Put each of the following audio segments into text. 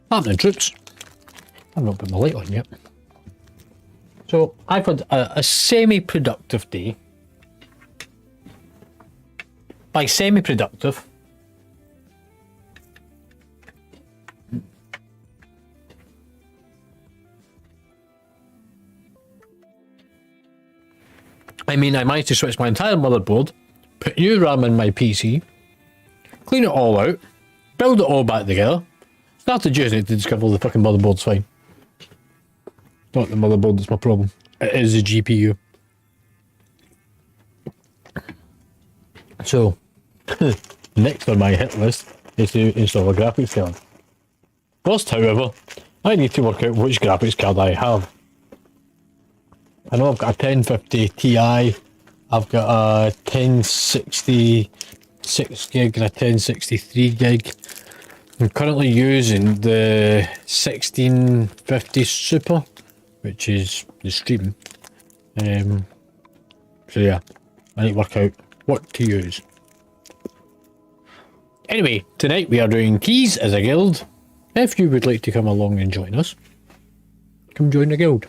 Happening, troops. I've not put my light on yet. So I've had a semi-productive day. By semi-productive, I mean I managed to switch my entire motherboard, put new RAM in my PC, clean it all out, build it all back together, started using it to discover the fucking motherboard's fine. Not the motherboard that's my problem. It is the GPU. So, next on my hit list is to install a graphics card. First, however, I need to work out which graphics card I have. I know I've got a 1050 Ti, I've got a 1060 6GB and a 1063 gig. I'm currently using the 1650 Super, which is the stream. So yeah, I need to work out what to use. Anyway, tonight we are doing keys as a guild. If you would like to come along and join us, come join the guild.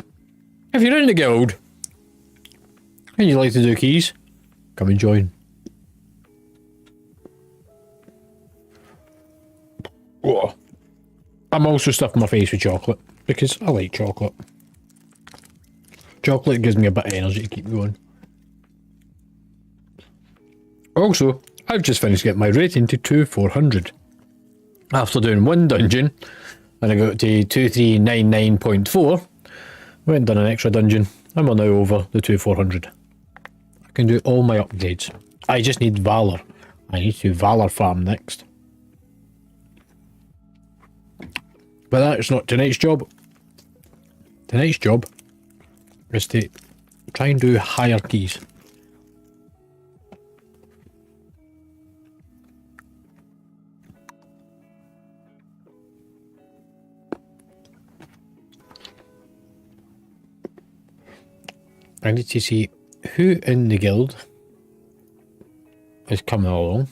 If you're in the guild and you like to do keys, come and join. Oh. I'm also stuffing my face with chocolate because I like chocolate. Chocolate gives me a bit of energy to keep going. Also, I've just finished getting my rating to 2400. After doing one dungeon, and I got to 2399.4, went and done an extra dungeon. I'm now over the 2400. I can do all my upgrades. I just need Valor. I need to Valor farm next. But that's not tonight's job. Tonight's job is to try and do higher keys. I need to see who in the guild is coming along.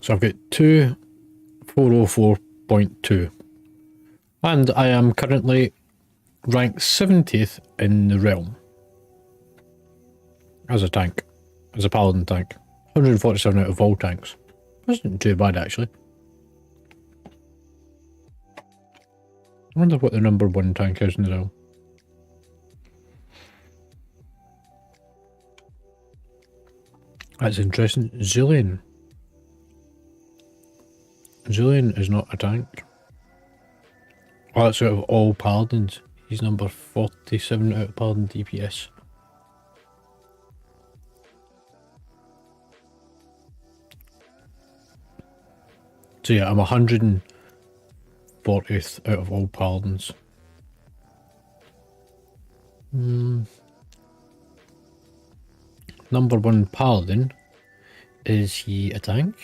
So I've got 2404.2 and I am currently ranked 70th in the realm as a tank. As a paladin tank. 147 out of all tanks. Wasn't too bad actually. I wonder what the number one tank is in the realm. That's interesting. Zillion. Zillion is not a tank. Oh, that's out of all paladins. He's number 47 out of paladin DPS. So yeah, I'm 140th out of all paladins. Number one paladin, is he a tank?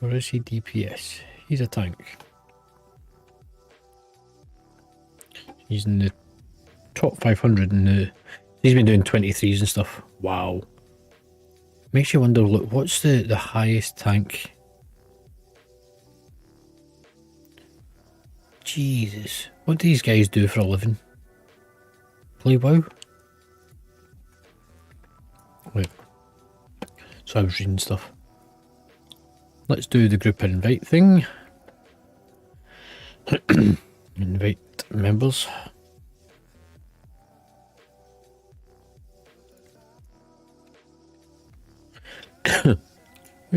Or is he DPS? He's a tank. He's in the top 500 in the... He's been doing 23s and stuff. Wow. Makes you wonder, look, what's the highest tank? Jesus, what do these guys do for a living? Play WoW? Wait. So I was reading stuff. Let's do the group invite thing. Invite members. Who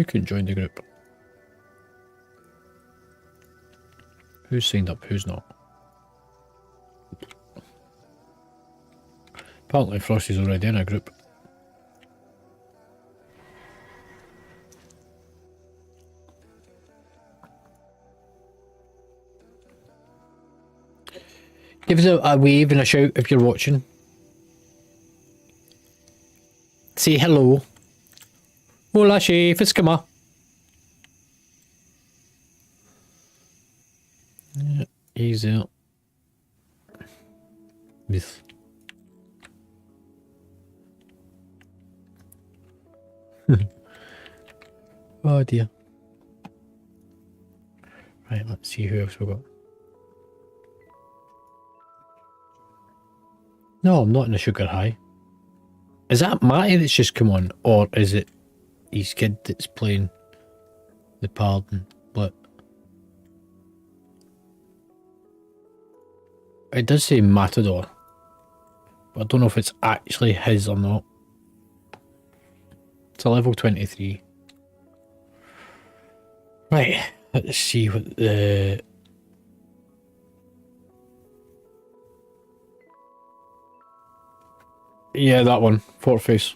can join the group? Who's signed up, who's not? Apparently Frosty's already in a group. Give us a wave and a shout if you're watching. Say hello. Hola chef, it's come on. Yeah, he's out. This. Oh dear. Right, let's see who else we got. No, I'm not in a sugar high. Is that Matty that's just come on, or is it his kid that's playing the pardon? But it does say Matador, but I don't know if it's actually his or not. It's a level 23. Right, let's see what the... Yeah, that one. Fort Face.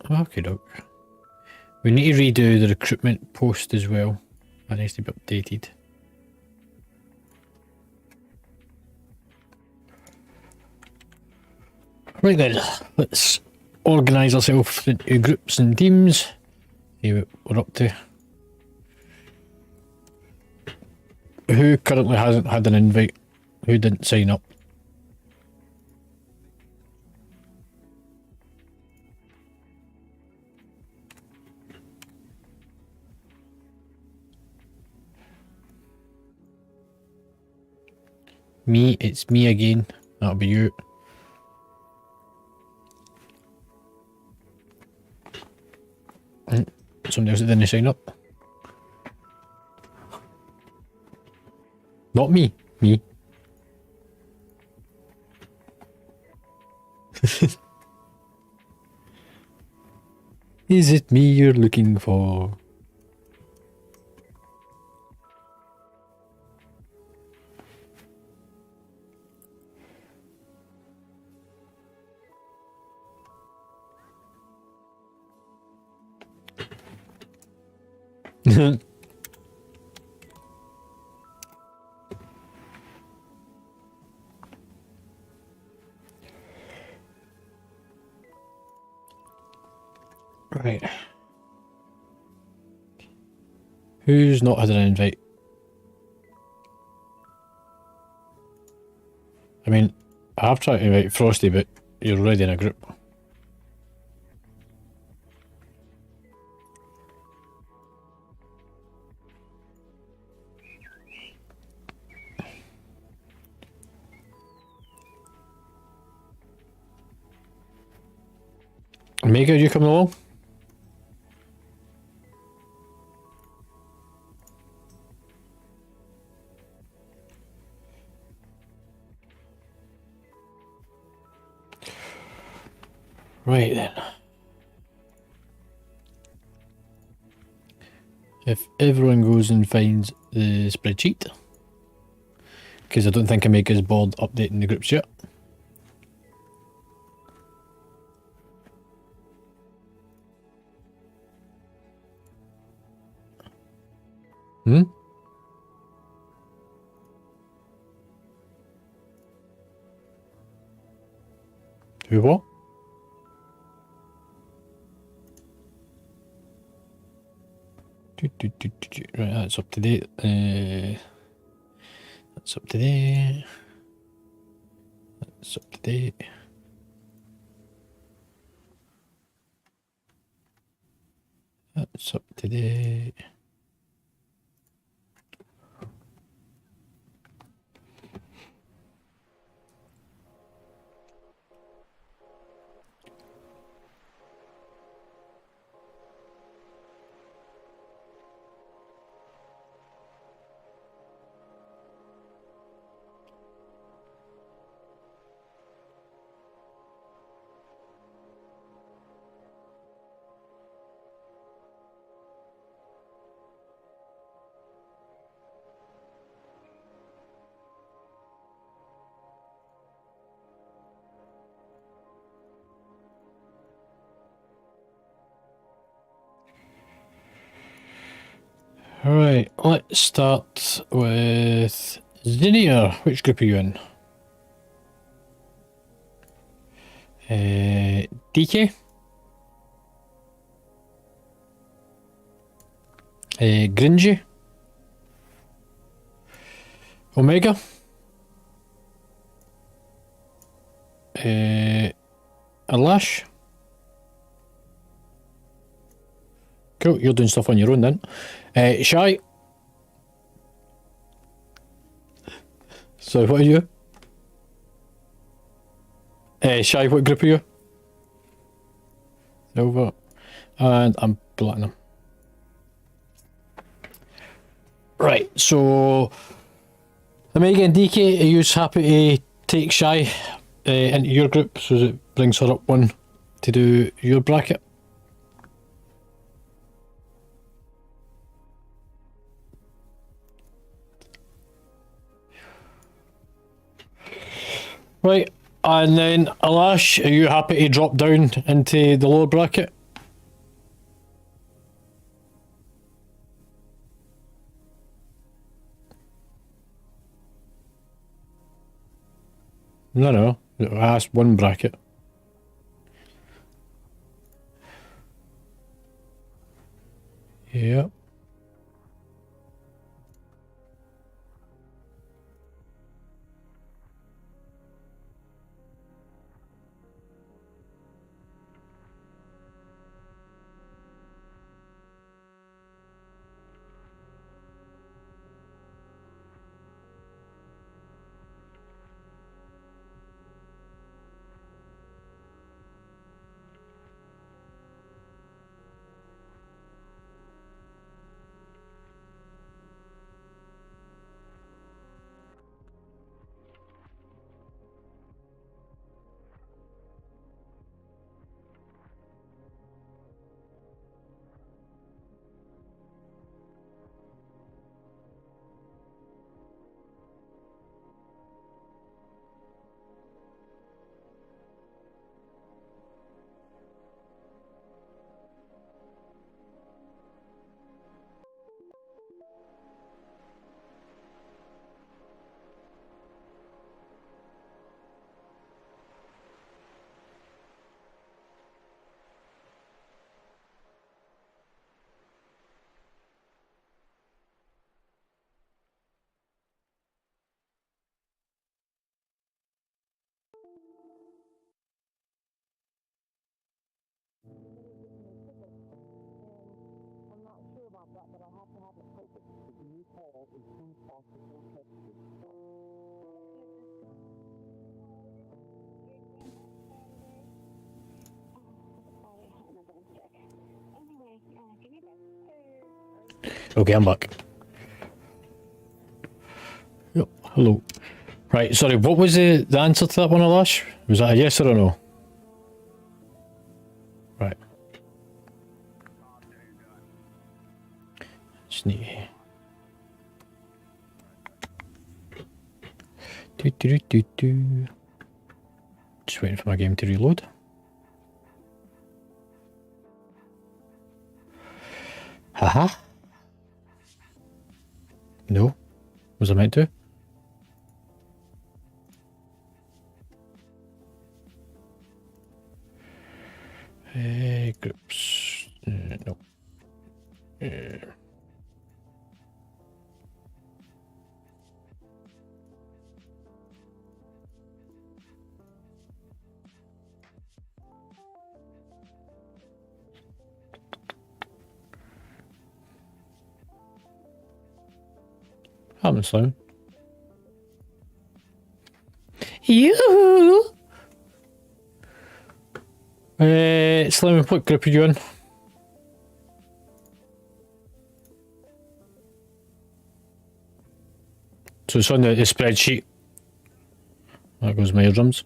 Okay, doke. We need to redo the recruitment post as well. That needs to be updated. Right then, let's organise ourselves into groups and teams. See what we're up to. Who currently hasn't had an invite? Who didn't sign up? Me, it's me again. That'll be you. Somebody else that didn't sign up. Not me. Me. Is it me you're looking for? Right. Who's not had an invite? I mean, I have tried to invite Frosty, but you're already in a group. Mega, are you coming along? Right then. If everyone goes and finds the spreadsheet, because I don't think Omega's bored updating the groups yet. Hmm? Who what? Right, that's up to date. That's up to date. That's up to date. That's up to date. Alright, let's start with Zinnia. Which group are you in? DK? Gringy. Omega. Alash. Cool, you're doing stuff on your own then. Shy. So what are you? Shy, what group are you? Silver. And I'm platinum. Right, so Omega and DK, are you happy to take Shy into your group so that it brings her up one to do your bracket? Right, and then Alash, are you happy to drop down into the lower bracket? No, I asked one bracket. Yeah. Okay, I'm back. Yep, hello. Right, sorry, what was the answer to that one, Alash? Was that a yes or a no? Right. Sneaky. Just waiting for my game to reload. Haha. No. Was I meant to? Groups. No. Happens, Simon. Yoo-hoo! Simon, what group are you in? So it's on the spreadsheet. There goes my eardrums.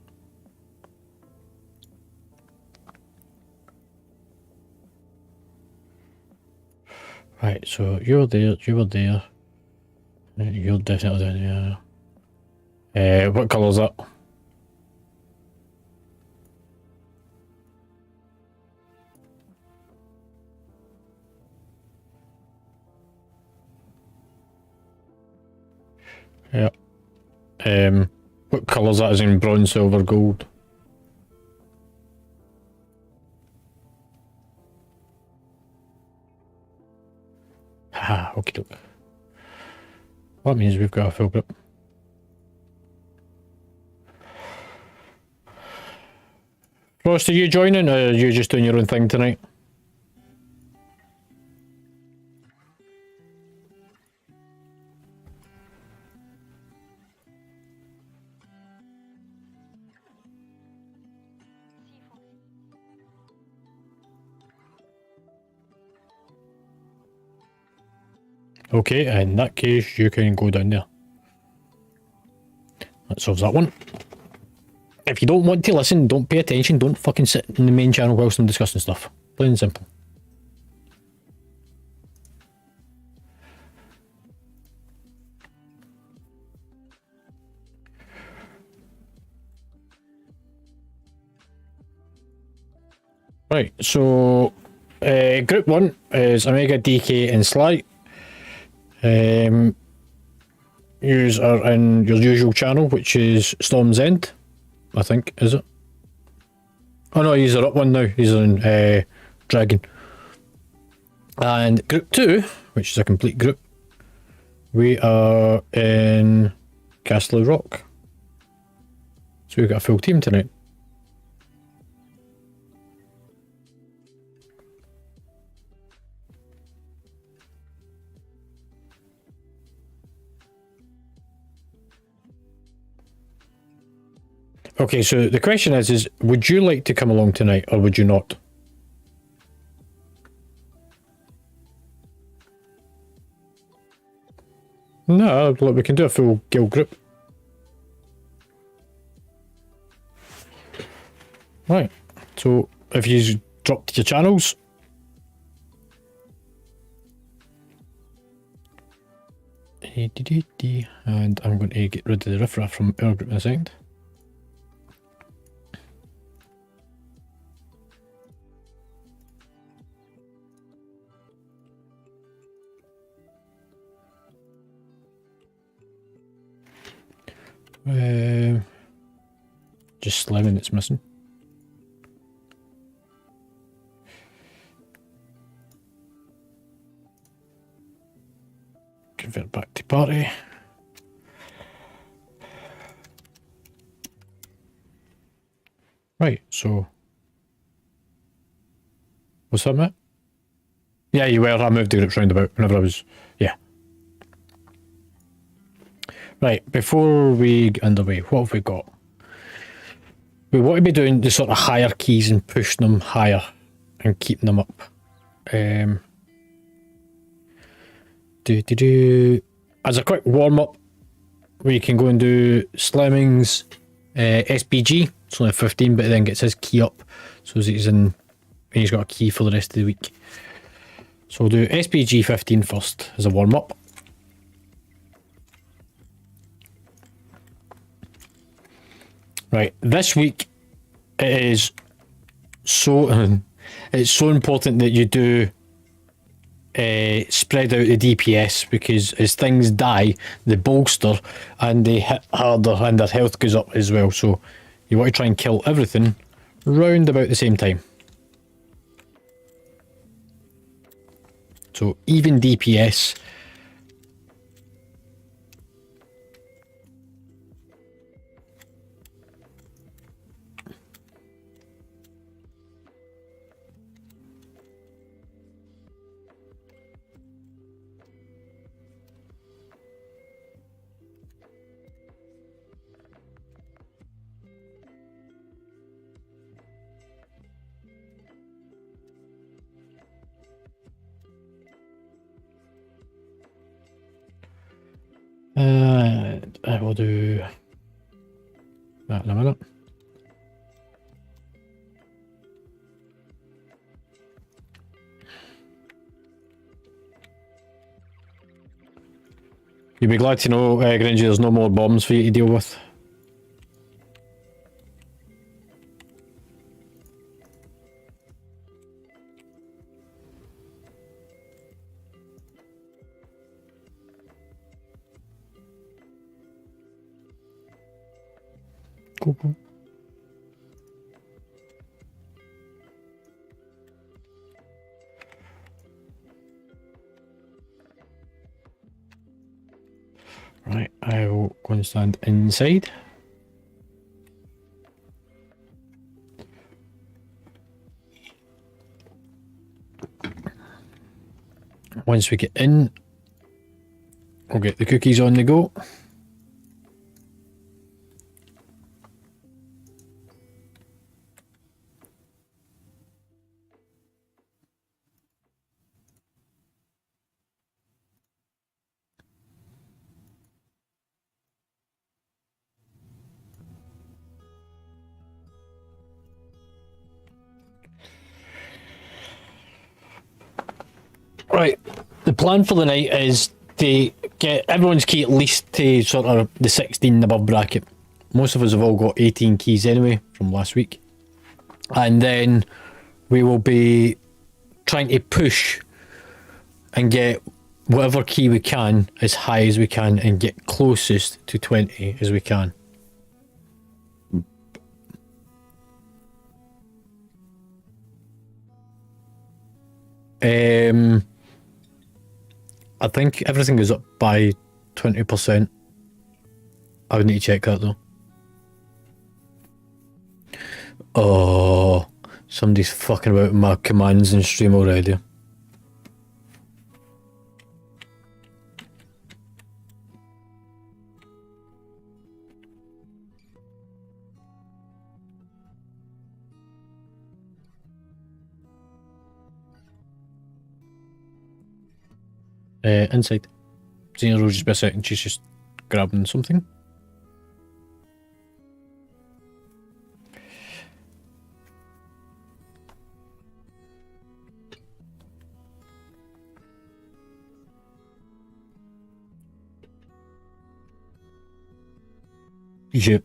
Right, so you're there, you were there. You're definitely down there. What colour's that? Yeah. What colour's that? Is in bronze, silver, gold? Okie doke. Well, that means we've got a full group. Frost, are you joining or are you just doing your own thing tonight? Okay, in that case, you can go down there. That solves that one. If you don't want to listen, don't pay attention, don't fucking sit in the main channel whilst I'm discussing stuff. Plain and simple. Right, so group 1 is Omega, DK and Sly. Yous are in your usual channel, which is Storm's End, I think, is it? Oh no, he's up one now, he's on Dragon. And group 2, which is a complete group, we are in Castle Rock. So we've got a full team tonight. Okay, so the question is would you like to come along tonight or would you not? No, look, we can do a full guild group. Right, so if you dropped your channels, and I'm going to get rid of the riffraff from our group in a second. Just Slimming it's missing. Convert back to party. Right, so what's that, Matt? Yeah, you were. I moved the groups roundabout whenever I was. Yeah. Right, before we get underway, what have we got? We want to be doing the sort of higher keys and pushing them higher and keeping them up. As a quick warm up, we can go and do Slemming's SPG. It's only 15, but then gets his key up, so he's got a key for the rest of the week. So we'll do SPG 15 first as a warm up. Right, this week it is so it's so important that you do spread out the DPS, because as things die, they bolster and they hit harder and their health goes up as well. So you want to try and kill everything round about the same time. So even DPS. I will do that in a minute. You'll be glad to know, Gringy, there's no more bombs for you to deal with. Cool. Right, I will go and stand inside. Once we get in, we'll get the cookies on the go. Right, the plan for the night is to get everyone's key at least to sort of the 16 above bracket. Most of us have all got 18 keys anyway from last week. And then we will be trying to push and get whatever key we can as high as we can and get closest to 20 as we can. I think everything is up by 20%. I would need to check that though. Oh, somebody's fucking about my commands in stream already. Inside. Xena will just be a second, she's just grabbing something. Yep.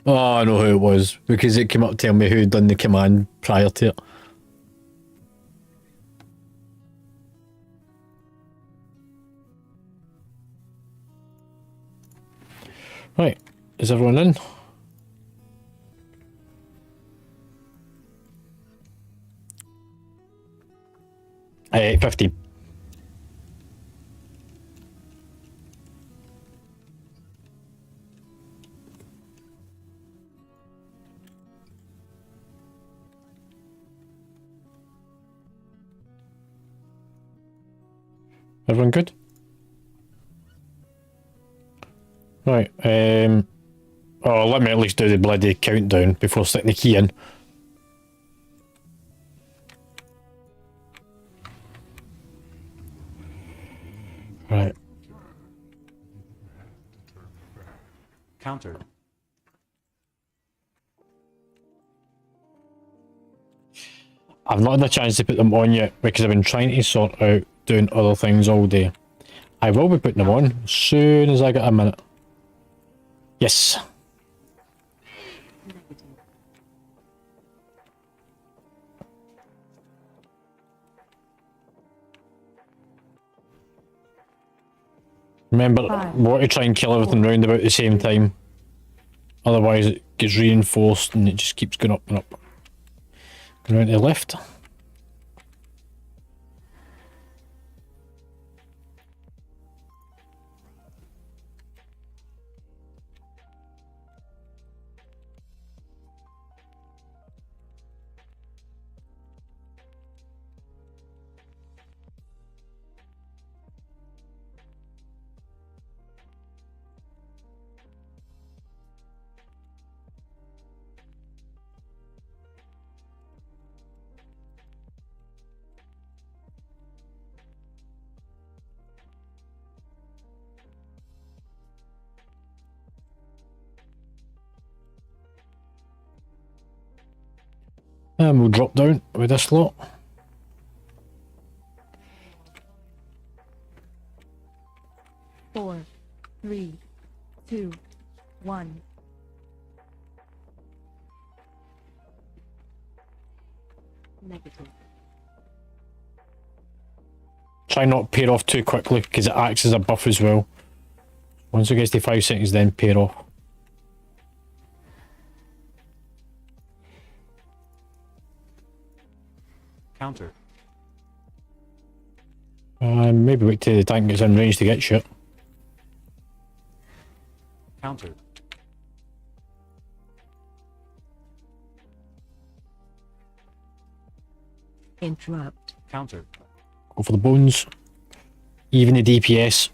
Oh, I know who it was, because it came up telling me who had done the command prior to it. Right, is everyone in? Hey, 15. Everyone good? Right, oh, let me at least do the bloody countdown before sticking the key in. Right. Counter. I've not had a chance to put them on yet because I've been trying to sort out doing other things all day. I will be putting them on as soon as I get a minute. Yes. Remember, we want to try and kill everything round about the same time. Otherwise it gets reinforced and it just keeps going up and up. Going around to the left. And we'll drop down with this lot. Four, three, two, one. Negative. Try not to pair off too quickly because it acts as a buff as well. Once it gets to 5 seconds, then pair off. Counter. Maybe wait till the tank gets in range to get shit. Countered. Interrupt. Countered. Go for the bones. Even the DPS.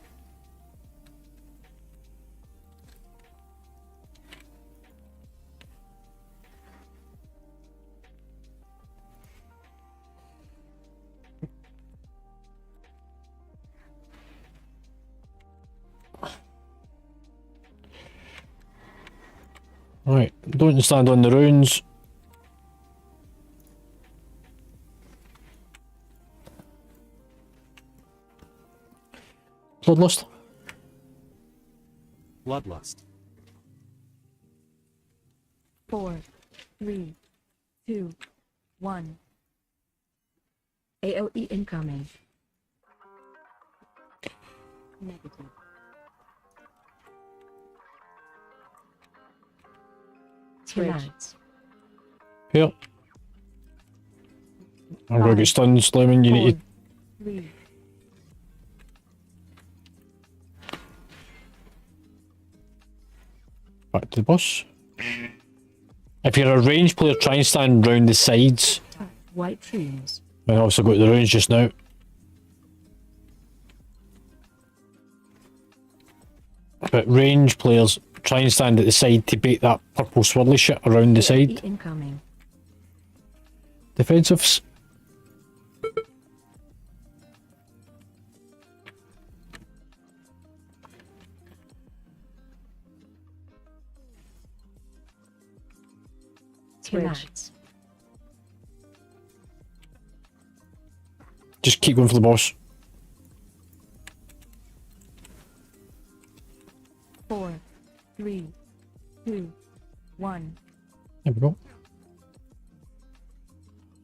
Right, don't stand on the runes. Bloodlust. Bloodlust. 4, 3, 2, 1. AOE incoming. Negative. Relax. Here. I'm gonna get stunned, Slimming. You need 3. to back to the boss. If you're a range player, try and stand round the sides. White trees. I also got the runes just now. But range players, try and stand at the side to bait that purple swirly shit around the side. AOE incoming. Defensives. Relax. Just keep going for the boss. 4, 3, 2, 1. There we go.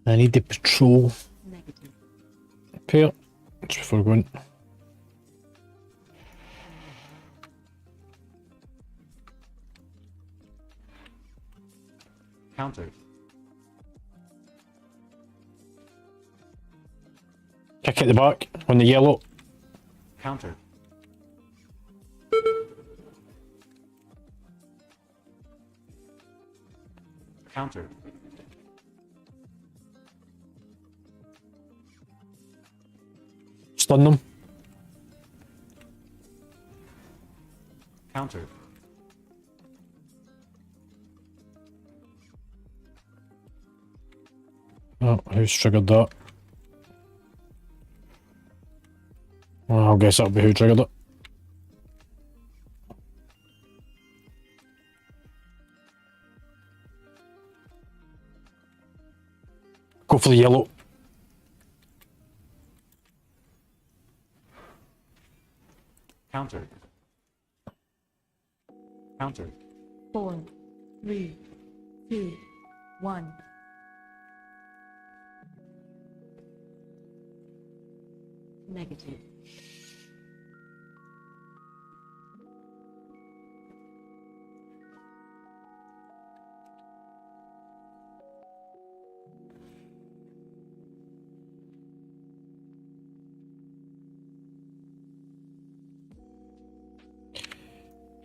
I need the patrol Negative. pair just before going. Countered. Kick at the back on the yellow. Countered. Countered. Stun them. Countered. Oh, who's triggered that? Well, I'll guess that'll be who triggered it. Go for the yellow. Countered. Countered. 4, 3, 2, 1. Negative.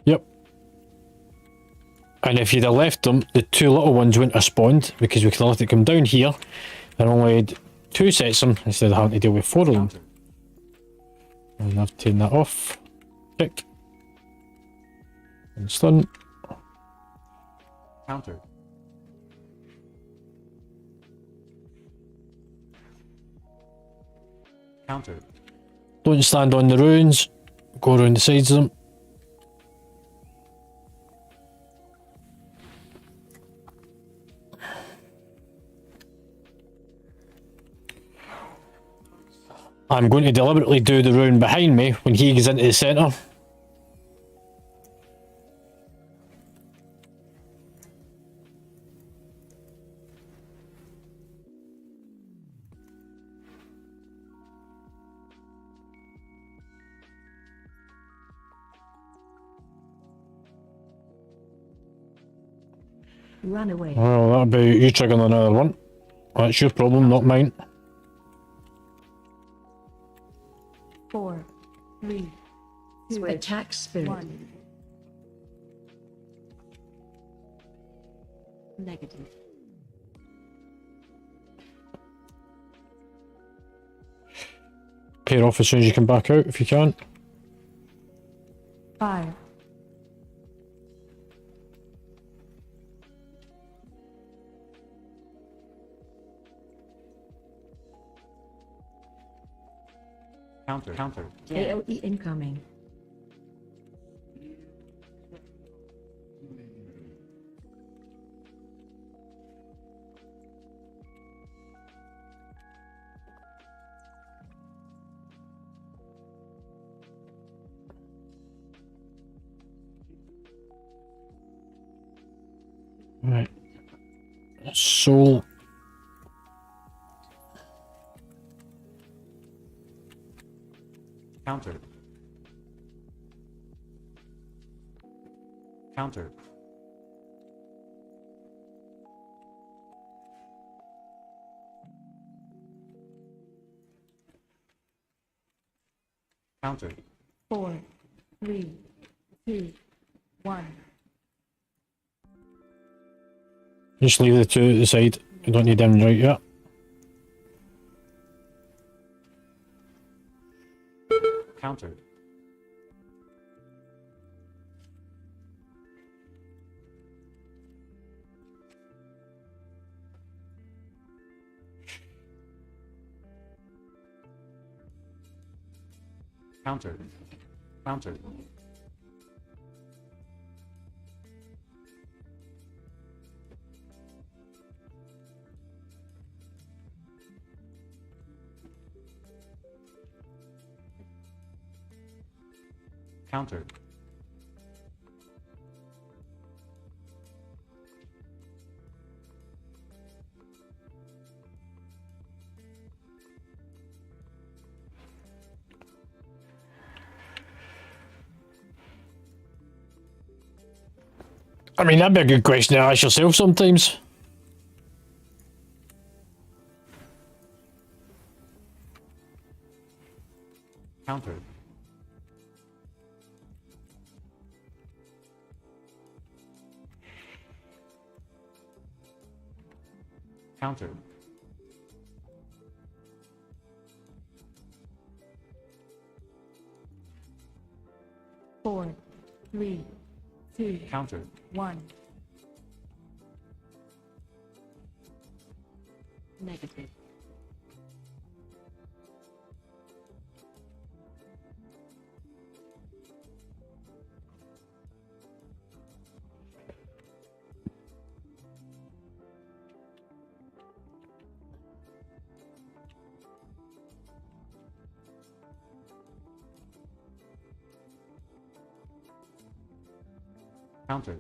Yep. And if you'd have left them, the two little ones wouldn't have spawned because we could have let it come down here and only had two sets of them instead of having to deal with four of them. Countered. And I've taken that off. Kick. And stun. Countered. Countered. Don't stand on the ruins. Go around the sides of them. I'm going to deliberately do the rune behind me when he gets into the centre. Run away. Well, that'll be you triggering another one. That's your problem, not mine. 3, 2, Attack spirit. 1. Negative. Pair off as soon as you can back out if you can. 5, Counter. Counter. AOE incoming. Right. Soul. Counter. Counter. Counter. 4, 3, 2, 1. Just leave the two at the side. You don't need them right yet. Counter. Counter. Counter. Counter. I mean, that'd be a good question to ask yourself sometimes. Counter. Counter. Four, three, two, Counter. 1. Negative. Counter.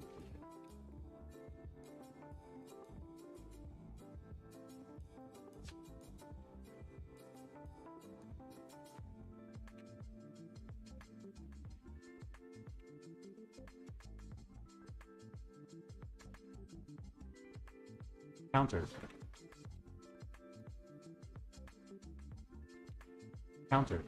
Counter. Counter.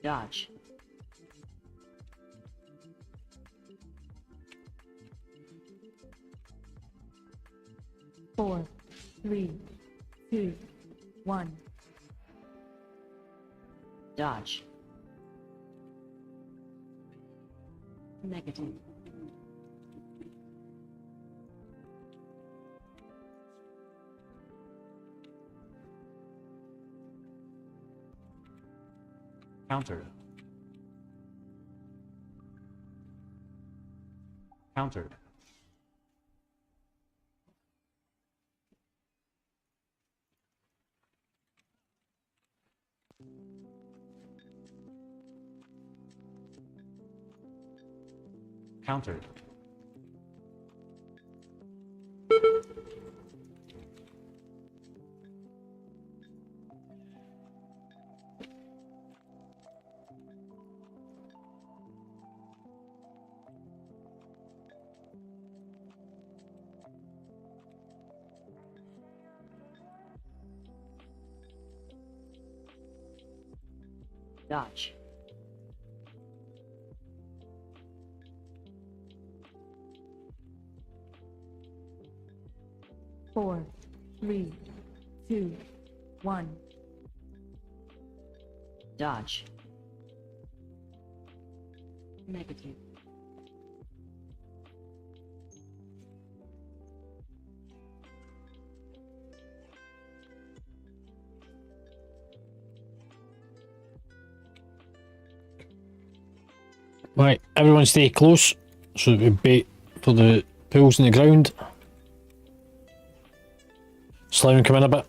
Dodge. Four, three, two, 1. Dodge. Negative. Counter. Counter. Counter. Dodge. Four, three, two, one. Dodge. Negative. Right, everyone stay close so that we bait for the pools in the ground. Slime come in a bit.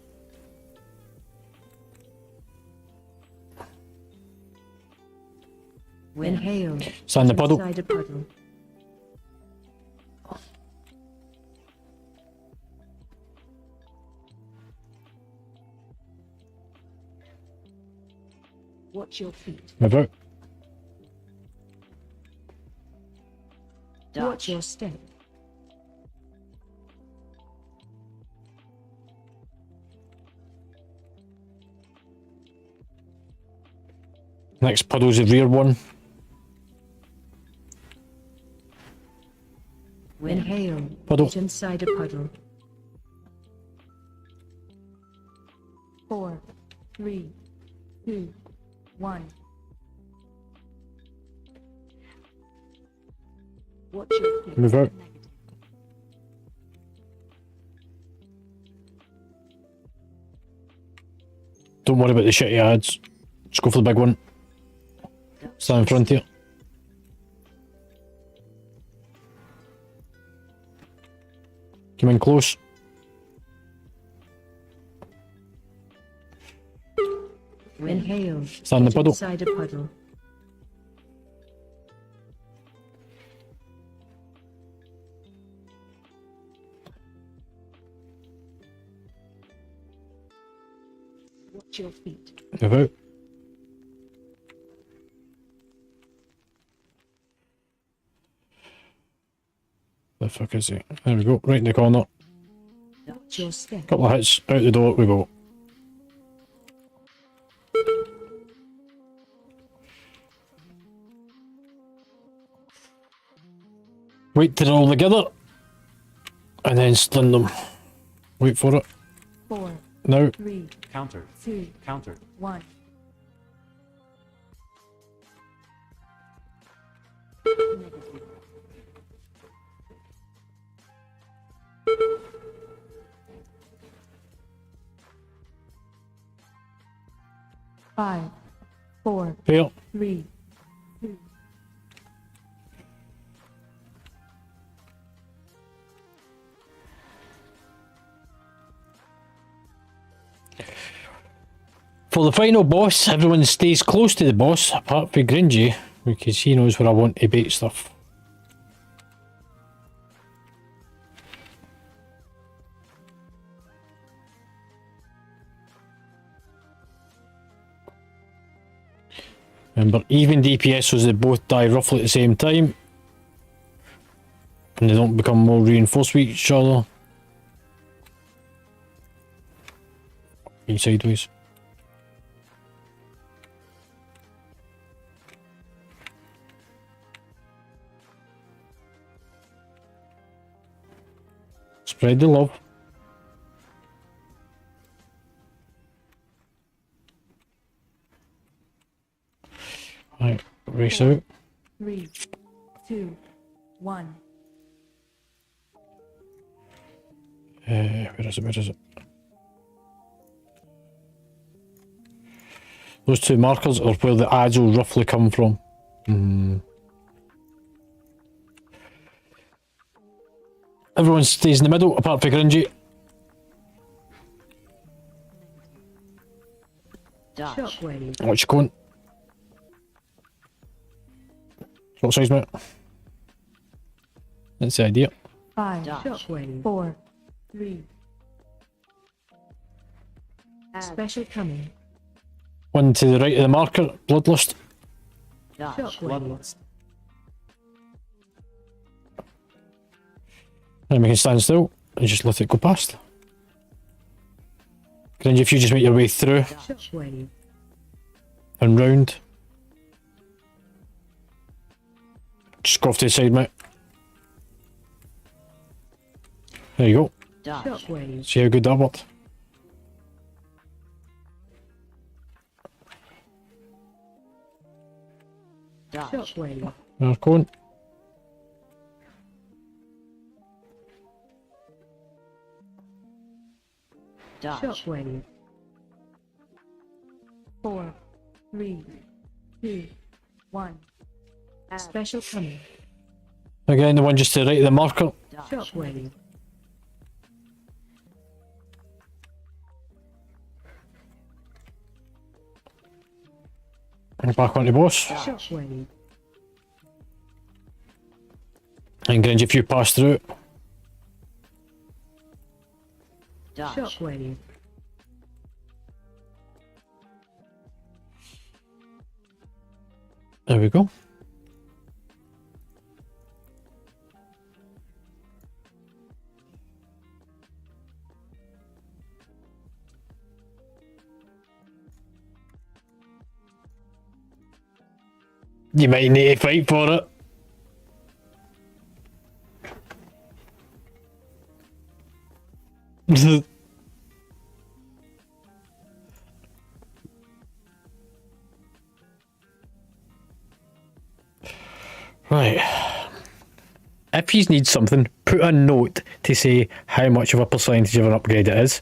Inhale. Stand in the puddle. Inside a puddle. Watch your feet. Move out. Watch Dodge. your step. Next puddle's the rear one. Inhale. Puddle. Get inside a puddle. Four, three, two, one. Watch your feet. Move out. Negative. Don't worry about the shitty ads. Just go for the big one. Stand in front here. Come in close. Inhale. Stand in the Get puddle. inside a puddle. Watch your feet. Move out. The fuck is he? There we go, right in the corner. Watch your step. Couple of hits, out the door we go. Wait till they're all together. And then stun them. Wait for it. Four, Now. three, Counter. two, Counter. one. Negative. Five, four, Here. three, two. For the final boss, everyone stays close to the boss, apart from Gringy, because he knows where I want to bait stuff. Remember, even DPS so they both die roughly at the same time. And they don't become more reinforced with each other. Sideways. Spread the love. Right, race out. Three, two, one. Where is it? Where is it? Those two markers are where the ads will roughly come from. Everyone stays in the middle, apart from Gringy. Dodge. Shockwave. Watch your going. What size, mate? That's the idea. Five, Dodge. shockwave. Four, three. Special coming. One to the right of the marker, Bloodlust. Dodge. Shockwave. Bloodlust. And we can stand still and just let it go past. Gringy, if you just make your way through Shockwave. and round, Just go off to the side, mate. There you go. Dodge. Shockwave. See how good that worked? Dodge. Shockwave. There's going. Dodge. Shockwave. 4, 3, 2, 1. Special coming. Again, the one just to the right of the marker. Dodge. Shockwave. And back onto the boss. Shockwave. And Gringe, if you pass through. Dodge. Shockwave. There we go. You might need to fight for it. Right. If you need something, put a note to say how much of a percentage of an upgrade it is.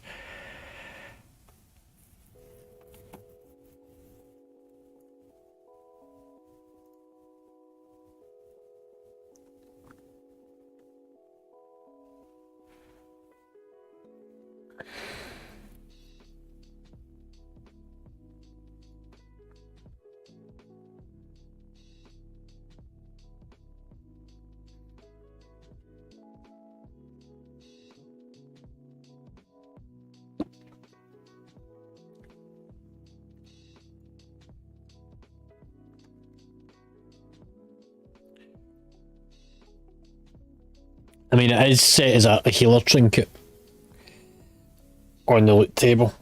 I mean, it is set as a healer trinket on the loot table.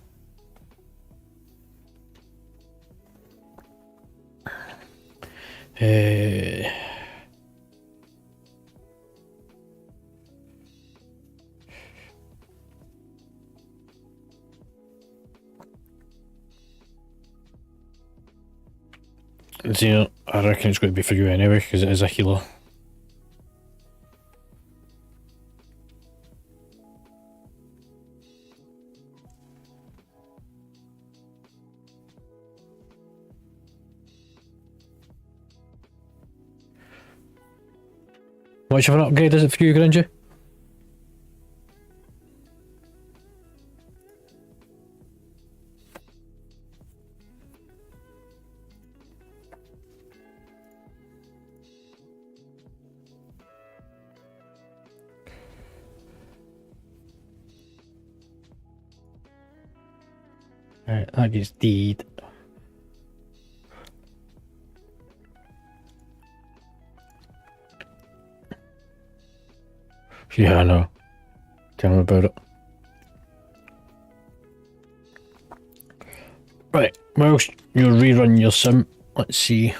So, I reckon it's going to be for you anyway, because it is a healer. How much of an upgrade is it for you, Gringy? Right, that gets deed. Yeah, I know. Tell me about it. Right, whilst you rerun your sim, let's see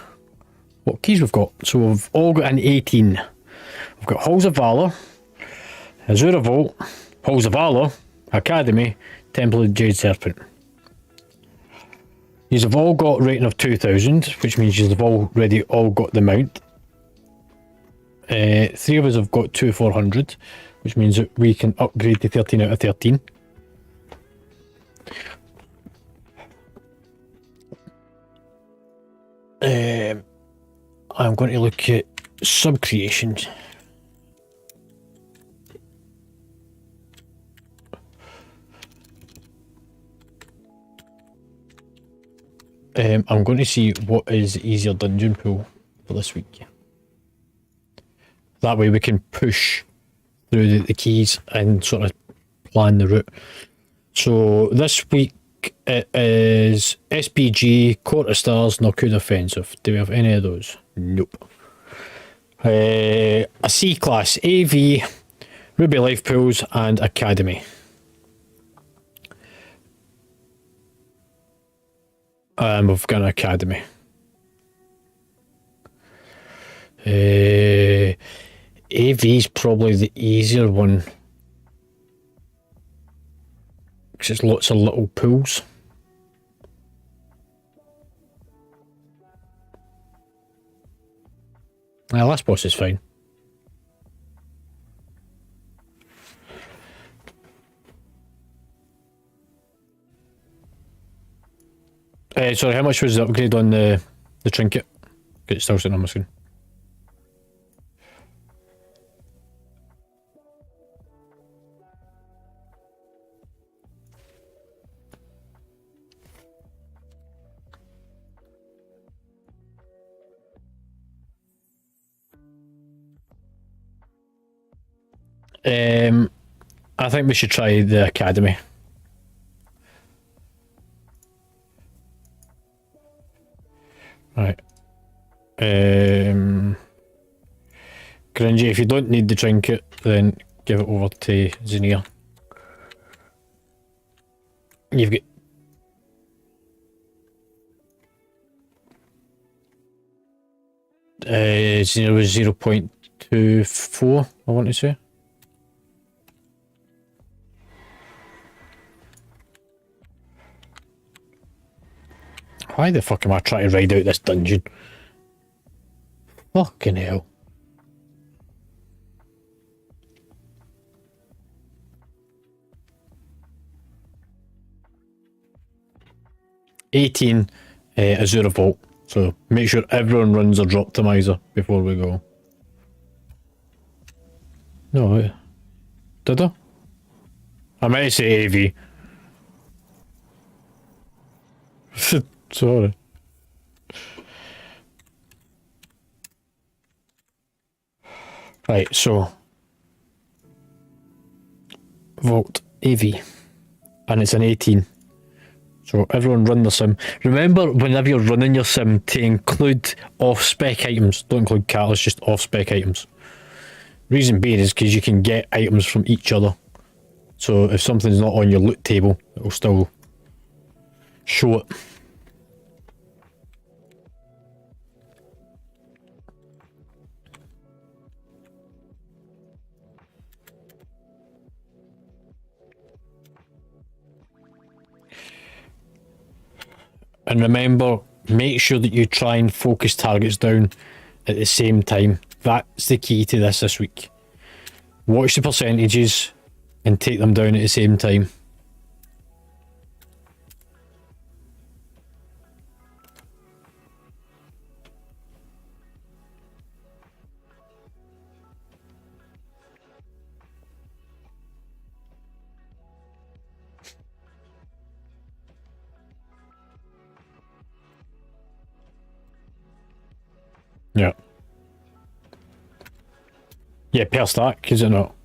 what keys we've got. So we've all got an 18. We've got Halls of Valor, Azura Vault, Halls of Valor, Academy, Temple of the Jade Serpent. You've all got a rating of 2000, which means you've already all got the mount. 3 of us have got 2400, which means that we can upgrade to 13 out of 13. I'm going to look at sub creations. I'm going to see what is easier dungeon pool for this week. That way we can push through the keys and sort of plan the route. So this week it is SPG, Court of Stars, Narcoon Offensive. Do we have any of those? Nope. A C class, AV, Ruby Life Pools and Academy. And we've got an Academy. AV's probably the easier one. Because it's lots of little pools. Last boss is fine. Sorry, how much was the upgrade on the trinket? It's still sitting on my screen. I think we should try the academy. Right. Gringy, if you don't need the trinket, then give it over to Zinnia. You've got... Zinnia was 0.24, I want to say. Why the fuck am I trying to ride out this dungeon? Fucking hell. Azura Vault. So make sure everyone runs a drop optimizer before we go. No, did I? I meant to say AV. Sorry. Right, so Vault AV, and it's an 18. So everyone run the sim. Remember, whenever you're running your sim, to include off-spec items. Don't include catalysts, just off-spec items. Reason being is because you can get items from each other. So if something's not on your loot table, it'll still show it. And remember, make sure that you try and focus targets down at the same time. That's the key to this week. Watch the percentages and take them down at the same time. Yeah. Yeah, per stack, is it not?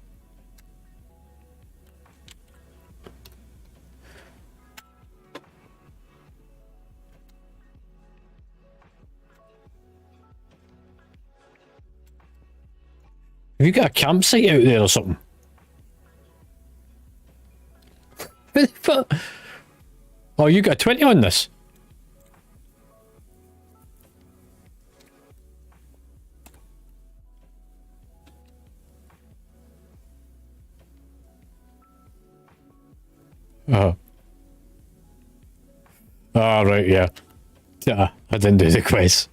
Have you got a campsite out there or something? What the fuck? Oh, you got a 20 on this? Oh. Oh, right, yeah. Yeah, I didn't do the quiz.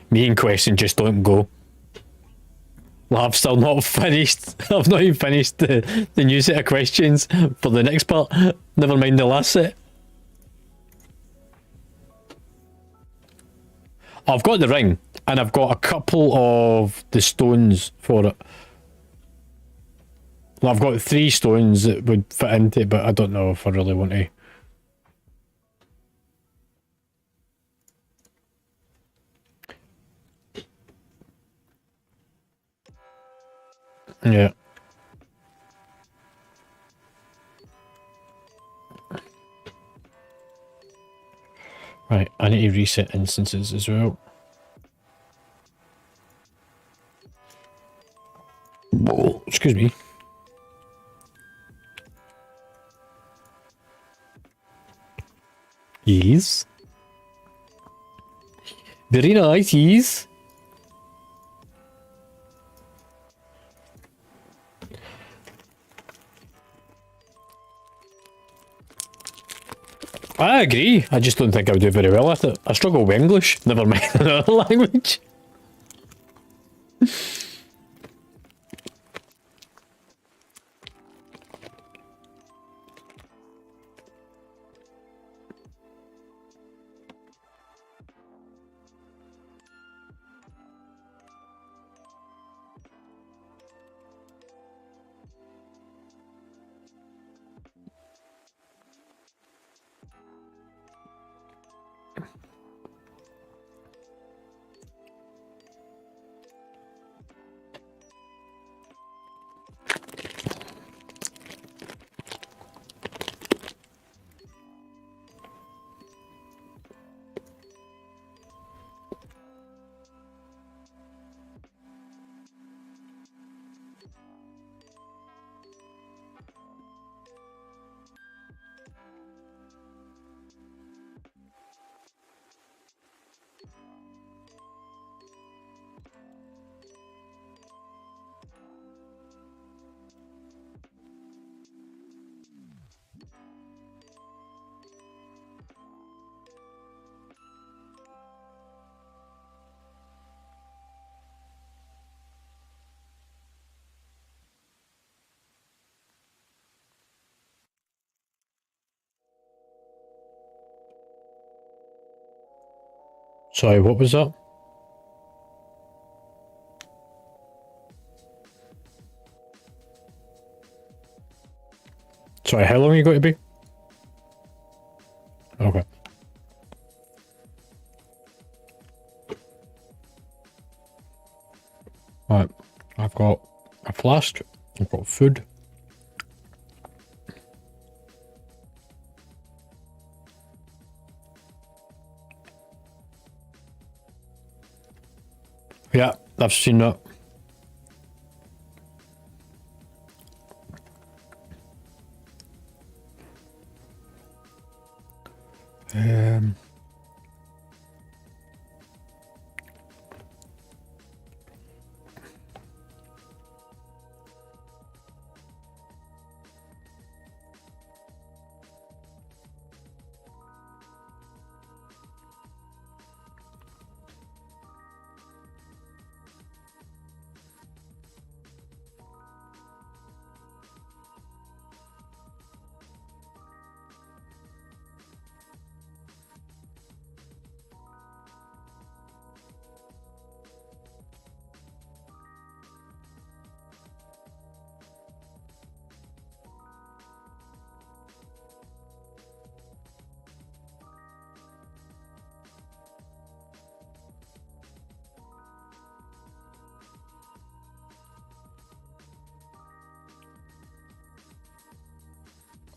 Me and question just don't go. Well, I've still not finished. I've not even finished the new set of questions for the next part. Never mind the last set. I've got the ring, and I've got a couple of the stones for it. Well, I've got 3 stones that would fit into it, but I don't know if I really want to. Yeah. Right, I need to reset instances as well. Oh, excuse me. Yes. Very nice, yes. I agree. I just don't think I would do very well at it. I struggle with English, never mind another language. Sorry, what was that? Sorry, how long are you going to be? Okay. Right, I've got a flask, I've got food. Yeah, I've seen that. Um,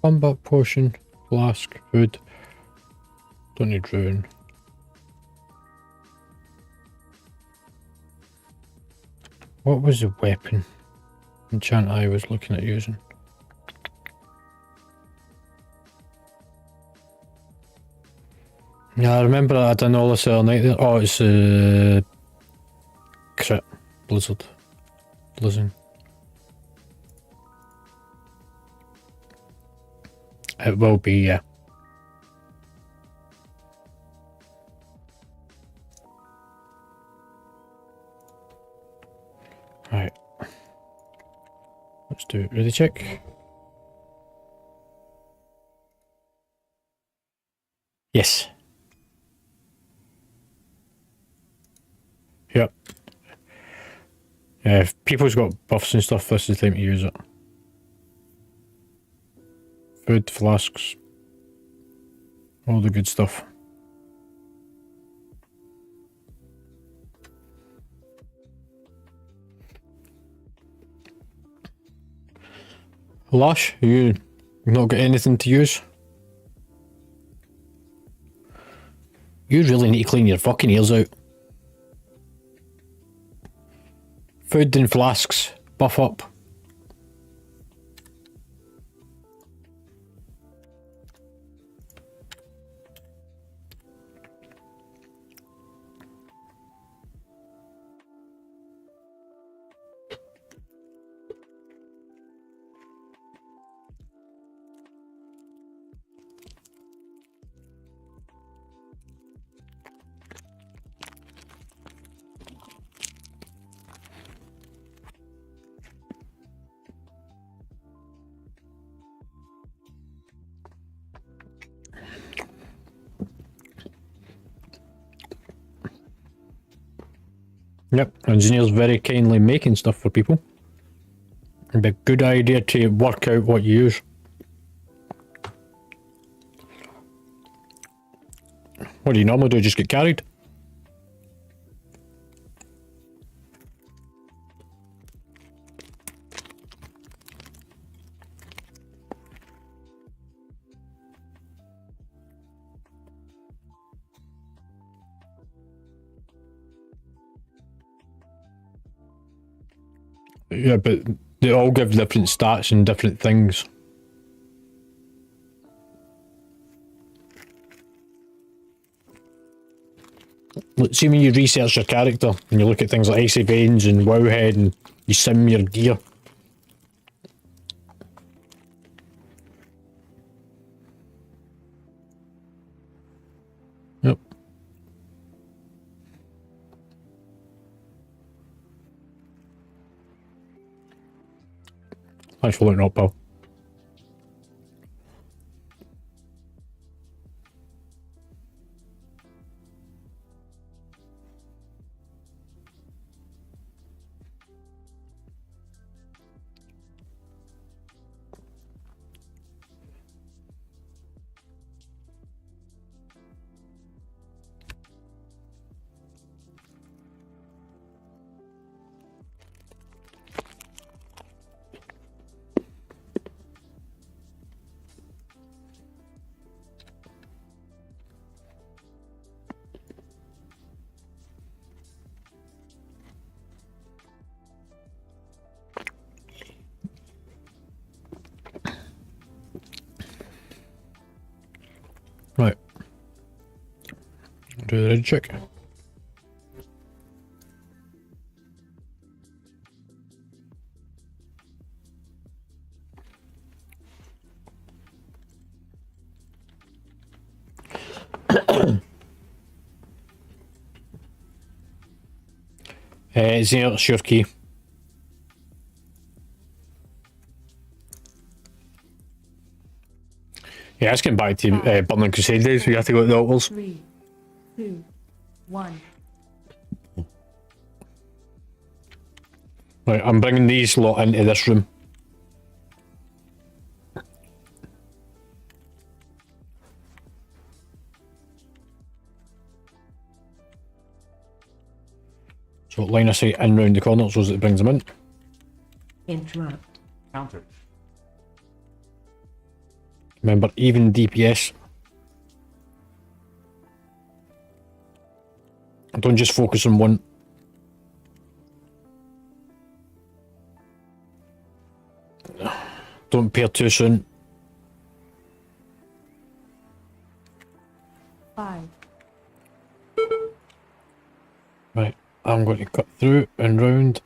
combat potion, flask, food. Don't need rune. What was the weapon enchant I was looking at using? Yeah, I remember I done all this the other night there. Oh, it's crit. Blizzard. Blizzing. It will be, yeah. Right. Let's do it. Ready check. Yes. Yep. Yeah, if people's got buffs and stuff, this is the time to use it. Food, flasks, all the good stuff. Lash, you not got anything to use? You really need to clean your fucking ears out. Food and flasks, buff up. Yep, engineers very kindly making stuff for people. It'd be a good idea to work out what you use. What do you normally do? Just get carried? Yeah, but they all give different stats and different things. Look, see when you research your character and you look at things like Icy Veins and Wowhead and you sim your gear. Yep. Thanks for looking up, pal. Right. Do the red check. It's the sure key. Yeah, let's get back to Burning Crusade days. We have to go to the altars. 3, 2, 1. Right, I'm bringing these lot into this room. So line of sight in round the corner so as it brings them in. Interrupt. Counter. Remember, even DPS. Don't just focus on one. Don't pair too soon. 5, Right, I'm going to cut through and round.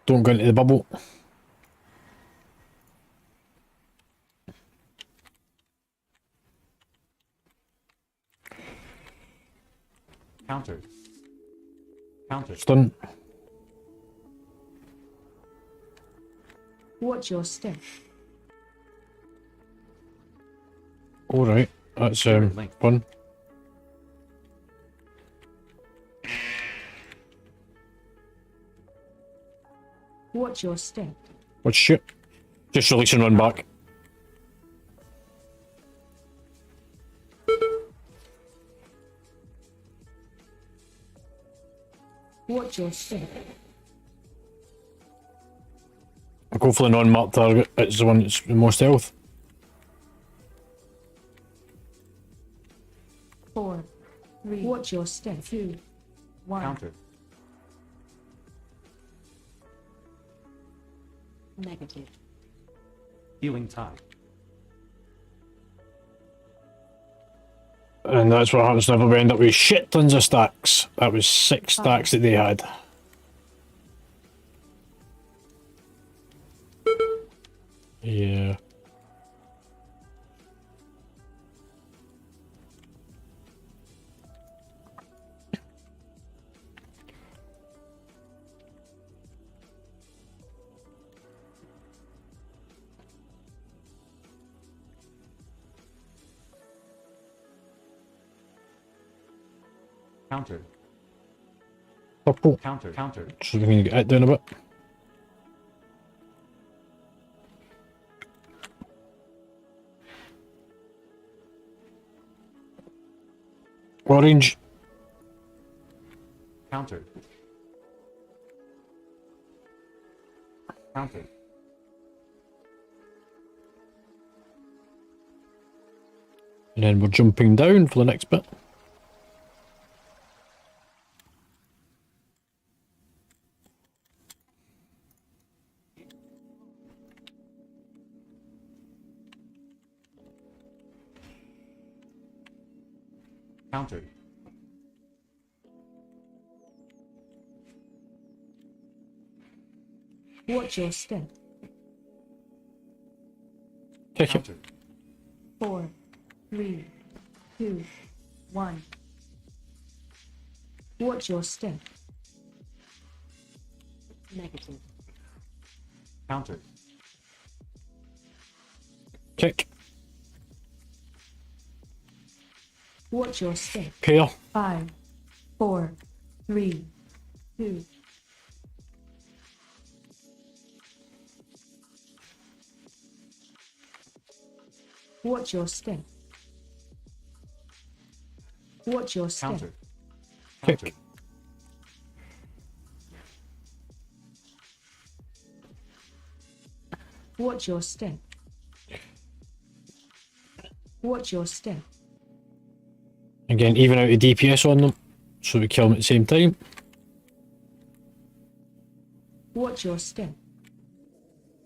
Don't go into the bubble. Counter. Counter. Stun. watch your step. Alright, that's Link. fun. Watch your step. What's shit? Just release and run back. Watch your step. Go for the non-marked target. It's the one that's the most health. 4, 3. Watch your step. 2, 1. Counter. Negative. Healing tide. And that's what happens whenever we end up with shit tons of stacks. That was 6 stacks that they had. Yeah. Counter. Purple. Counter. Counter. So we can get it down a bit. Orange. Counter. Counter. And then we're jumping down for the next bit. Counter. Watch your step. Kick it. Counter. 4, 3, 2, 1. Watch your step. Negative. Counter. Kick. Watch your step. Pair. 5, 4, 3, 2. Watch your step. Watch your step. Counter. Kick. Counter. Watch your step. Watch your step. Again, even out the DPS on them, so we kill them at the same time. Watch your step.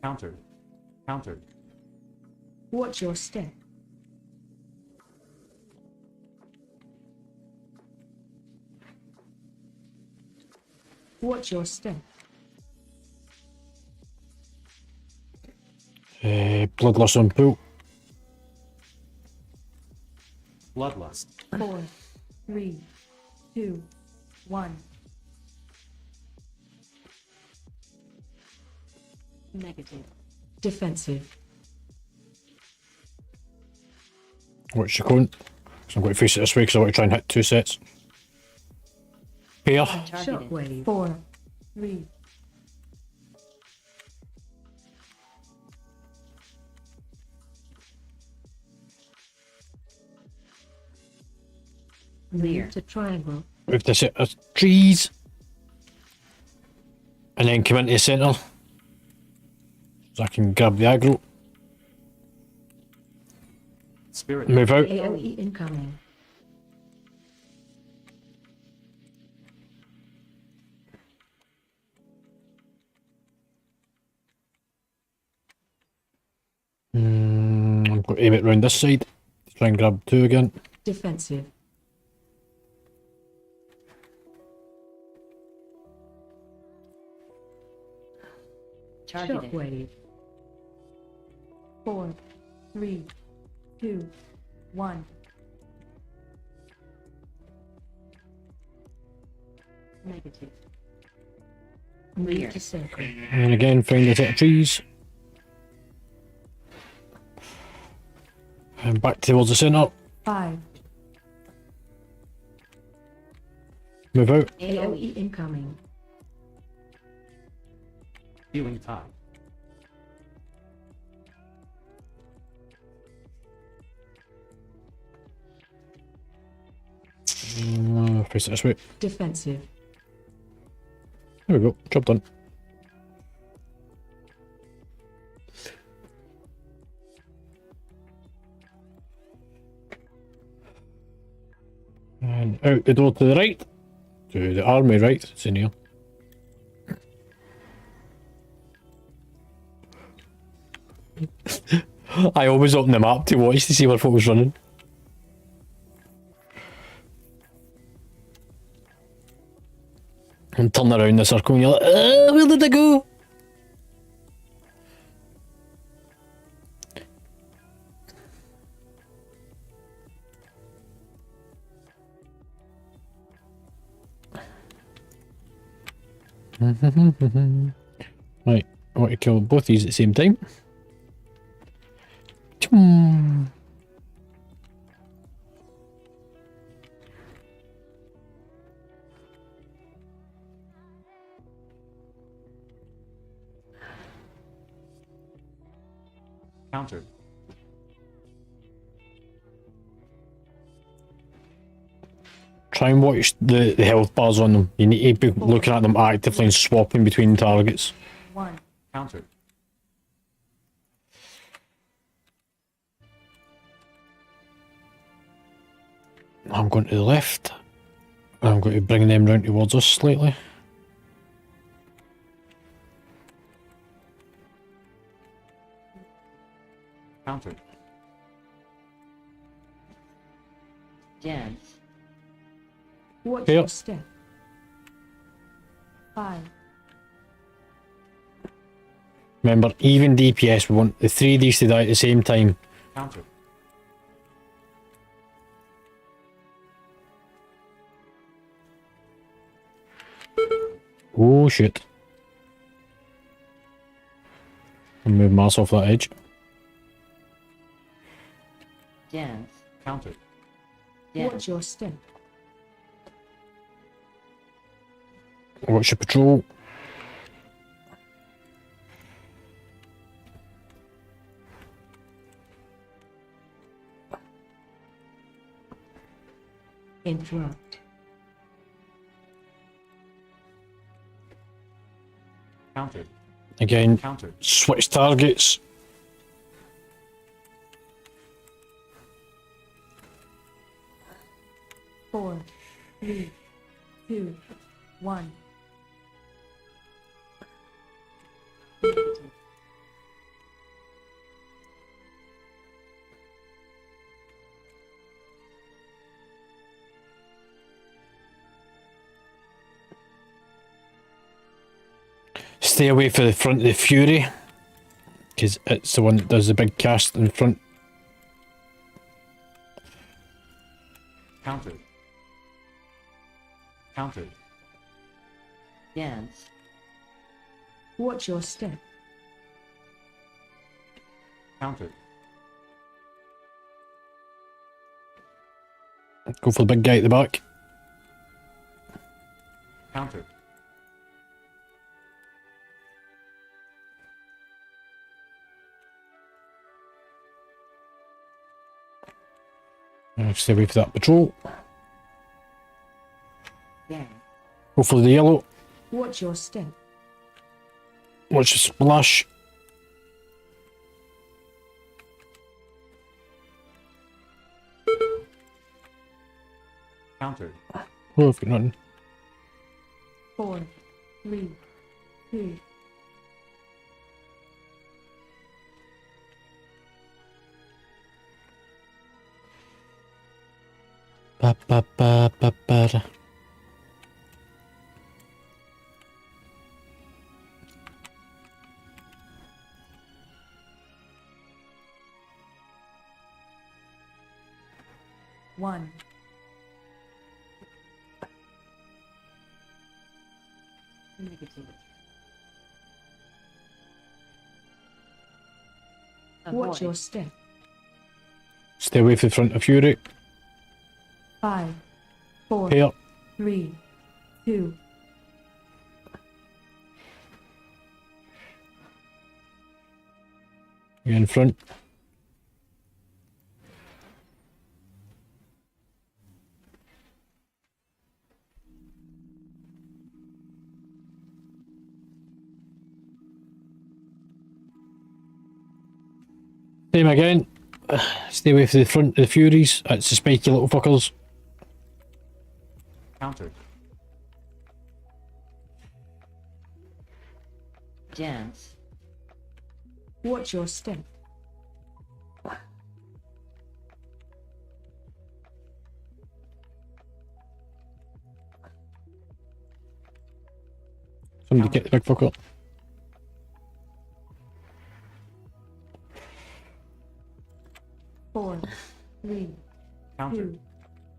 Counter. Counter. Watch your step. Watch your step. Bloodlust on pool. Bloodlust. 4, 3, 2, 1. Negative. Defensive. Watch the cone. So I'm going to face it this way because I want to try and hit 2 sets. Pair. Targeted. Shockwave. 4, 3. Clear. To triangle. Move this set of trees. And then come into the centre. So I can grab the aggro. Spirit. Move out. AOE incoming. I'm going to aim it round this side. Try and grab 2 again. Defensive. Targeted. Shockwave. 4, 3, 2, 1. Negative. Move Clear. to circle. And again, find a set of trees. And back towards the centre. 5. Move out. AOE incoming. Healing tide. Face it this way. Defensive. There we go. Job done. And out the door to the right. To the army right. It's in here. I always open the map to watch to see where folks running. And turn around in the circle and you're like, where did I go? Right, I want to kill both these at the same time. Choom. Countered. Try and watch the health bars on them. You need to be looking at them actively and swapping between targets. 1. Countered. I'm going to the left. I'm going to bring them round towards us slightly. Countered. Dance. Watch Yep. your step. 5. Remember, even DPS, we want the 3 of these to die at the same time. Countered. Oh shit. I'll move Mars off that edge. Dance. Countered. Dance. Watch your step. Watch your patrol. Interrupt. Countered. Again, Countered. switch targets. Four, three, two, 1. Negative. Stay away for the front of the Fury, because it's the one that does the big cast in front. Countered. Countered. Dance. Watch your step. Countered. Go for the big guy at the back. Countered. Stay away for that patrol. Dance. Go for the yellow. Watch your step. Watch the splash. Countered. Oh, I've got nothing. 4, 3, 2. Ba ba ba ba ba. Da. One. Negative. Watch Avoid. your step. Stay away from the front of Fury. 5, 4, Pair. 3, 2. You're in front. Same again. Stay away from the front of the Furies. It's the spiky little fuckers. Countered. Dance. Watch your step. Somebody get the big fucker. Four, 3, Countered. 2,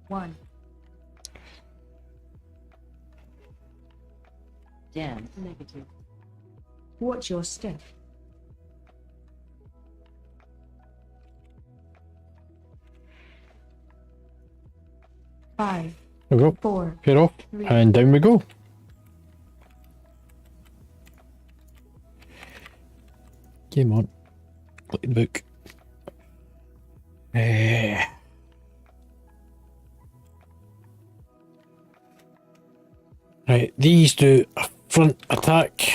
1. Dance. Negative. Watch your step. Five, There we go. 4, Pair off. 3. And down we go. Game on. Look at the book. Right, these do a front attack.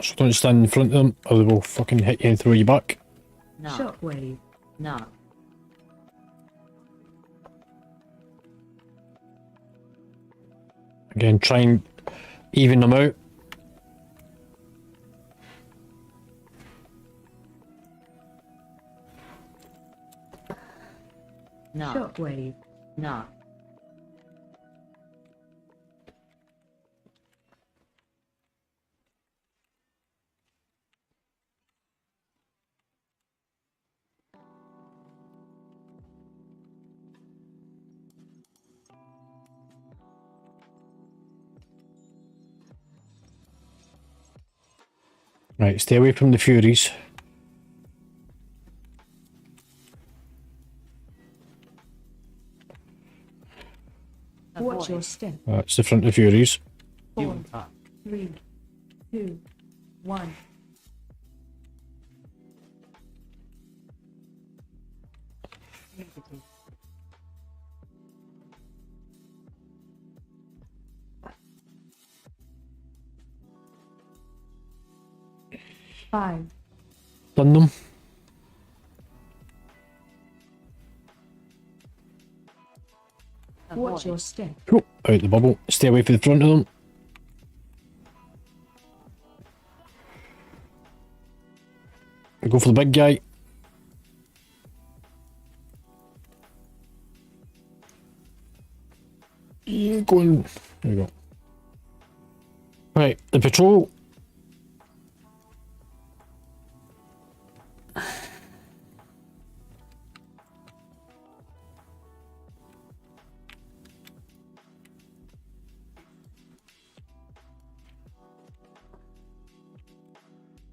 So don't stand in front of them or they will fucking hit you and throw you back. Knock. Shockwave. Knock. Again, try and even them out. Knock. Shockwave. Knock. Right, stay away from the Furies. Watch your Avoid. step. That's the front of Furies. You 4, attack. 3, 2, 1. Negative. 5, Done them. watch Avoid. your step. Oh, out the bubble. Stay away from the front of them. Go for the big guy. You going? There you go. Right, the patrol.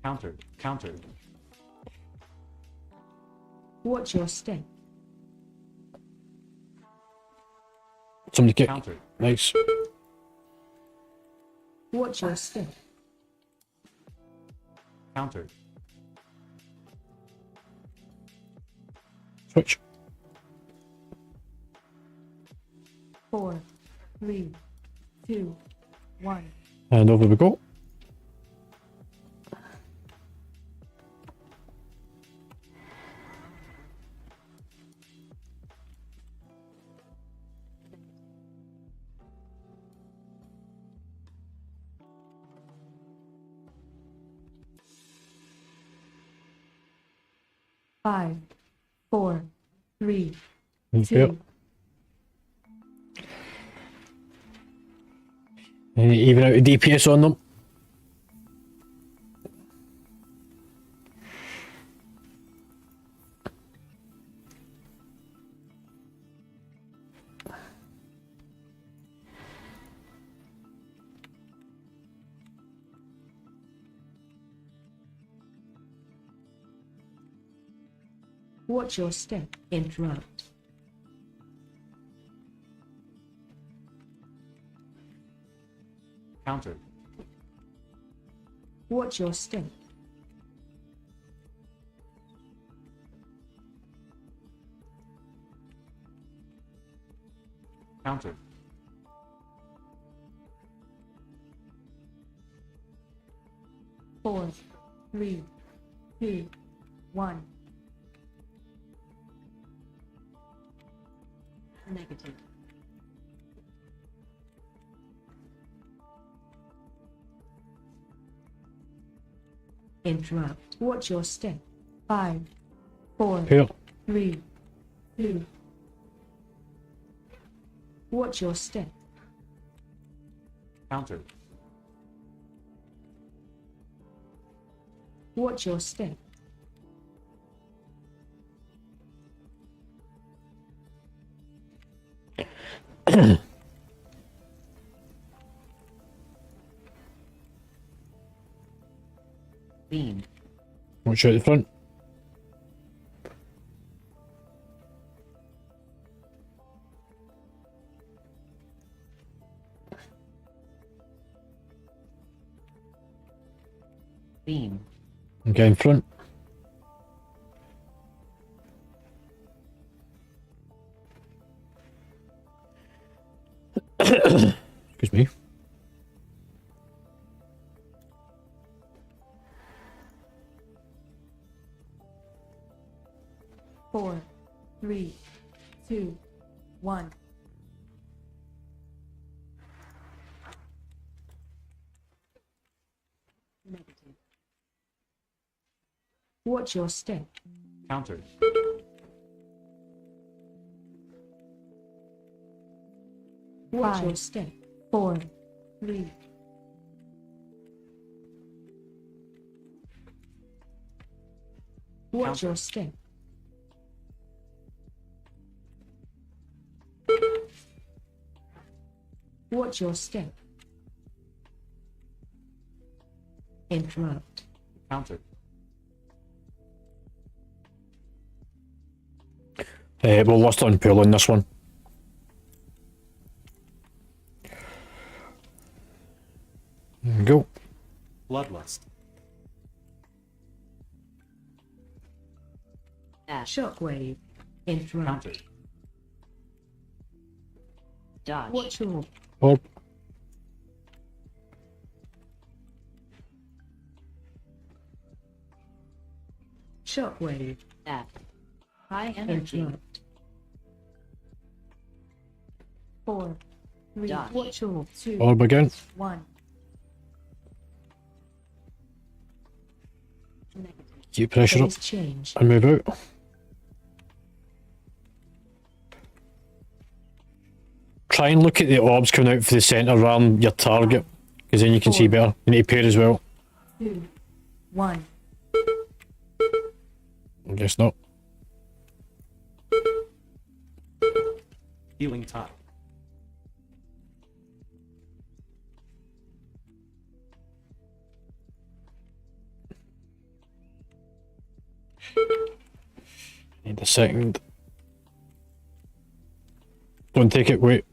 Countered. Countered. Watch your step. Somebody kick. Countered. Nice. Watch your step. Countered. Switch. 4, 3, 2, 1. And over we go. Five, 4, 3, Yep. 2. And even out the DPS on them. Watch your step. Interrupt. Countered. Watch your step. Countered. Four, 3, 2, 1. Negative. Interrupt. Watch your step. 5, 4, Here. 3, 2. Watch your step. Countered. Watch your step. Beam. Watch out the front. Beam. Okay, in front. 4, 3, 2, 1. Negative. Watch your step. Countered. Watch your step. 4, 3. Watch your step. Watch your step. Interrupt. Countered. We'll list on pool on this one. There we go. Bloodlust. Dash. Shockwave. Interrupt. Countered. Dodge. Watch your Orb. shockwave. F. High energy. Interrupt. 4, 3. Dodge. Watch your 2, Orb again. 1. Negative. Keep pressure up Phase change. and move out. Try and look at the orbs coming out for the centre around your target, because then you can see better. You need to pair as well. 2, 1. I guess not. Healing tide. Need a second. Don't take it, wait.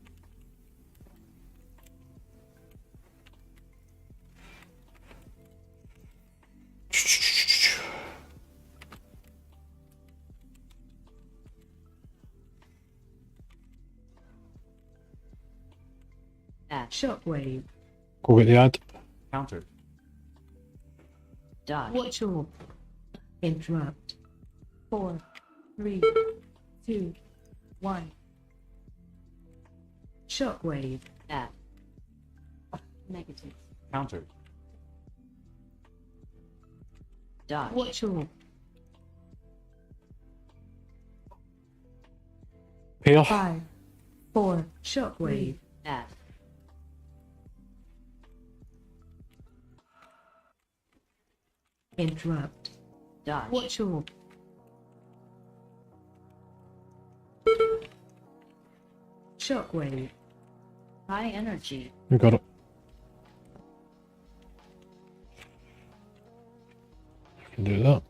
F. Shockwave. Go get the ad. Countered. Dodge. Watch your interrupt. 4, 3, 2, 1. Shockwave. F. Negative. Countered. Watch Dodge. your Pair. 5, 4. Shockwave. F. Interrupt. Dodge. Watch your shockwave. High energy. You got it. You can do that.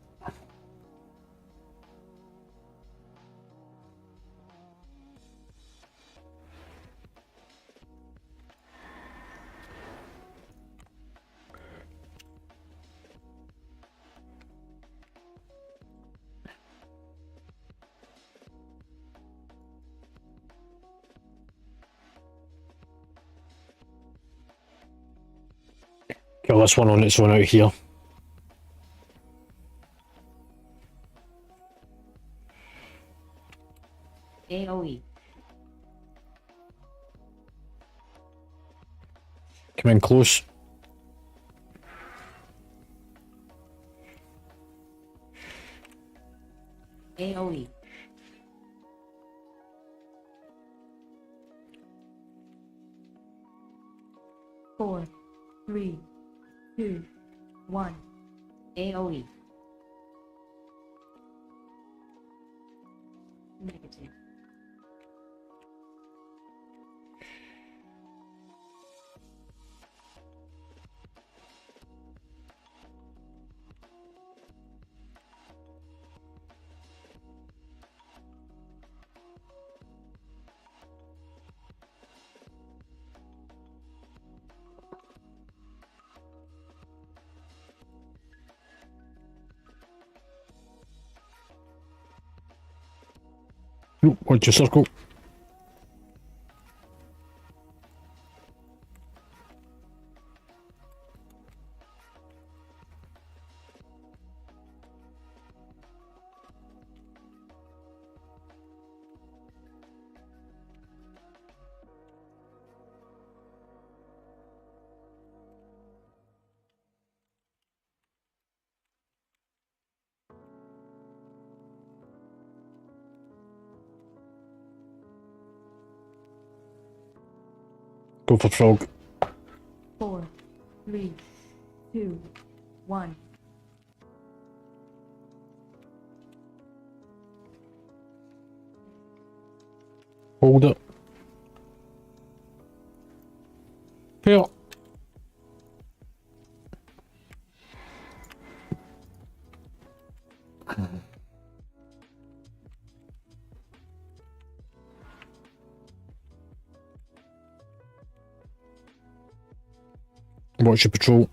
Kill this one on its own out here. AOE. Come in close. AOE. Four, 3, 2, 1. AOE. Negative. Nope, watch your circle. Go for frog. 4, 3, 2, 1. Hold it. Here. Watch your patrol.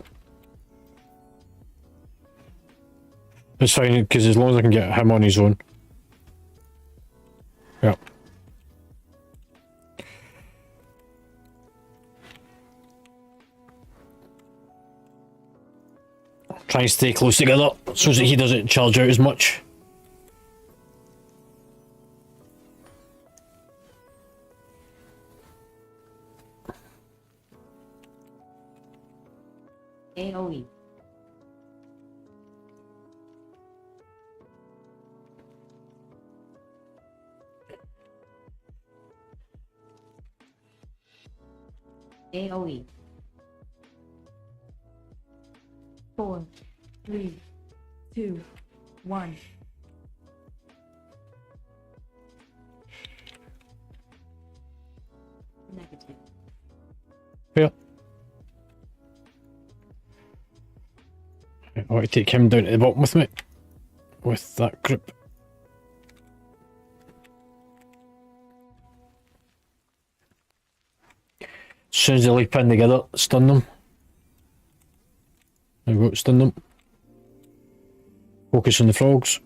It's fine, because as long as I can get him on his own. Yeah. Try and stay close together so that he doesn't charge out as much. AoE. AoE. 4, 3, 2, 1. Negative. Yeah. I want to take him down to the bottom with me. With that grip. As soon as they leap in together, stun them. There we go, stun them. Focus on the frogs.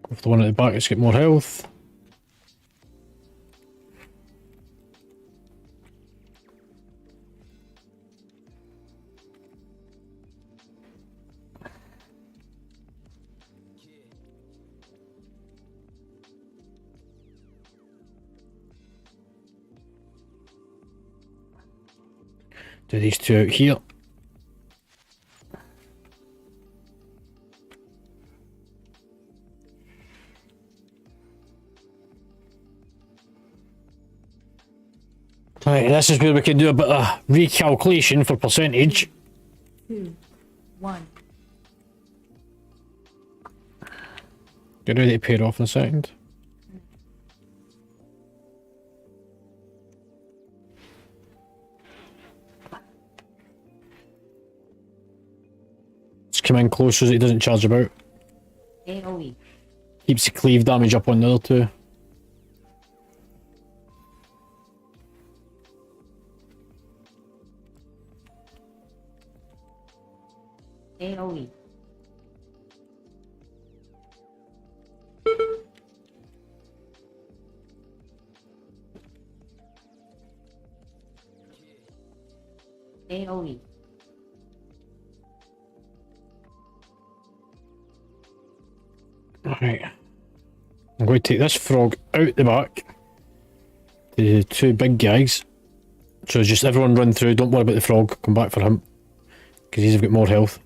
Go for the one at the back, let's get more health. Do these two out here. Right, this is where we can do a bit of recalculation for percentage. 2, 1. Get ready to pay it off in a second. Just come in close so that he doesn't charge about. AoE. Keeps the cleave damage up on the other two. AoE. AoE. Alright. I'm going to take this frog out the back. The two big guys. So just everyone run through, don't worry about the frog, come back for him. Because he's got more health.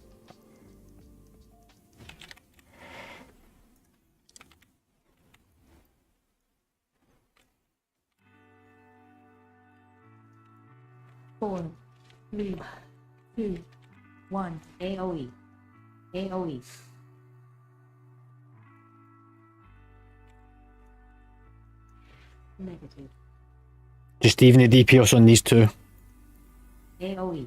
Four, 3, 2, 1. AoE. AoE. Negative. Just even the DPS on these two. AoE.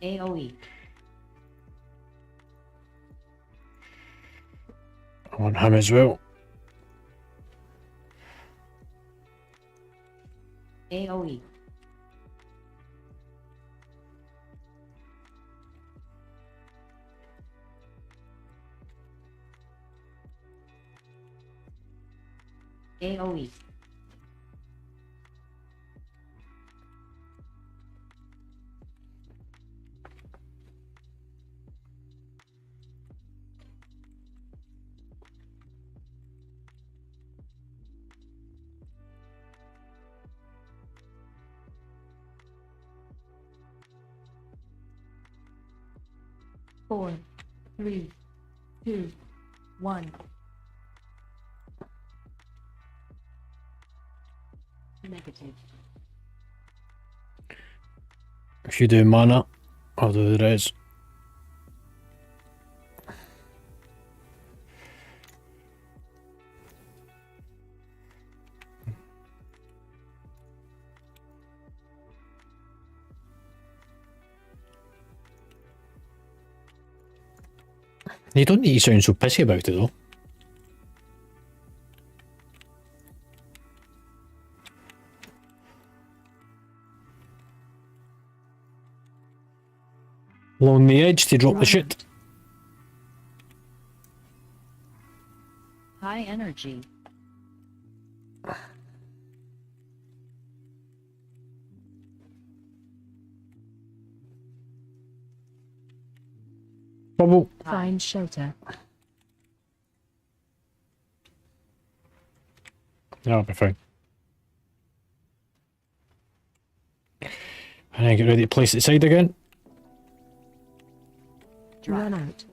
AoE. I want him as well. AoE. AoE. 4, 3, 2, 1. Negative. If you do mana, I'll do the res. You don't need to sound so pissy about it though. Along the edge to drop the shit. High energy. Bubble. Find shelter. That'll be fine. And then get ready to place it side again. Run out.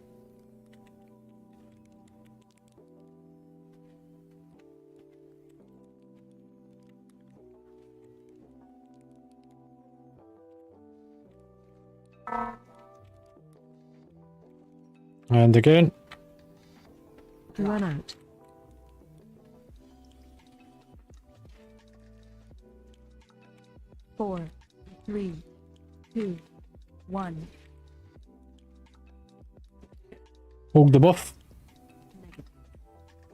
And again. Run out. Four, 3, 2, 1. Hold the buff.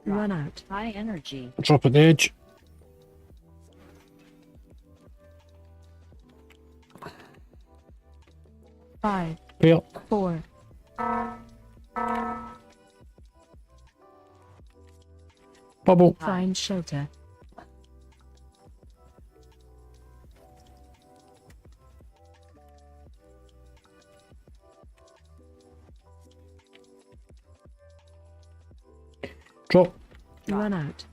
Run out. High energy. Drop at the edge. Five, Pair. 4. Bubble. Find shelter. Drop. Run out.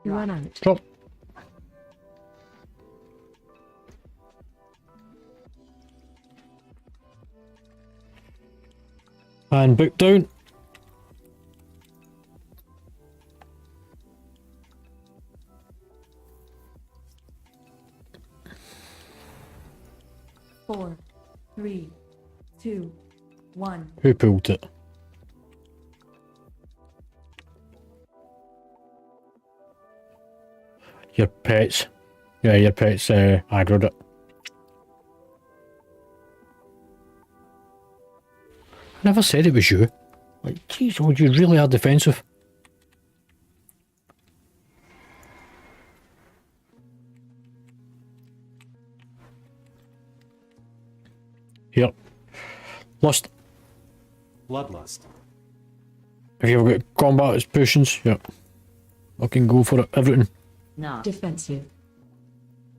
Run out. Drop. And book down. Four, 3, 2, 1. Who pulled it? Your pets. Yeah, your pets aggroed it. I never said it was you. Like, geez, oh, you really are defensive. Here. Lust. Bloodlust. If you've got combat potions, yep. I can go for it. Everything. Not. Defensive.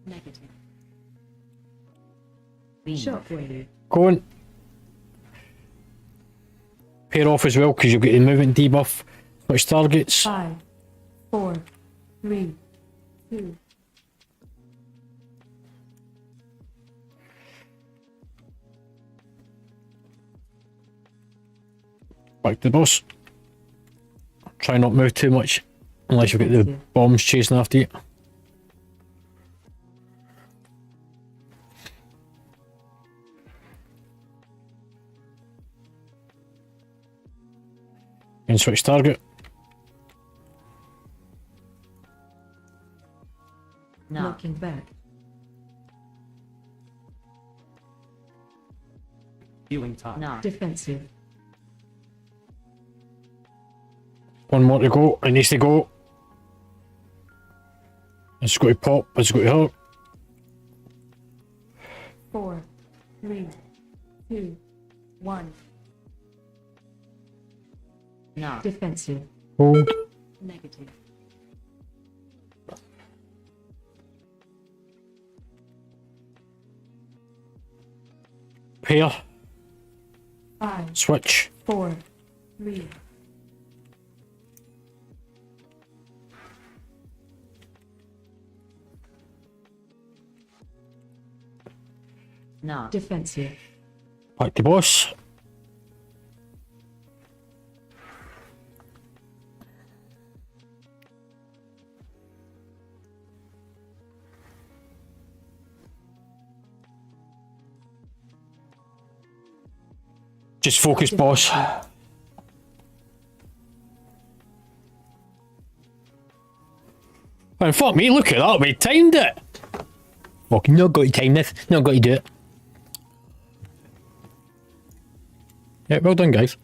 Negative. Beam. Shockwave. Go on. Pair off as well because you've got the movement debuff. Switch targets. 5, 4, 3, 2. Back to the boss. Try not move too much unless you've got the bombs chasing after you. And switch target. Not. Looking back. Healing time. Not. Defensive. One more to go. It needs to go. It's got to pop. It's got to hurt. 4, 3, 2, 1. Not. Defensive. Hold. Negative. Pair. 5, Switch. 4, 3, Not. defensive, Back to boss. Just focus, boss. And fuck me, look at that, we timed it! Fucking not got to time this, not got to do it. Yeah, well done, guys.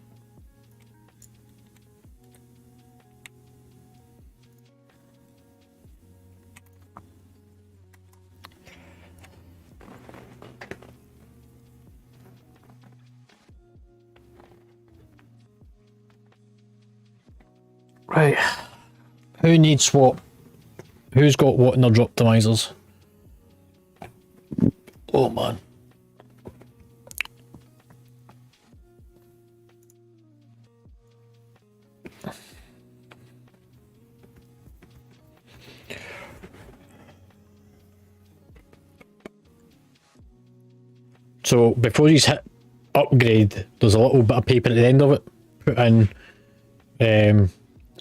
Right. Who needs what? Who's got what in their optimizers? Oh man. So before you hit upgrade, there's a little bit of paper at the end of it. Put in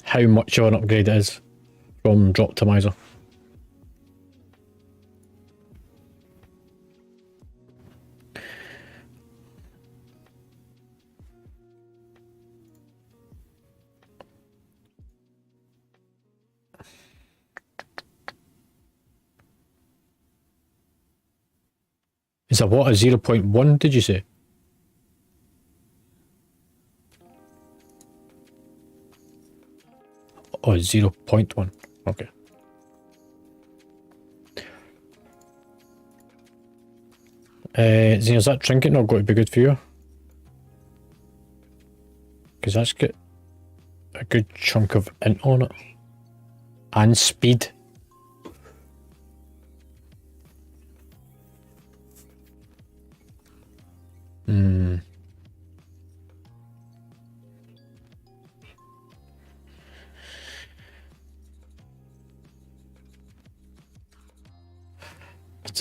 how much of an upgrade it is from Droptimizer. Is a what, a 0.1 did you say? Oh, 0.1. Okay. Is that trinket not going to be good for you? Because that's got a good chunk of int on it. And speed. I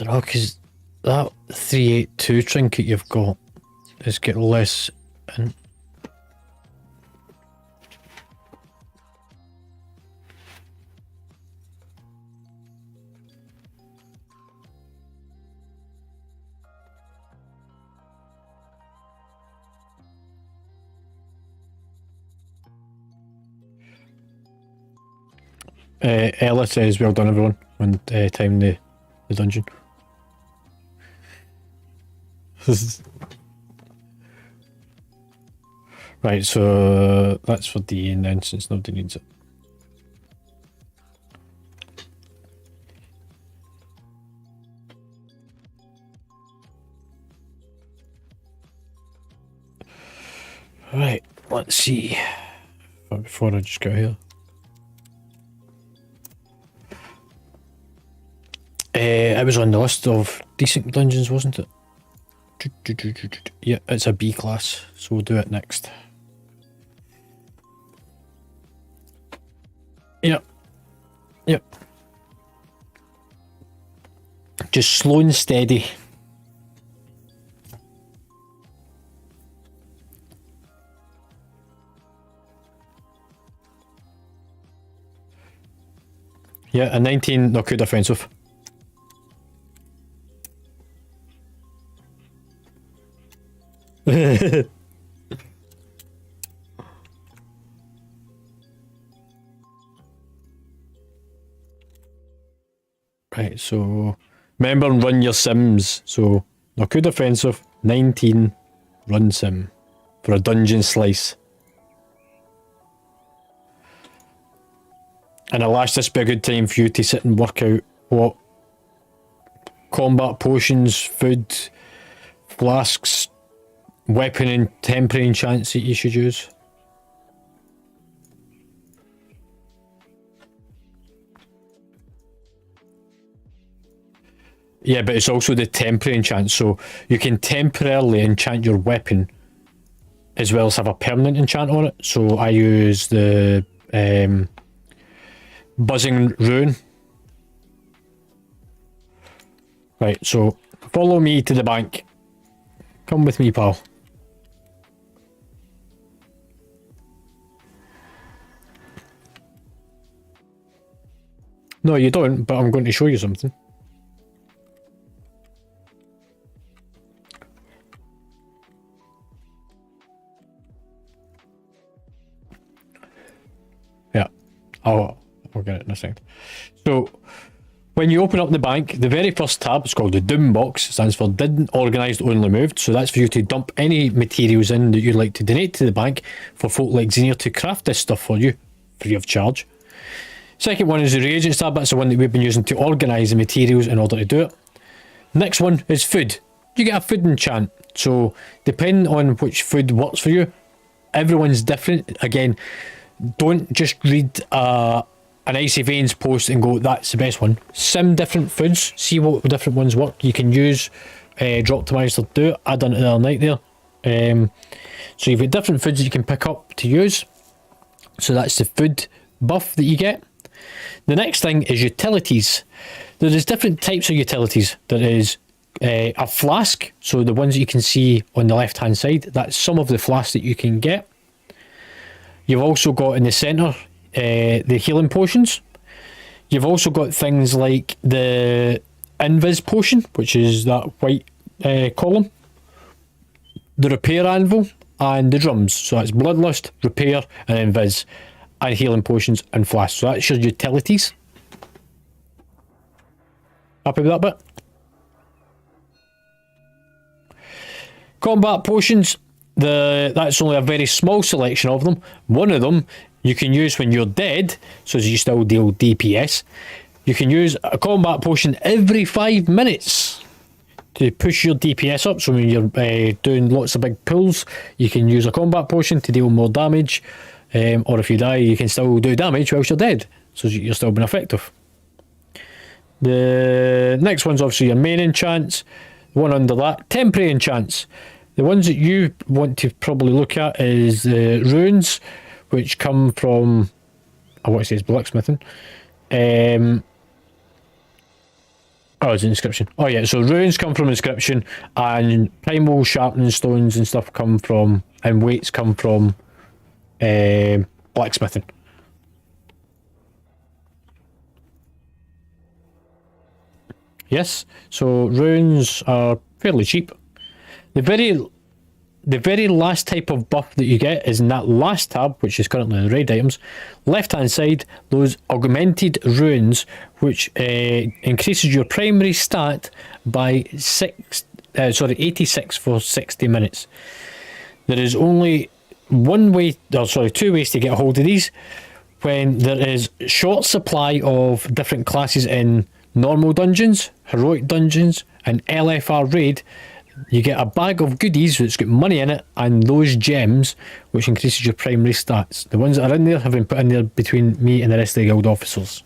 don't know, because that 382 trinket you've got is get less in. Ella says well done everyone on time the dungeon. Right, so that's for D and then since nobody needs it. Right, let's see. But before I just go here. It was on the list of decent dungeons, wasn't it? Yeah, it's a B class, so we'll do it next. Yep. Yep. Just slow and steady. Yeah, a 19 knockout offensive. Right, so remember and run your sims. So knockout offensive, 19 run sim for a dungeon slice. And Alash, this be a good time for you to sit and work out what combat potions, food, flasks, weapon and temporary enchants that you should use. Yeah, but it's also the temporary enchant, so you can temporarily enchant your weapon as well as have a permanent enchant on it. So I use the buzzing rune. Right, so follow me to the bank. Come with me, pal. No, you don't, but I'm going to show you something. Yeah, I'll get it in a second. So, when you open up the bank, the very first tab is called the Doom box. It stands for Didn't Organised, Only Moved. So that's for you to dump any materials in that you'd like to donate to the bank for folk like Xenia to craft this stuff for you, free of charge. Second one is the Reagents tab. That's the one that we've been using to organise the materials in order to do it. Next one is food. You get a food enchant. So depending on which food works for you, everyone's different. Again, don't just read an Icy Veins post and go, that's the best one. Sim different foods, see what different ones work. You can use Drop to Master to do it. I done it the other night there. So you've got different foods that you can pick up to use. So that's the food buff that you get. The next thing is utilities. There is different types of utilities. There is a flask, so the ones that you can see on the left hand side, that's some of the flasks that you can get. You've also got in the centre the healing potions. You've also got things like the invis potion, which is that white column, the repair anvil, and the drums. So that's bloodlust, repair, and invis, and healing potions and flasks. So that's your utilities. Happy with that bit? Combat potions, that's only a very small selection of them. One of them you can use when you're dead, so you still deal DPS. You can use a combat potion every 5 minutes to push your DPS up. So when you're doing lots of big pulls, you can use a combat potion to deal more damage. Or if you die, you can still do damage whilst you're dead, so you're still being effective. The next one's obviously your main enchants. The one under that, temporary enchants. The ones that you want to probably look at is the runes, which come from, I want to say it's blacksmithing. Oh, it's inscription. Oh yeah, so runes come from inscription, and primal sharpening stones and stuff come from, and weights come from blacksmithing. Yes, so runes are fairly cheap. The very last type of buff that you get is in that last tab, which is currently the raid items. Left hand side, those augmented runes, which increases your primary stat by 86 for 60 minutes. There is only two ways to get a hold of these. When there is short supply of different classes in normal dungeons, heroic dungeons, and LFR raid, you get a bag of goodies that's got money in it and those gems, which increases your primary stats. The ones that are in there have been put in there between me and the rest of the guild officers.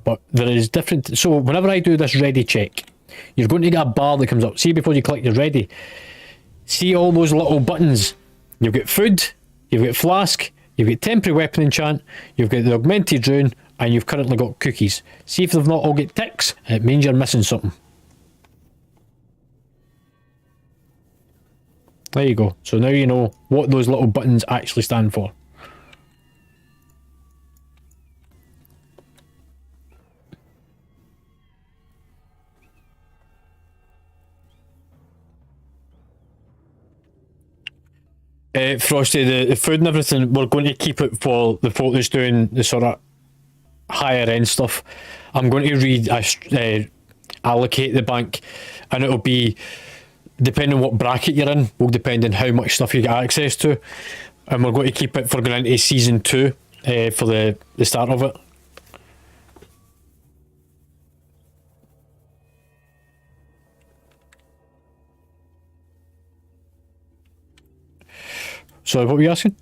But there is different. So whenever I do this ready check, you're going to get a bar that comes up. See, before you click your ready, see all those little buttons. You've got food, you've got flask, you've got temporary weapon enchant, you've got the augmented rune, and you've currently got cookies. See if they've not all got ticks, it means you're missing something. There you go. So now you know what those little buttons actually stand for. Frosty, the food and everything, we're going to keep it for the folk that's doing the sort of higher end stuff. I'm going to allocate the bank, and it'll be, depending on what bracket you're in, will depend on how much stuff you get access to. And we're going to keep it for going into season 2 for the start of it. So what were you asking?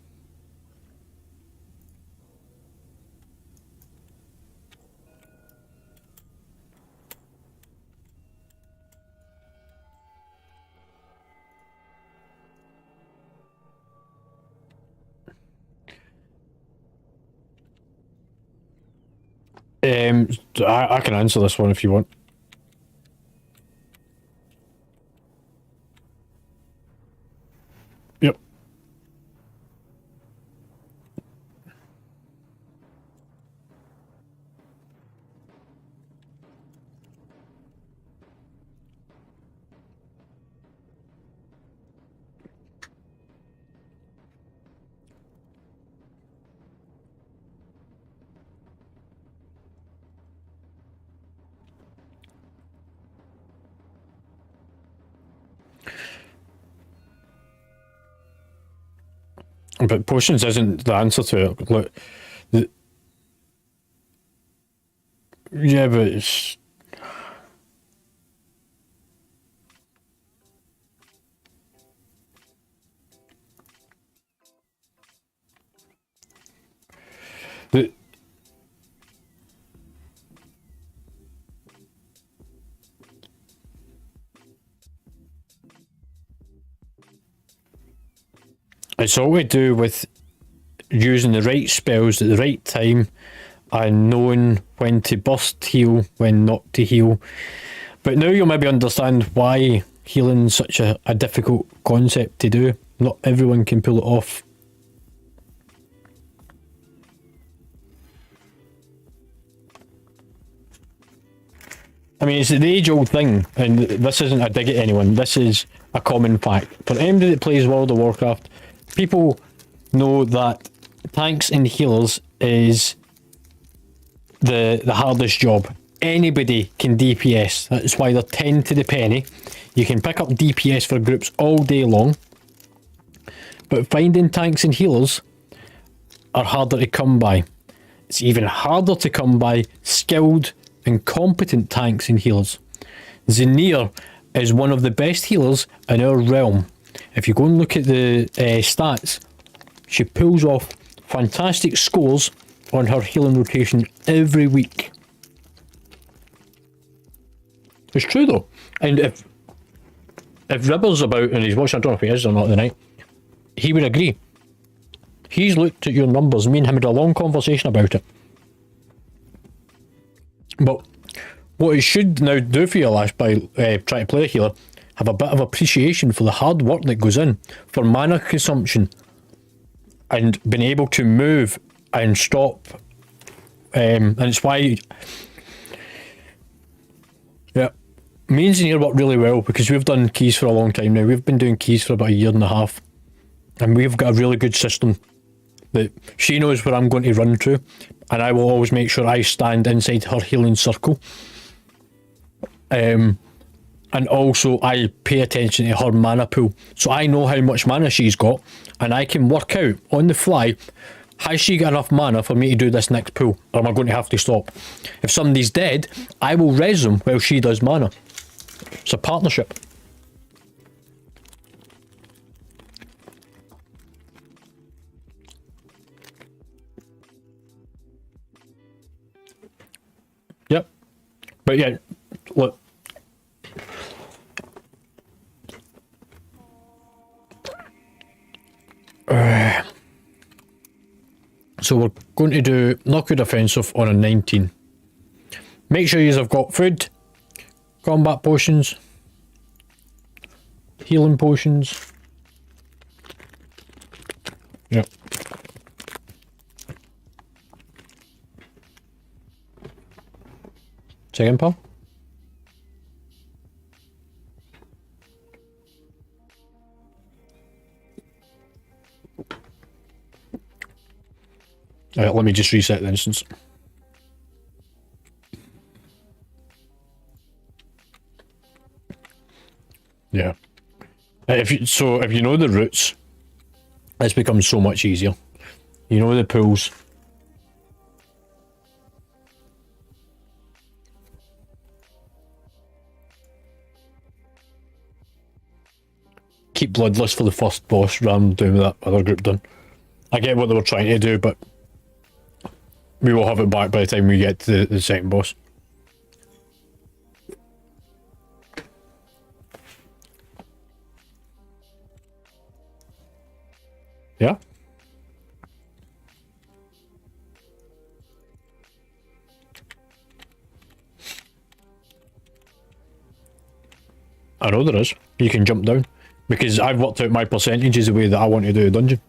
I can answer this one if you want. Yep. But potions isn't the answer to it. Look, yeah, but it's... The, it's all to do with using the right spells at the right time and knowing when to burst heal, when not to heal. But now you'll maybe understand why healing's such a difficult concept to do. Not everyone can pull it off. I mean, it's the age-old thing, and this isn't a dig at anyone. This is a common fact. For anybody that plays World of Warcraft, people know that tanks and healers is the hardest job. Anybody can DPS. That's why they're 10 to the penny. You can pick up DPS for groups all day long. But finding tanks and healers are harder to come by. It's even harder to come by skilled and competent tanks and healers. Zenir is one of the best healers in our realm. If you go and look at the stats, she pulls off fantastic scores on her healing rotation every week. It's true though. And if Ribber's about and he's watching, I don't know if he is or not tonight, he would agree. He's looked at your numbers. Me and him had a long conversation about it. But what it should now do for you, Lash, by trying to play a healer, have a bit of appreciation for the hard work that goes in, for mana consumption, and being able to move and stop. And it's why, yeah, me and Zenir work really well because we've done keys for a long time now. We've been doing keys for about a year and a half, and we've got a really good system that she knows where I'm going to run to, and I will always make sure I stand inside her healing circle. And also I pay attention to her mana pool, so I know how much mana she's got, and I can work out on the fly, has she got enough mana for me to do this next pull, or am I going to have to stop? If somebody's dead, I will res them while she does mana. It's a partnership. Yep. But yeah, look. So we're going to do knockout offensive on a 19. Make sure you have got food, combat potions, healing potions. Yep. Second, pal. Alright, let me just reset the instance. Yeah. If you know the routes, this becomes so much easier. You know the pools. Keep bloodless for the first boss rather than doing what that other group done. I get what they were trying to do, but we will have it back by the time we get to the second boss. Yeah? I know there is. You can jump down. Because I've worked out my percentages the way that I want to do a dungeon.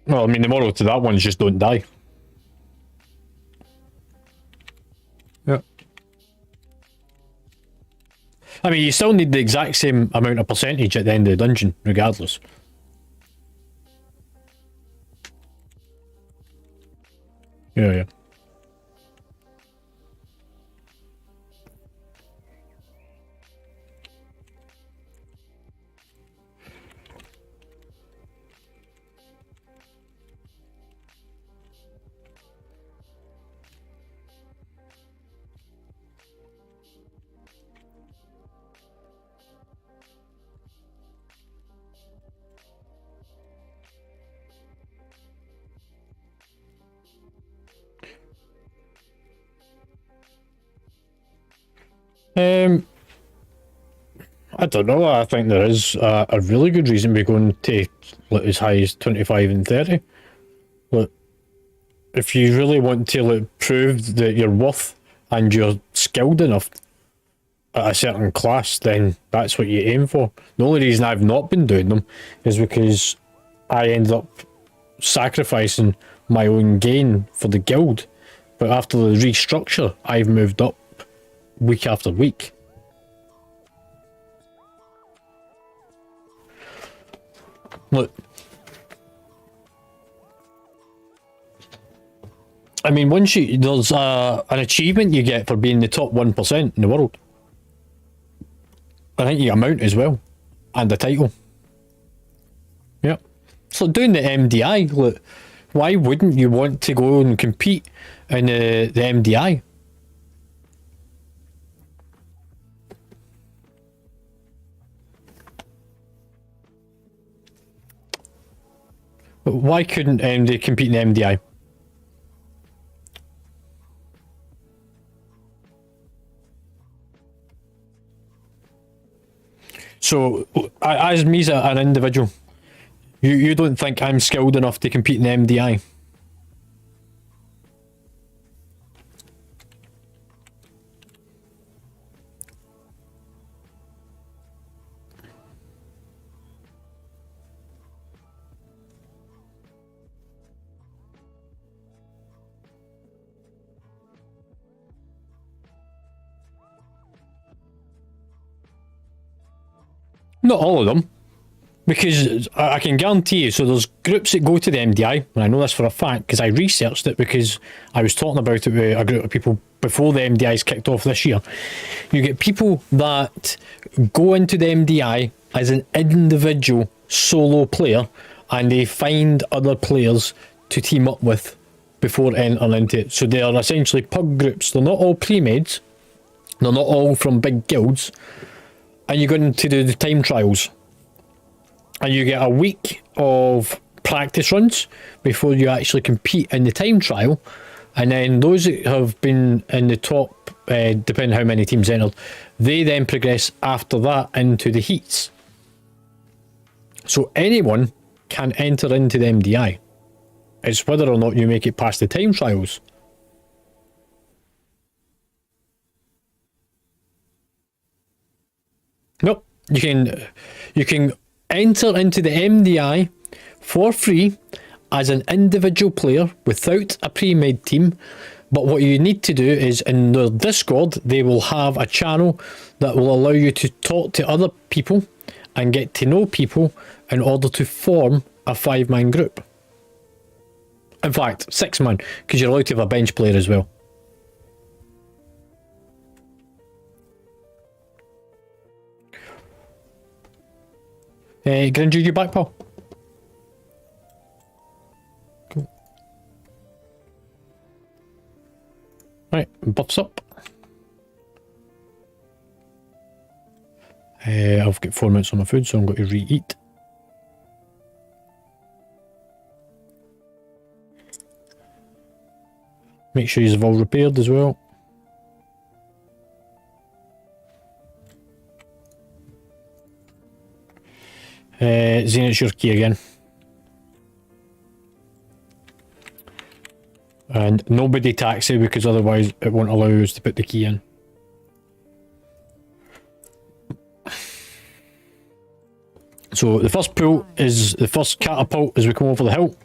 Well, I mean, the moral to that one is just don't die. Yeah. I mean, you still need the exact same amount of percentage at the end of the dungeon, regardless. Yeah, yeah. I don't know. I think there is a really good reason we're going to like, as high as 25 and 30. Look, if you really want to like, prove that you're worth and you're skilled enough at a certain class, then that's what you aim for. The only reason I've not been doing them is because I ended up sacrificing my own gain for the guild. But after the restructure, I've moved up week after week. Look, I mean, once you there's an achievement you get for being the top 1% in the world. I think you get a mount as well, and a title. Yep. So doing the MDI, look, why wouldn't you want to go and compete in the MDI? But why couldn't they compete in the MDI? So, as me as an individual, you don't think I'm skilled enough to compete in the MDI? Not all of them, because I can guarantee you, so there's groups that go to the MDI, and I know this for a fact because I researched it because I was talking about it with a group of people before the MDI's kicked off this year. You get people that go into the MDI as an individual solo player and they find other players to team up with before entering into it. So they are essentially pug groups. They're not all pre-mades, they're not all from big guilds. And you go in to do the time trials, and you get a week of practice runs before you actually compete in the time trial, and then those that have been in the top, depending how many teams entered, they then progress after that into the heats. So anyone can enter into the MDI. It's whether or not you make it past the time trials. Nope, you can enter into the MDI for free as an individual player without a pre-made team. But what you need to do is in their Discord, they will have a channel that will allow you to talk to other people and get to know people in order to form a 5-man group. In fact, 6-man, because you're allowed to have a bench player as well. Grinju, you back, pal? Cool. Right, buffs up. I've got 4 minutes on my food, so I'm going to re-eat. Make sure you've all repaired as well. Zane, it's your key again. And nobody taxi because otherwise it won't allow us to put the key in. So the first pull is the first catapult as we come over the hill.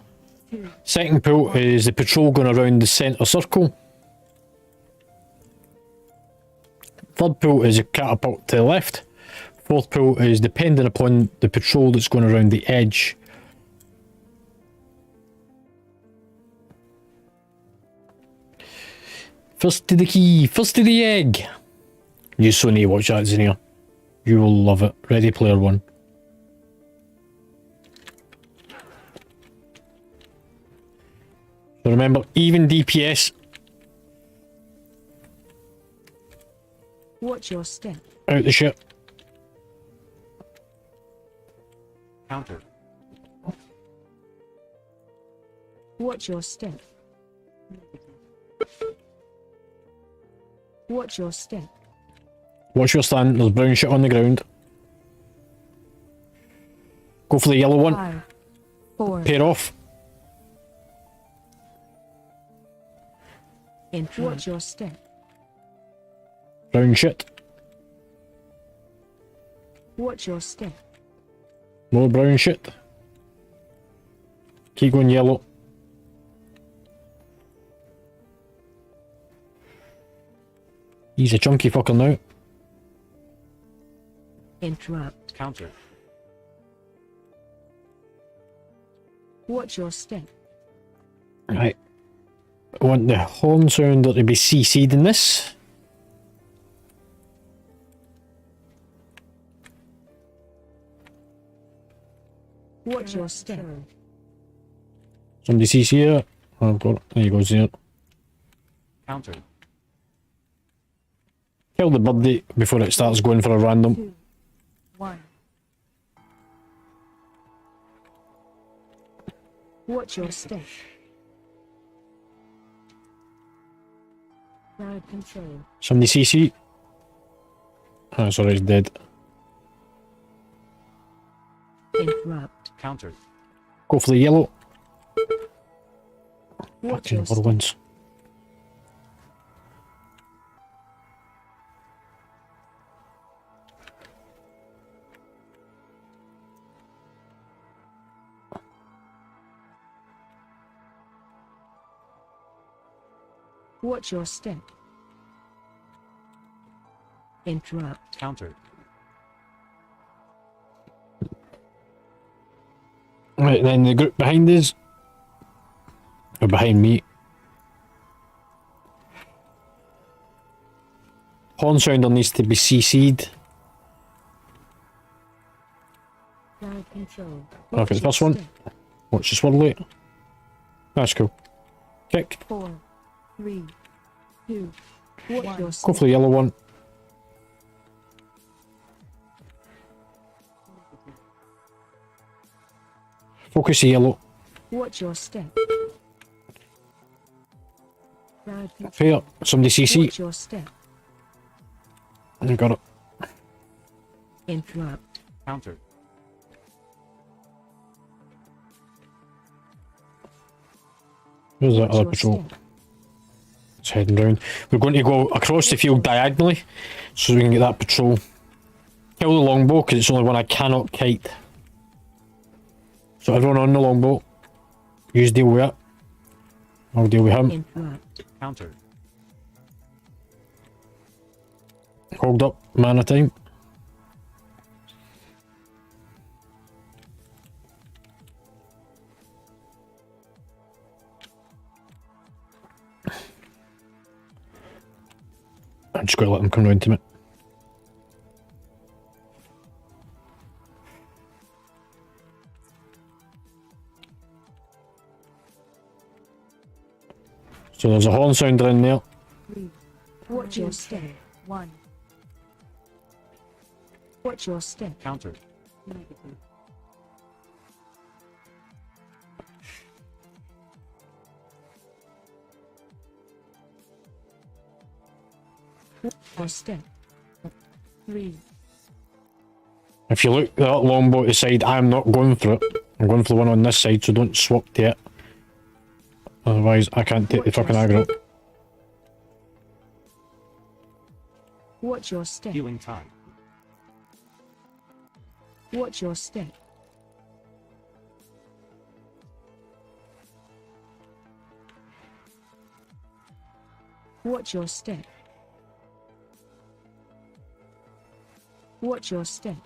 Second pull is the patrol going around the centre circle. Third pull is a catapult to the left. Fourth pull is depending upon the patrol that's going around the edge. First to the key, first to the egg. You so need to watch that, Zinnia. You will love it. Ready Player One. So remember, even DPS. Watch your step. Out the ship. Counter. Watch your step. Watch your step. Watch your stand. There's brown shit on the ground. Go for the yellow one. 5, 4. Pair off. Watch your step. Brown shit. Watch your step. More brown shit. Keep going yellow. He's a chunky fucker now. Interrupt. Counter. Watch your step. Right. I want the horn sounder to be CC'd in this. Watch your step. Somebody CC here. Oh, I've got it. There you go, Zane. Counter. Kill the birdie before it starts going for a random. 2, 1. Watch your step. Crowd control. Somebody CC. Oh, sorry, it's dead. Interrupt. Counter. Go for the yellow. Watch Fucking your step. whirlwinds. Watch your step. Interrupt. Counter. Right, then the group behind us. Or behind me. Horn sounder needs to be CC'd. Crowd control. Okay, the first one. Watch the swirly. That's cool. Kick. 4, 3, 2, watch your Go step. for the yellow one. Focus the yellow. Watch your step. Crowd control. Fair. Somebody CC. Watch your step. You got it. Interrupt. Counter. Where's that Watch other your patrol? step. It's heading down. We're going to go across the field diagonally so we can get that patrol. Kill the longbow because it's the only one I cannot kite. So everyone on the longbow, you deal with it. I'll deal with him. Interrupt. Counter. Hold up, man of time. I'm just going to let them come round to me. So there's a horn sounder in there. 3. Watch your step. 1. Watch your step. Counter. Negative. Your step. 3. If you look at that longbow to the side, I'm not going for it. I'm going for the one on this side, so don't swap to it. Otherwise, I can't take the fucking aggro. Watch your step. Healing tide. Watch your step. Watch your step. Watch your step.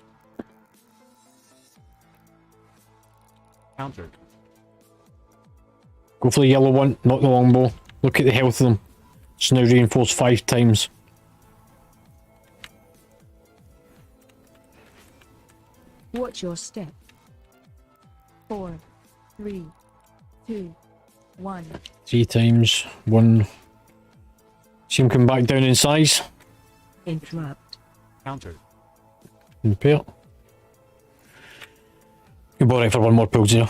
Counter. Go for the yellow one, not the longbow. Look at the health of them. It's now reinforced 5 times. Watch your step. 4, 3, 2, 1. 3 times. 1. See him come back down in size. Interrupt. Counter. Repair. You'll be alright for one more pull here.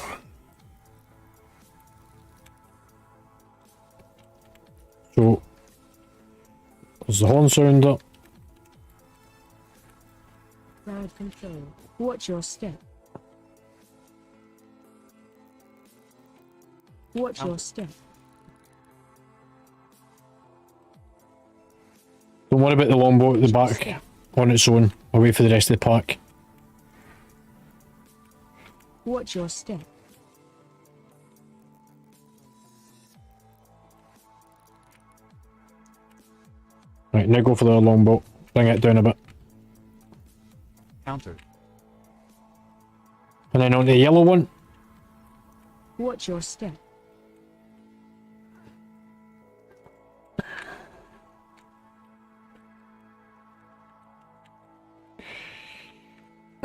So, there's the horn sounder. Crowd control. Watch your step. Watch your step. Don't worry about the longbow at the back on its own. I'll wait for the rest of the pack. Watch your step. Right, now go for the longbow. Bring it down a bit. Counter. And then on the yellow one. Watch your step.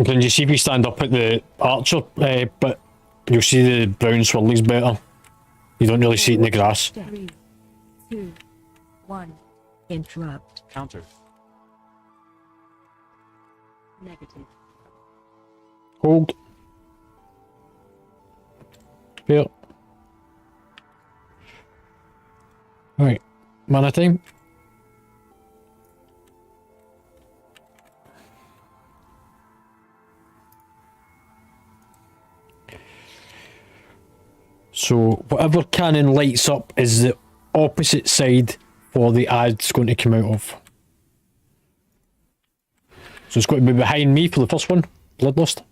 Can you see if you stand up at the archer, but you'll see the brown swirlies better. You don't really see it in the grass. 3, 2, 1. Interrupt. Counter. Negative. Hold. Here. Right, mana time. So whatever cannon lights up is the opposite side for the ad's going to come out of. So it's going to be behind me for the first one, Bloodlust.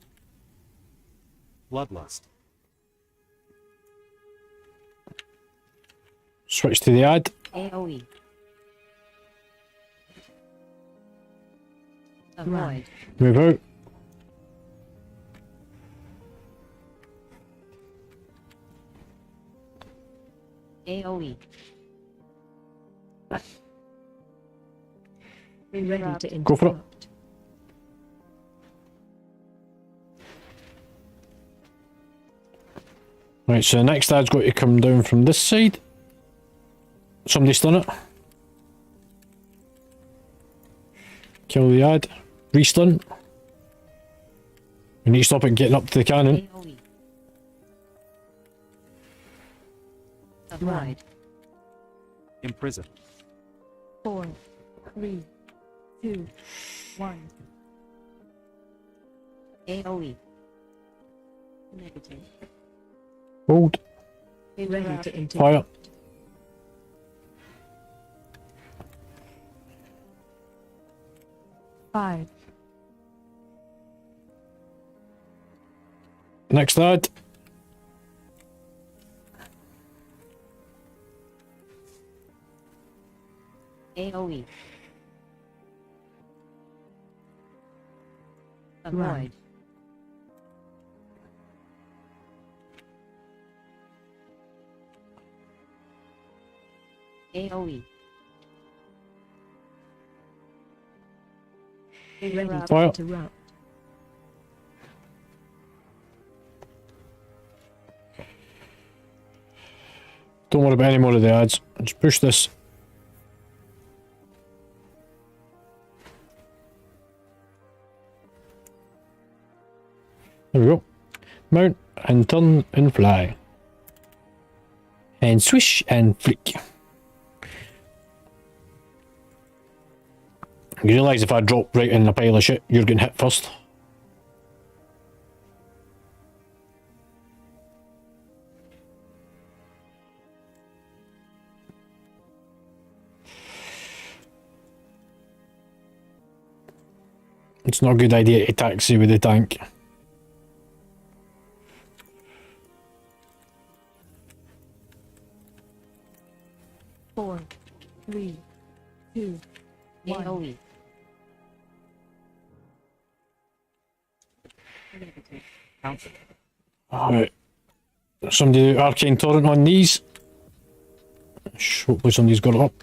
Bloodlust. Switch to the ad. AoE. Avoid. Move out. AoE. Be ready to interrupt. Go for it. Right, so the next ad's got to come down from this side. Somebody's done it. Kill the ad. Restun. We need to stop it getting up to the cannon. AoE. Avoid. Imprison. 4, 3, 2, 1. AoE. Negative. Hold. Be ready to interrupt. Fire. Five. Next ad. AoE. Run. Avoid. AoE. Be ready to Fire. interrupt. Don't worry about any more of the ads. Just push this. There we go. Mount and turn and fly. And swish and flick. You realise if I drop right in the pile of shit, you're getting hit first. It's not a good idea to taxi with the tank. Four, three, two, one. AoE. Counter. Alright. Somebody do arcane torrent on these. Hopefully somebody's got it up.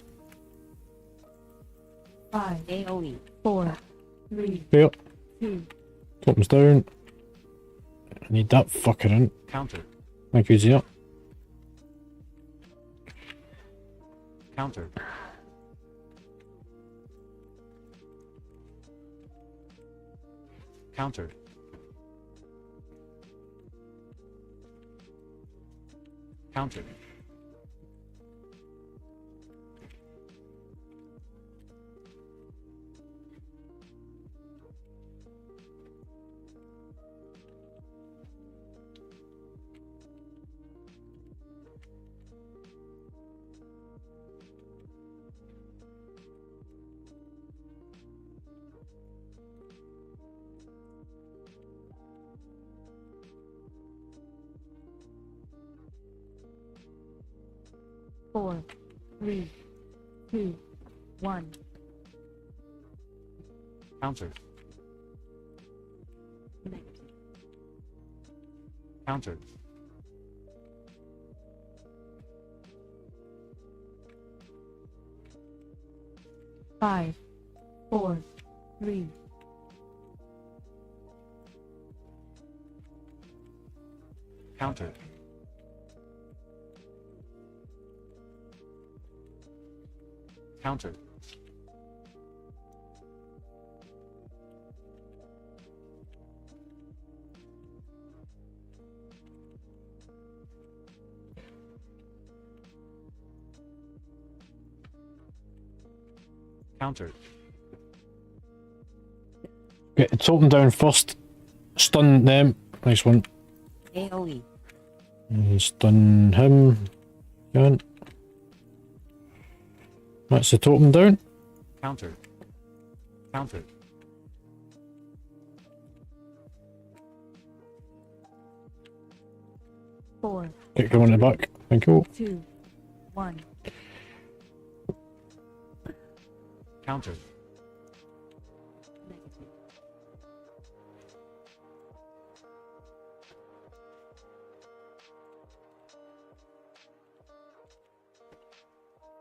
5, AoE. 4, 3, There. 2, Topham's down. I need that fucker in. Counter. Thank you, Zia. Counter. Counter. Counter. four, three, two, one. Counter. Counter. Five, four, three, Counter. Counter. Counter. Get Totem down first. Stun them. Nice one. AoE. And stun him. Again. That's the Totem down. Counter. Counter. four, Get going in the back. Thank you. two, one. Counter.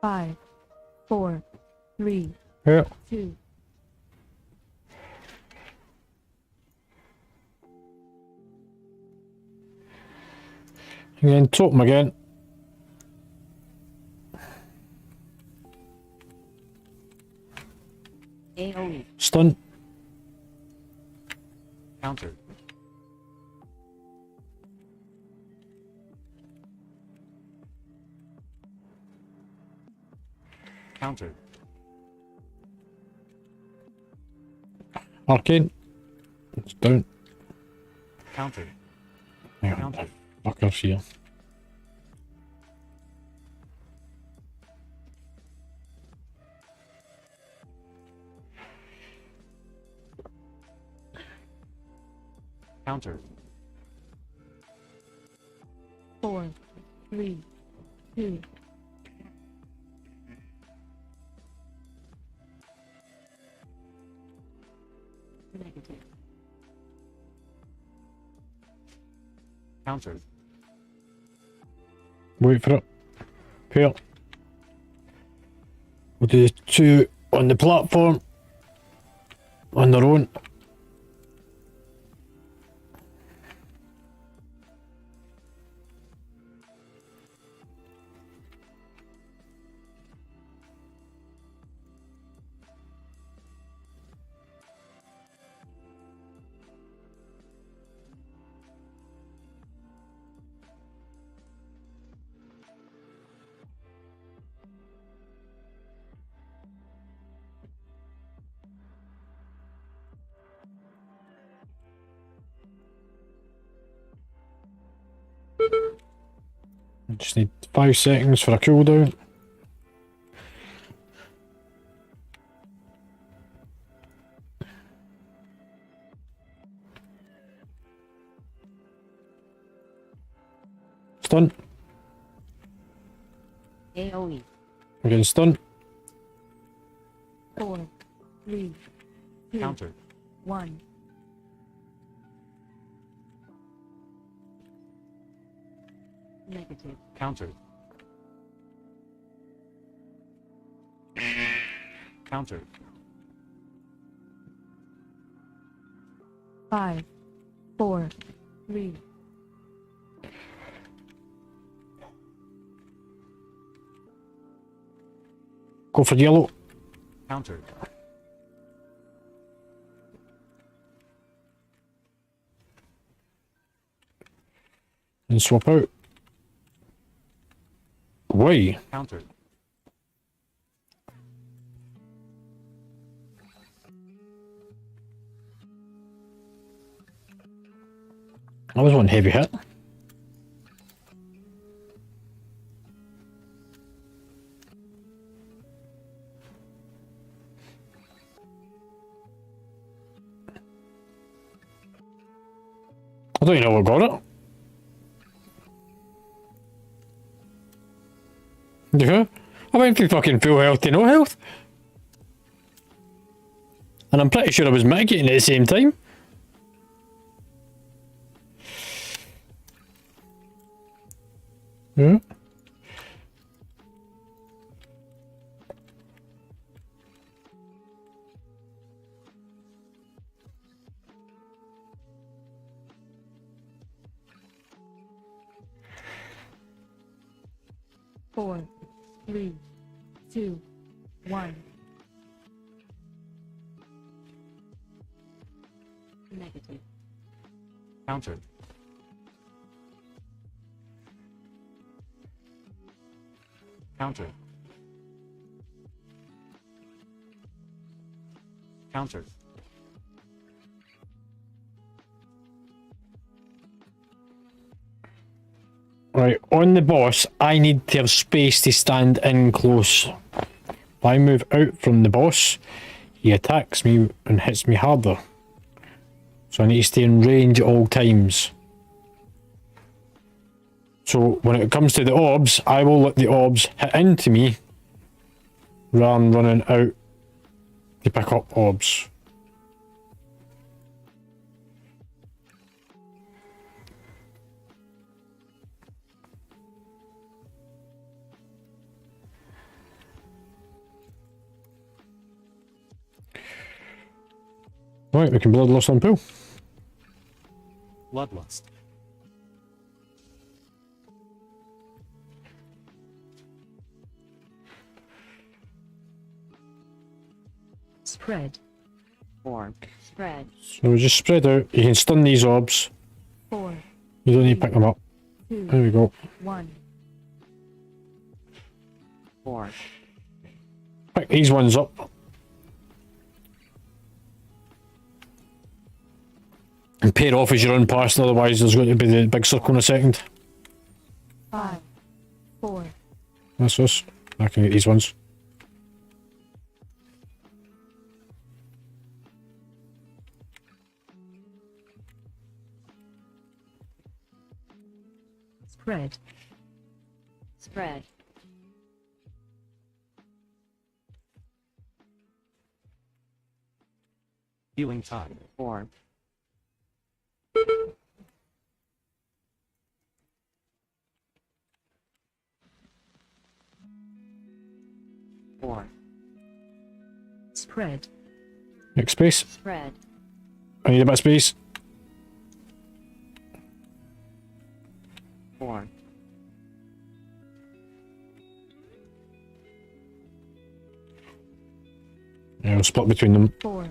Five, four, three, Yeah. two. Again, Totem again. AoE. Stun. Counter. Counter. Arcane. It's down. Counter. Hang on. Counter. Fuckers here. Counter. Four, three, two. Counter. Wait for it. Pair. We'll do two on the platform. On their own. Just need 5 seconds for a cooldown. Stun. AoE. I'm getting stunned. 4, 3, 2, Countered. 1. Negative. Countered. Countered. 5, 4, 3, Go for yellow. Countered. And swap out. Why? Countered. That was one heavy hit. I don't even know what got it. Yeah, I went from fucking full health to no health. And I'm pretty sure I was mitigating at the same time. Yeah. Four, 3, 2, 1. Negative. Countered. Countered. Countered. Right, on the boss, I need to have space to stand in close. If I move out from the boss, he attacks me and hits me harder. So I need to stay in range at all times. So when it comes to the orbs, I will let the orbs hit into me rather than running out to pick up orbs. Right, we can bloodlust on pool. Bloodlust. Spread. 4. Spread. So we just spread out. You can stun these orbs. 4, You don't need to pick them up. 2, There we go. 1. 4. Pick these ones up. And pair off as you run past, otherwise there's going to be the big circle in a second. 5, 4, That's us. I can get these ones. spread. Spread. Healing tide. 4. Spread. Next space. Spread. I need a bit of space. 4. Yeah, I'll split between them. 4,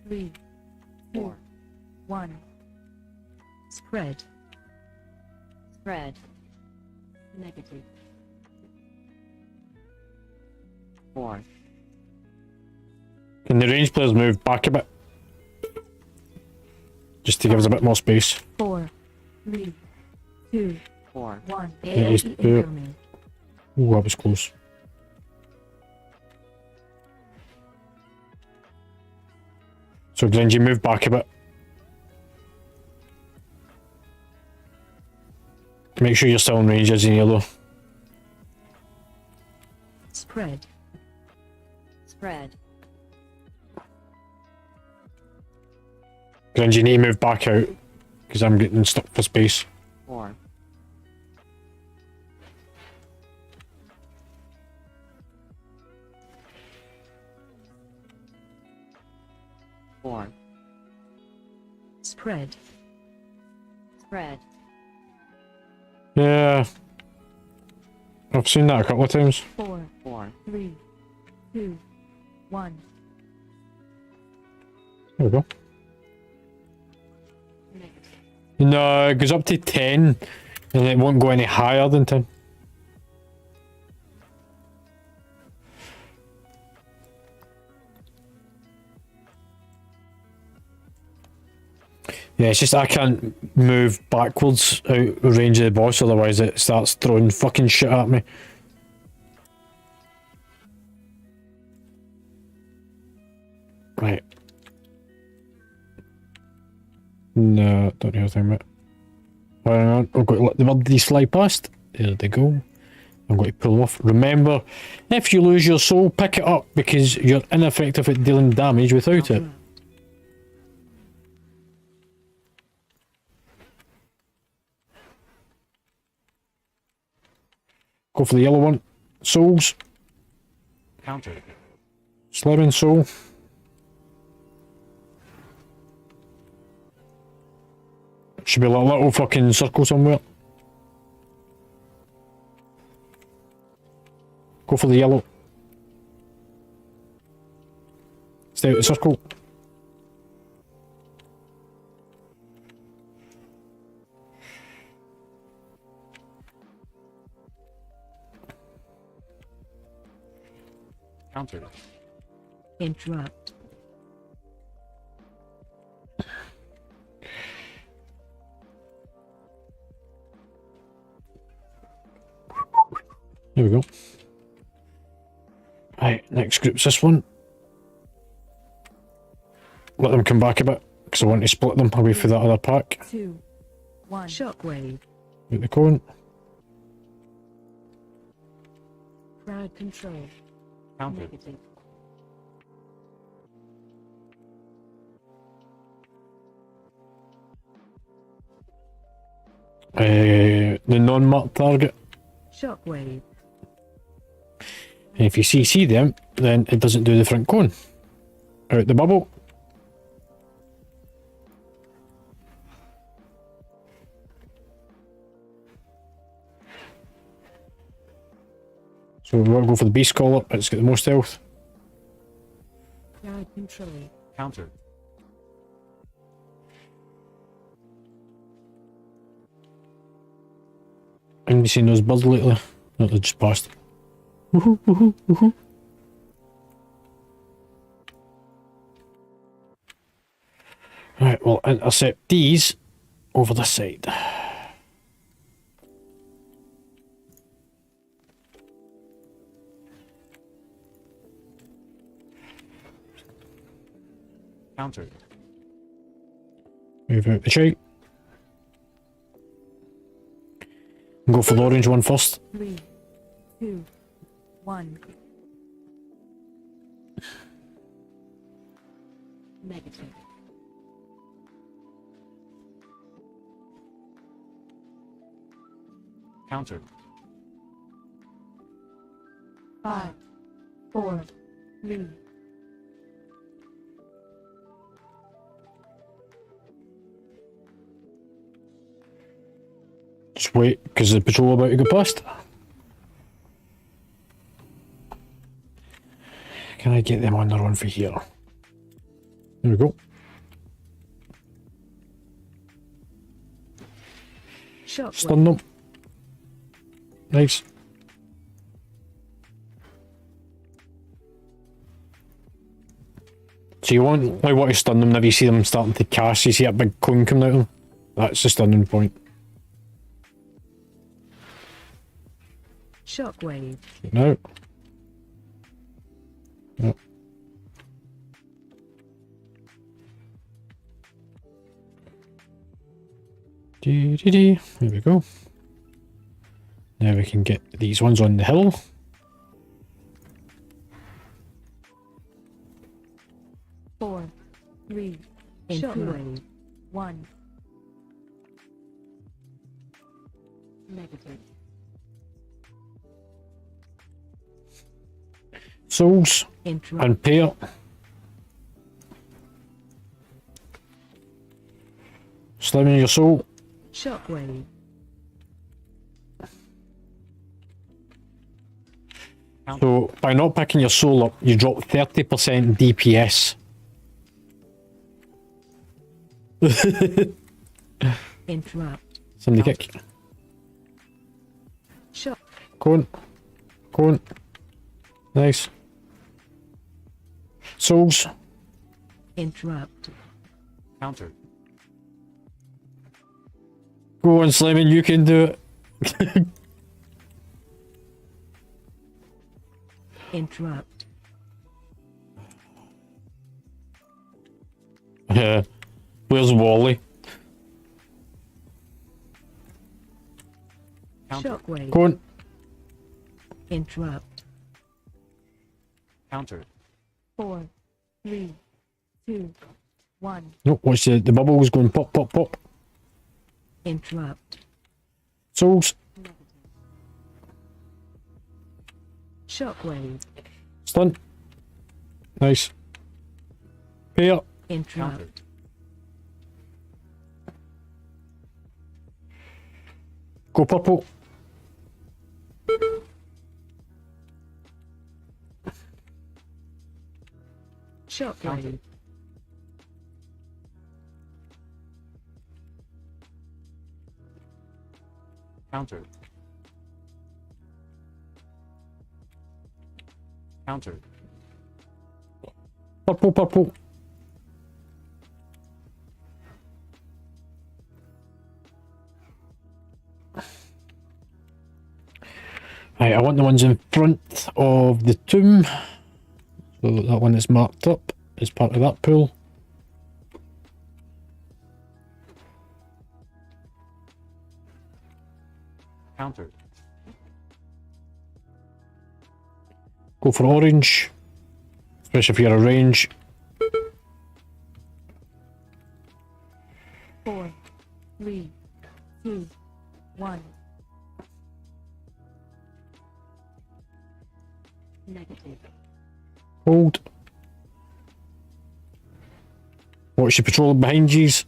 3, 2, 4. 1. Spread. Spread. Negative. 4. Can the range players move back a bit? Just to give us a bit more space. 4, 3, 2, 4. 1. is AOE two. incoming. Ooh, that was close. So Gringy, move back a bit. Make sure you're still in range as in yellow. Spread. Spread. Gringy, you need to move back out because I'm getting stuck for space. 4. 4. Spread. Spread. Yeah. I've seen that a couple of times. 4. 4. 3. 2. 1. There we go. No, it goes up to 10 and it won't go any higher than 10. Yeah, it's just I can't move backwards out of range of the boss, otherwise it starts throwing fucking shit at me. Right. No, don't know anything about it. Hang on, I've got to let the birdies slide past. There they go. I'm going to pull them off. Remember, if you lose your soul, pick it up because you're ineffective at dealing damage without it. Go for the yellow one. Souls. Countered. Slurring soul. Should be like a little fucking circle somewhere. Go for the yellow. Stay out the circle. Countered. Interrupt. There we go. Right, next group's this one. Let them come back a bit, because I want to split them away from that other pack. 2. 1. Shockwave. Get the cone. Crowd control. Countered. Negative. The non-marked target. Shockwave. And if you CC them, then it doesn't do the front cone. Out the bubble. So we want to go for the beast collar, it's got the most health. Crowd control. Countered. Have you seen those birds lately? No, they just passed. Woohoo, woohoo, woohoo. Right, we'll intercept these over the side. Countered. Move out the shite. Go for the orange one first. 3. 2. 1. Negative. Countered. 5. 4. 3. Just wait, because the patrol about to go past. Can I get them on their run for here? There we go. Shockwave. Stun them. Nice. So you want to stun them whenever you see them starting to cast, you see that big cone coming out of them? That's the stunning point. Shockwave. No. No. Dee. There we go. Now we can get these ones on the hill. Four, three, shockwave. 1. Negative. Souls Interrupt. and pair. Slamming your soul. Shockwave. So by not picking your soul up, you drop 30% DPS. Interrupt. Somebody kick. Shock. Go on. Nice. Souls. Interrupt. Counter. Go on, Slimming, you can do it. Interrupt. Yeah. Where's Wally? Counter. Shockwave. Go on. Interrupt. Counter. 4, 3, 2, 1. No, watch the bubbles going pop, pop, pop. Interrupt. Souls. Shockwave. Stun. Nice. Pair. Interrupt. Counter. Go purple. Shockwave. Counter. Counter. Purple. Right, I want the ones in front of the tomb. So that one is marked up as part of that pool. Counter. Go for orange. Especially if you're a range. 4, 3, 2, 1. Negative. Hold. Watch the patrol behind yous.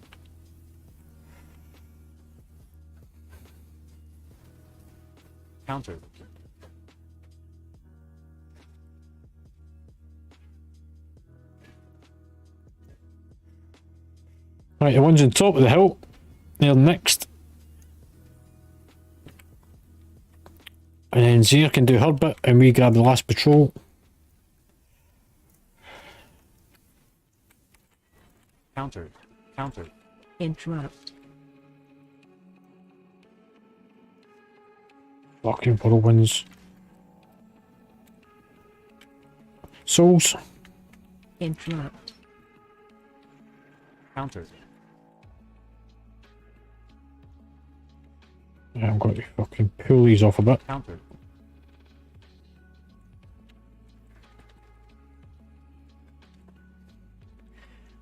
Counter. Right, the ones on top of the hill. They're next. And then Zia can do her bit and we grab the last patrol. Counter. Counter. Interrupt. Fucking whirlwinds. Souls. Interrupt. Counter. Yeah, I'm going to fucking pull these off a bit. Counter.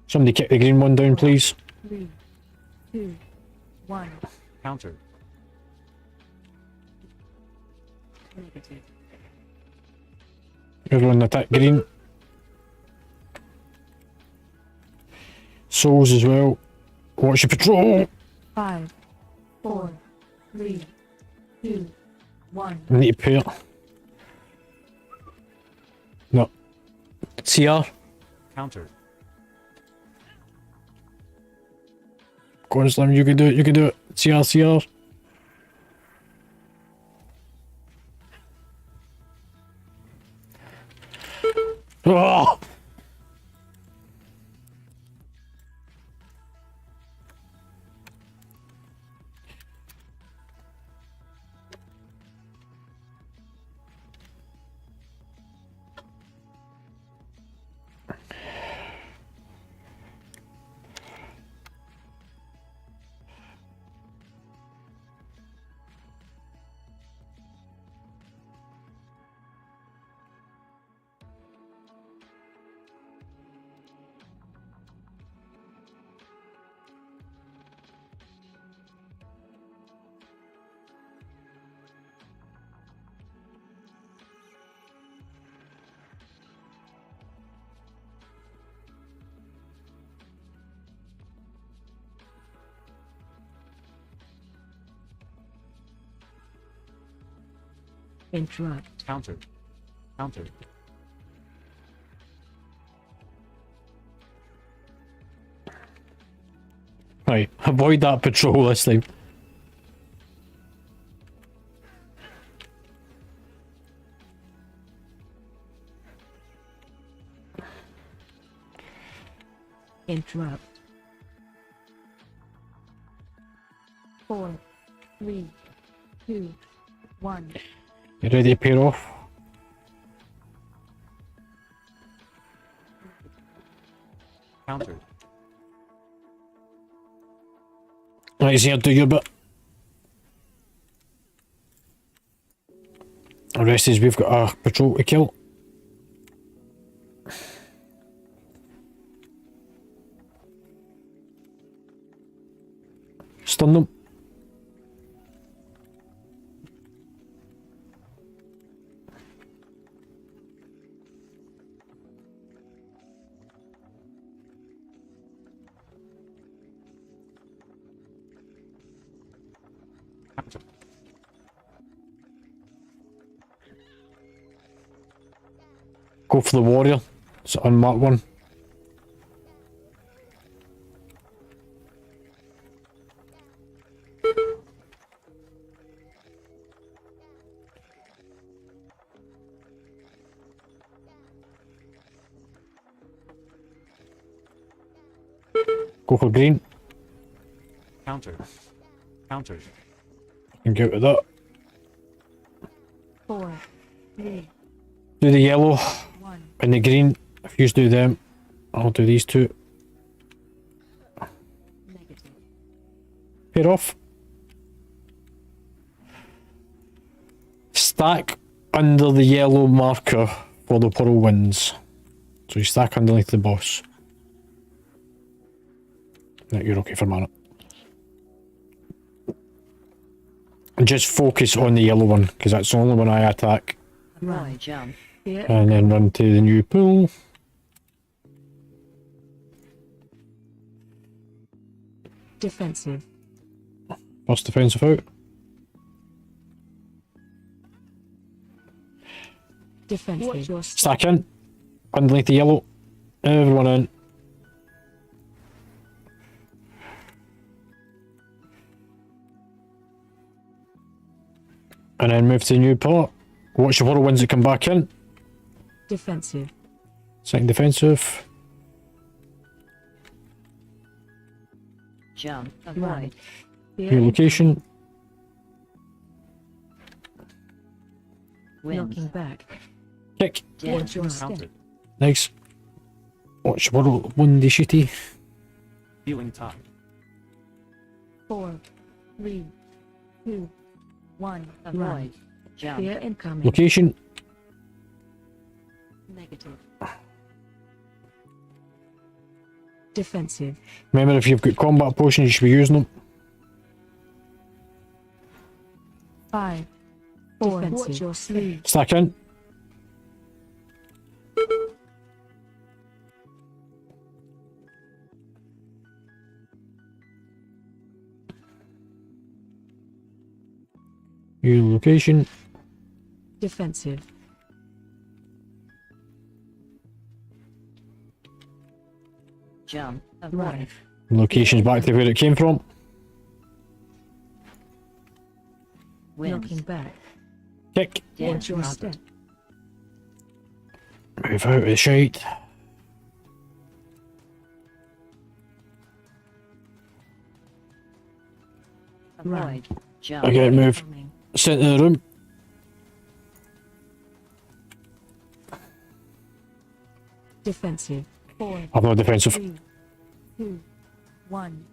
Somebody kick the green one down, please. 3, 2, 1. Counter. Negative. Everyone attack green. Souls as well. Watch your patrol. 5, 4, 3, 2, 1. I need to pair. No. CR. Counter. Go on, Slim. You can do it. CR. Oh! Interrupt. Countered. Countered. Right, avoid that patrol this time. Interrupt. 4, 3, 2, 1. You ready to pair off? Countered. Right, so do your bit. The rest is we've got a patrol to kill. Stun them. Countered. Go for the warrior. It's an unmarked one. Go for green. Countered. Countered. And get with that. 4, 3, Do the yellow 1. and the green. If you do them, I'll do these two. Negative. Pair off. Stack under the yellow marker for the whirlwinds. So you stack underneath the boss. No, you're okay for mana. And just focus on the yellow one, because that's the only one I attack. Avoid jump. Fear. And then run to the new pool. Defensive. First defensive out. Defensive. Watch your step. Stack in. Underneath the yellow. Everyone in. And then move to the new part. Watch the whirlwinds that come back in. Defensive. Second defensive. Jump. Right. Avoid. Fear. New location. Knocking Wind. back. Kick. Dim. Watch your step. Countered. Nice. Watch the whirlwindy shitty. Healing tide. 4, 3, 2, 1. Avoid. Jump. Fear incoming. Location. Negative. Defensive. Remember, if you've got combat potions, you should be using them. 5, 4. Watch your sleeve. Stack in. New location. Defensive. Jump. Right. Avoid. Location's back to where it came from. Knocking Wind. back. Kick. Dim. Watch your step. Move out of the shite. Avoid. Jump. Again, move. Incoming. Centre of the room. Defensive. 4, I've no defensive. 3, 2, 1.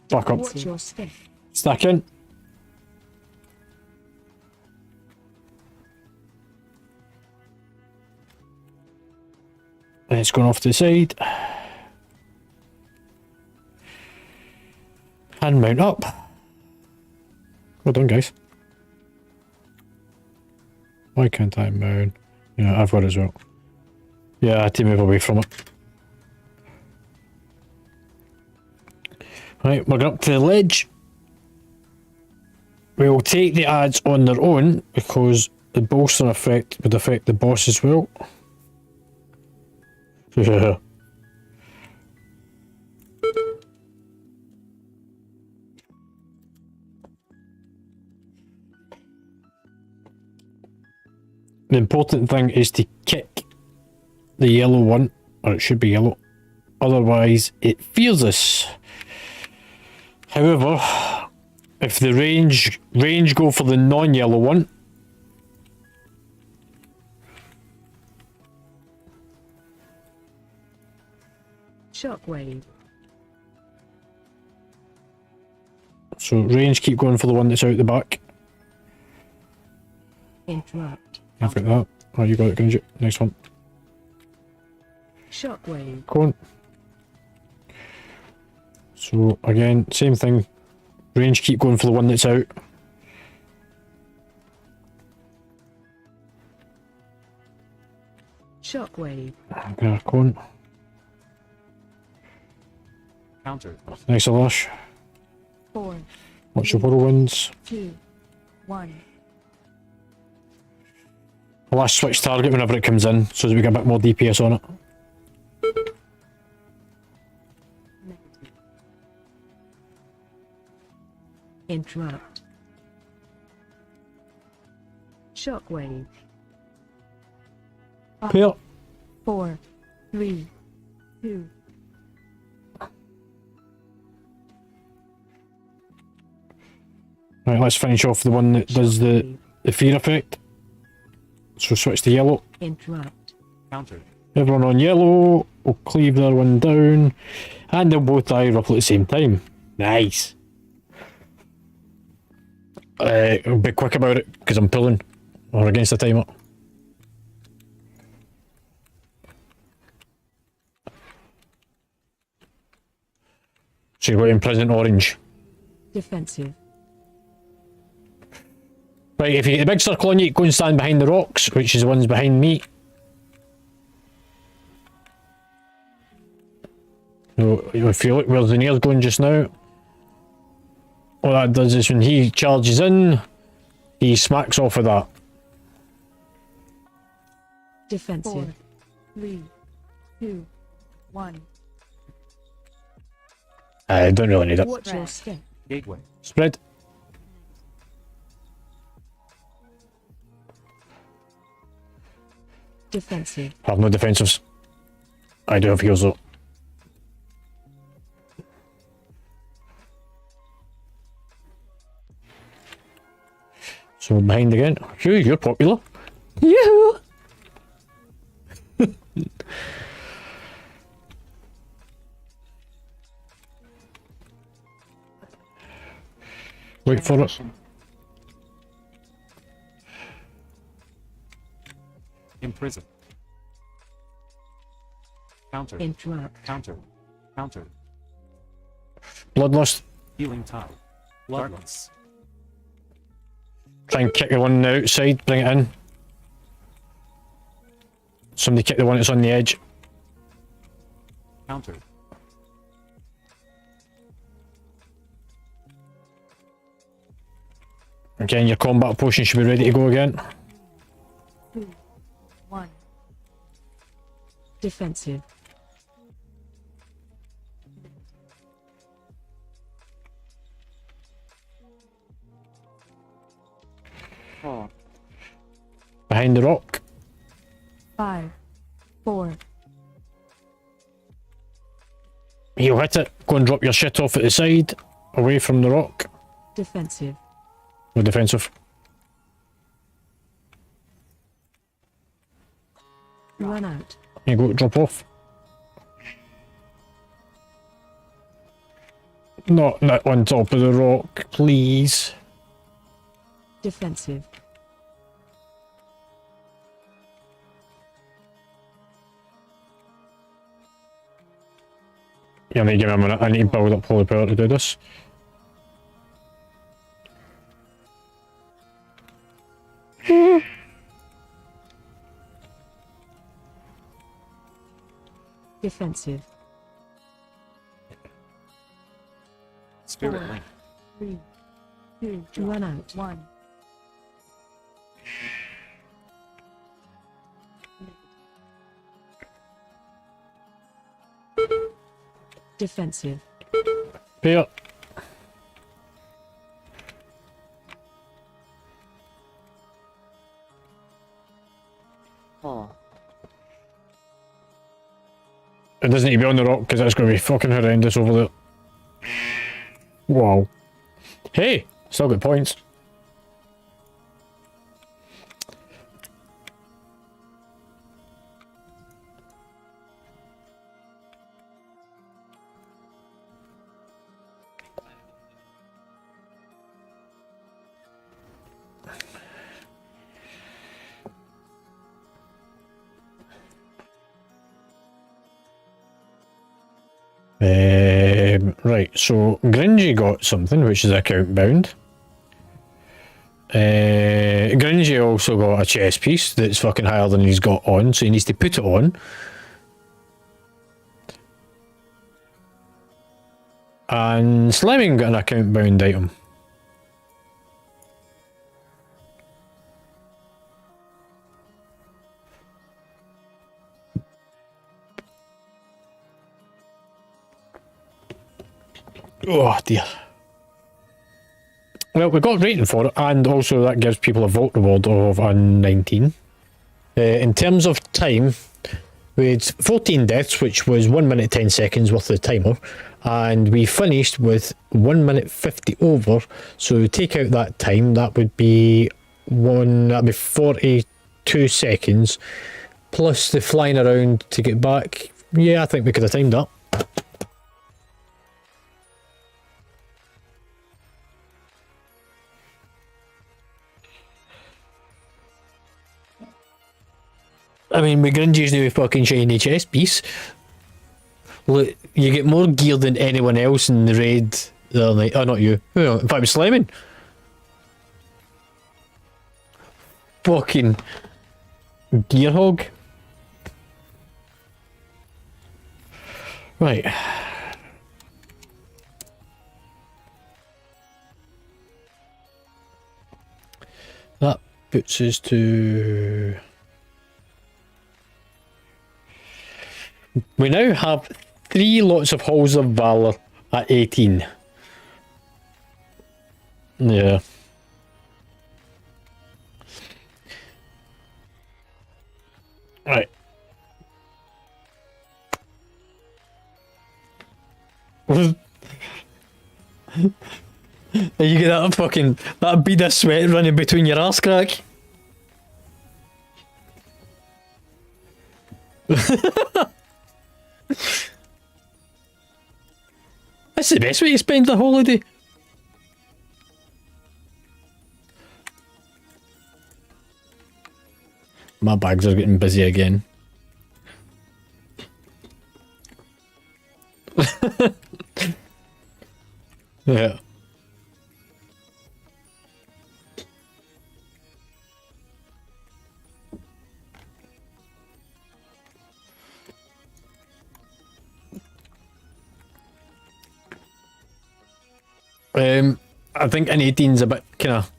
Back up. Watch your step. Stack in. And it's going off to the side. And mount up. Well done, guys. Why can't I mount? Yeah, I've got it as well. Yeah, I had to move away from it. Right, we're going up to the ledge. We'll take the ads on their own because the bolster effect would affect the boss as well. Yeah. The important thing is to kick the yellow one, or it should be yellow. Otherwise, it fears us. However, if the range go for the non-yellow one, Shockwave. so range keep going for the one that's out the back. Interrupt. I've got that. Oh, you got it, didn't you? Next one. Shockwave. Go on. So again, same thing. Range keep going for the one that's out. Shockwave. Okay, go on. Counter. Nice Lush. 4, Watch your whirlwinds. 2, 1. I'll switch target whenever it comes in so that we get a bit more DPS on it. Negative. Interrupt. Shockwave. Pair. 4, 3, 2. Right, let's finish off the one that does the fear effect. So switch to yellow. Interrupt. Counter. Everyone on yellow will cleave their one down. And they'll both die roughly at the same time. Nice. I'll be quick about it because I'm pulling. Or against the timer. So you're going present orange. Defensive. Right, if you get the big circle on you, go and stand behind the rocks, which is the ones behind me. So if you look where the nail's going just now, all that does is when he charges in, he smacks off of that. Defensive. 3, 2, 1. I don't really need it. Watch your step. Gateway. Spread. Defensive. I have no defensives. I do have heals though. So behind again. Phew, you're popular. Yoo! Wait for it. Transmission. Imprison. Counter. Interrupt. Counter. Counter. Bloodlust. Healing tide. Bloodless. Try and kick the one on the outside, bring it in. Somebody kick the one that's on the edge. Counter. Again, your combat potion should be ready to go again. 2, 1. Defensive. Four. Behind the rock. 5, 4. He'll hit it. Go and drop your shit off at the side. Away from the rock. Defensive. No defensive. Run out. You go, drop off. Not on top of the rock, please. Defensive. You need to give me a minute. I need to build up holy power to do this. Defensive. Spirit 4, link. 3, two, Run out. one. Defensive. Pay up. Four. It doesn't need to be on the rock because it's going to be fucking horrendous over there. Wow. Hey, still got points. Right, so Gringy got something which is account bound. Gringy also got a chess piece that's fucking higher than he's got on, so he needs to put it on. And Slimming got an account bound item. Oh dear. Well, we got rating for it, and also that gives people a vote reward of a 19. In terms of time, we had 14 deaths, which was 1 minute 10 seconds worth of the timer, and we finished with 1 minute 50 over. So take out that time, that would be that'd be 42 seconds, plus the flying around to get back. Yeah, I think we could have timed that. I mean, with Gringy's new fucking shiny chest piece, look, you get more gear than anyone else in the raid the other night. Oh, not you. Oh, in fact, it was Slimming. Fucking gear hog. Right. That puts us to... We now have 3 lots of Halls of Valor at 18. Yeah. Right. You get that fucking, that bead of sweat running between your arse crack. That's the best way to spend the holiday. My bags are getting busy again. Yeah. I think an 18's a bit kind of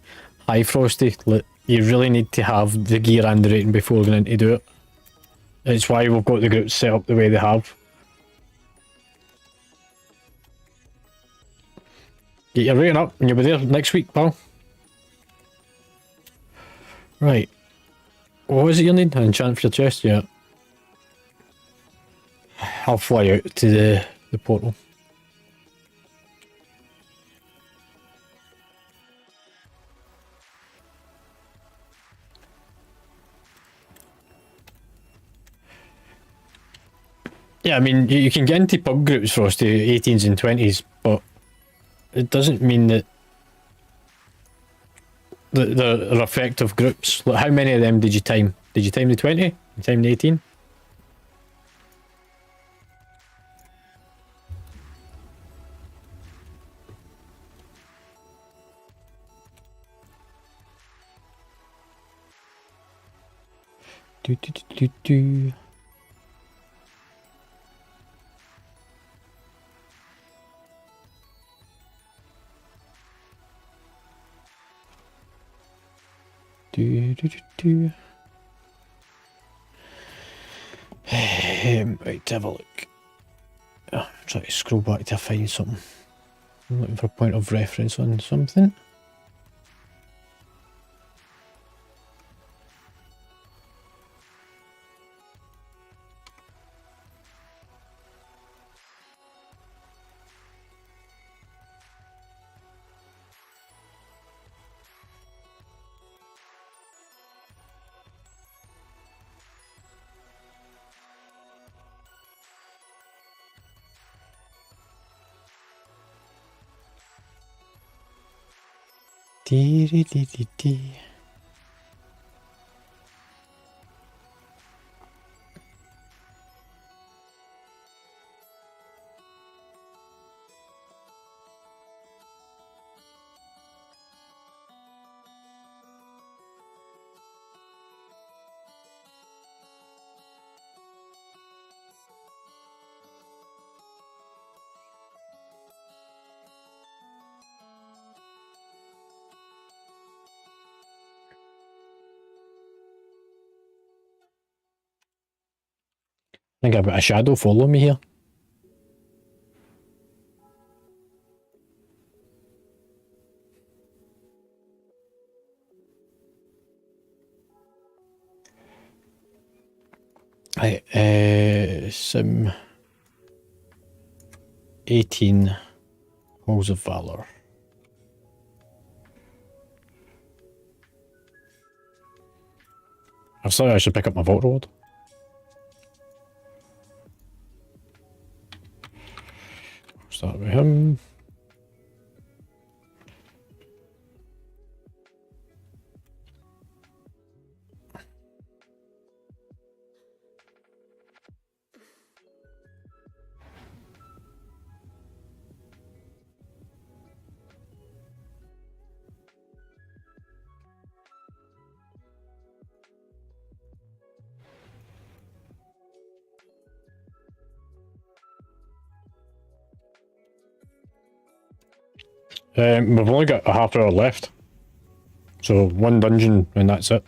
high frosty. Like, you really need to have the gear and the rating before going in to do it. It's why we've got the groups set up the way they have. Get your rating up and you'll be there next week, pal. Right. What was it you need? An enchant for your chest? Yeah. I'll fly out to the portal. Yeah, I mean, you can get into pub groups, Frosty, 18s and 20s, but it doesn't mean that they're effective groups. Like, how many of them did you time? Did you time the 20? You time the 18? Do, do, do, do, do. Right, to have a look. Try to scroll back to find something. I'm looking for a point of reference on something. Dee dee dee dee dee. I think I've got a shadow following me here. Right, Sim 18 Halls of Valor. I'm sorry, I should pick up my Vault Rod. Start with him. We've only got a half hour left. So one dungeon and that's it.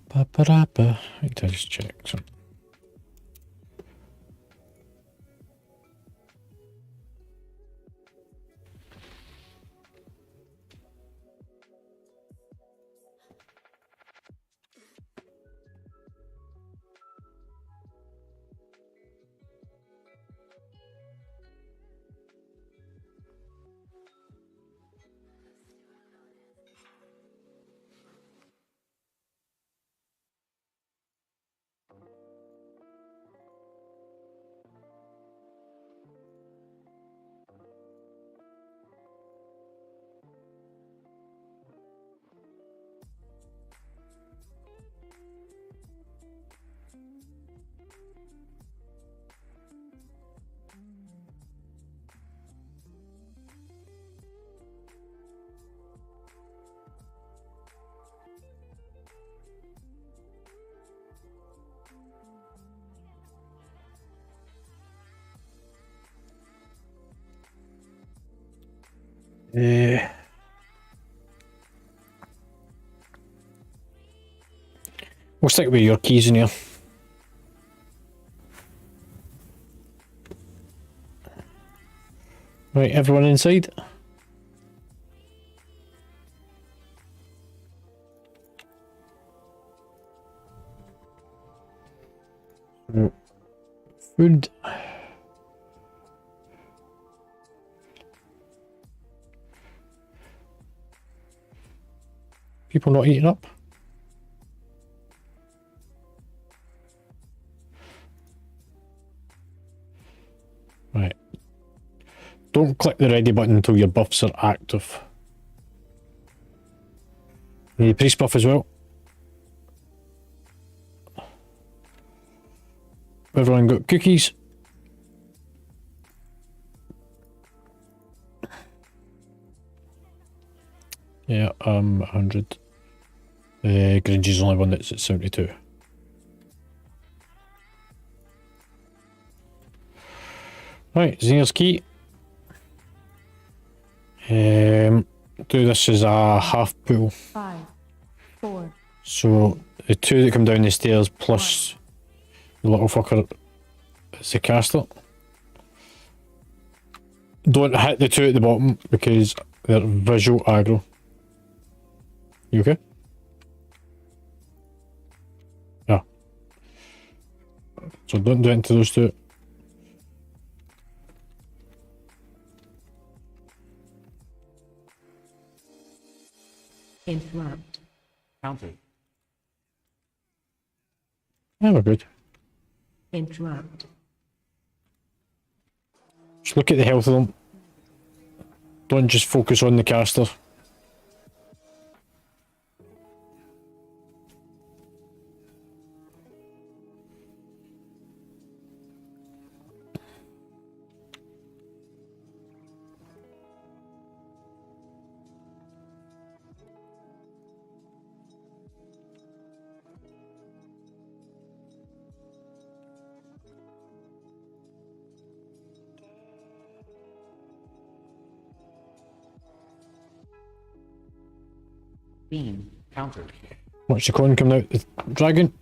Ba-ba-da-ba. Wait, I just check something. We'll stick with your keys in here. Right, everyone inside? Food. People not eating up? Right. Don't click the ready button until your buffs are active. Need a priest buff as well. Everyone got cookies? Yeah, 100. Gringy's the only one that's at 72. Right, Zinger's key. Do this as a half pool. 5, 4, So the two that come down the stairs plus the little fucker is the caster. Don't hit the two at the bottom because they're visual aggro. You okay? Yeah. So don't do it into those two. interrupt, Countered. Yeah, we're good. interrupt, Just look at the health of them. Don't just focus on the caster. Beam. Countered. Watch the coin coming out the dragon.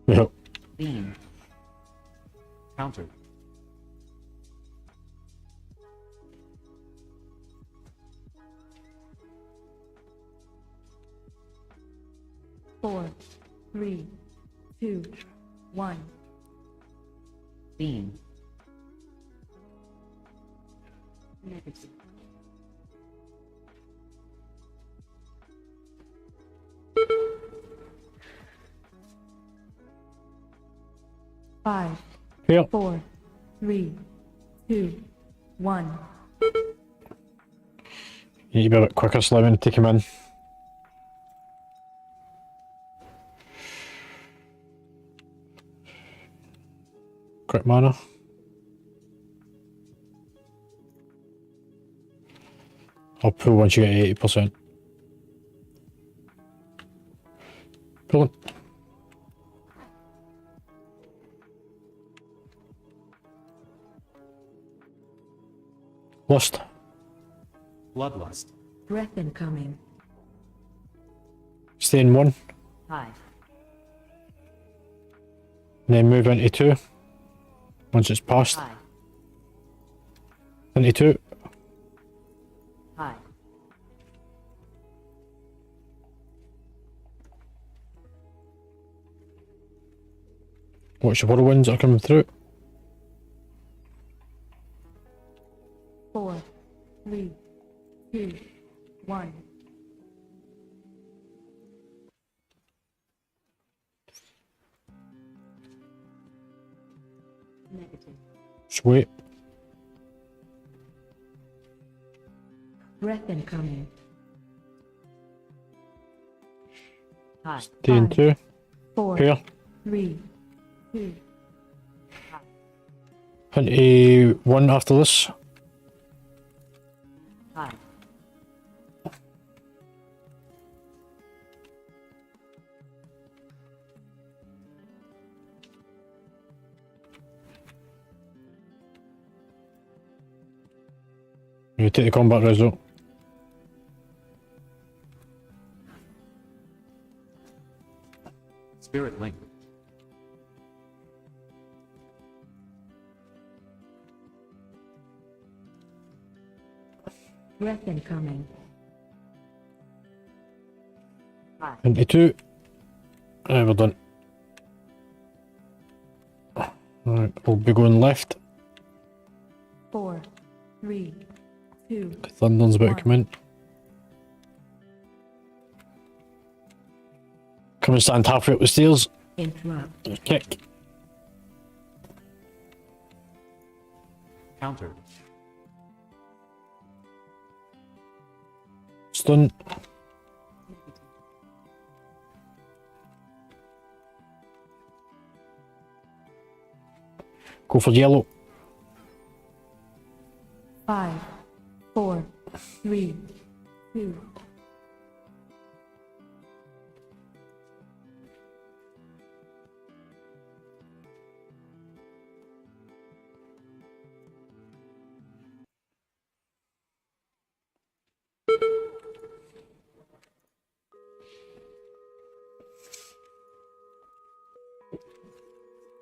Yep. Beam. Countered. four, 3, 2, 1. Beam. Negative. Five, Here. 4, 3, 2, 1. You need to be a bit quicker, Slim, take him in. Quick mana. I'll pull once you get 80%. Brilliant. Lust. Bloodlust. Breath incoming. Stay in 1. Hive. And then move into 2. Once it's passed. Hive. Into 2. Hive. Watch the whirlwinds that are coming through. 4, 3, 2, 1. Negative. Just wait. Breath incoming. Hive. Stay in Five. 2. 4, Here. 3, 2. Into 1 after this. Hive. You take the combat result. Spirit link. Breath incoming. Hive. Into 2. Right, we're done. Right, we'll be going left. 4, 3, 2. Thunder's about to come in. Come and stand halfway up the stairs. Interrupt. Kick. Countered. Stun. Go for yellow. 5, 4, 3, 2,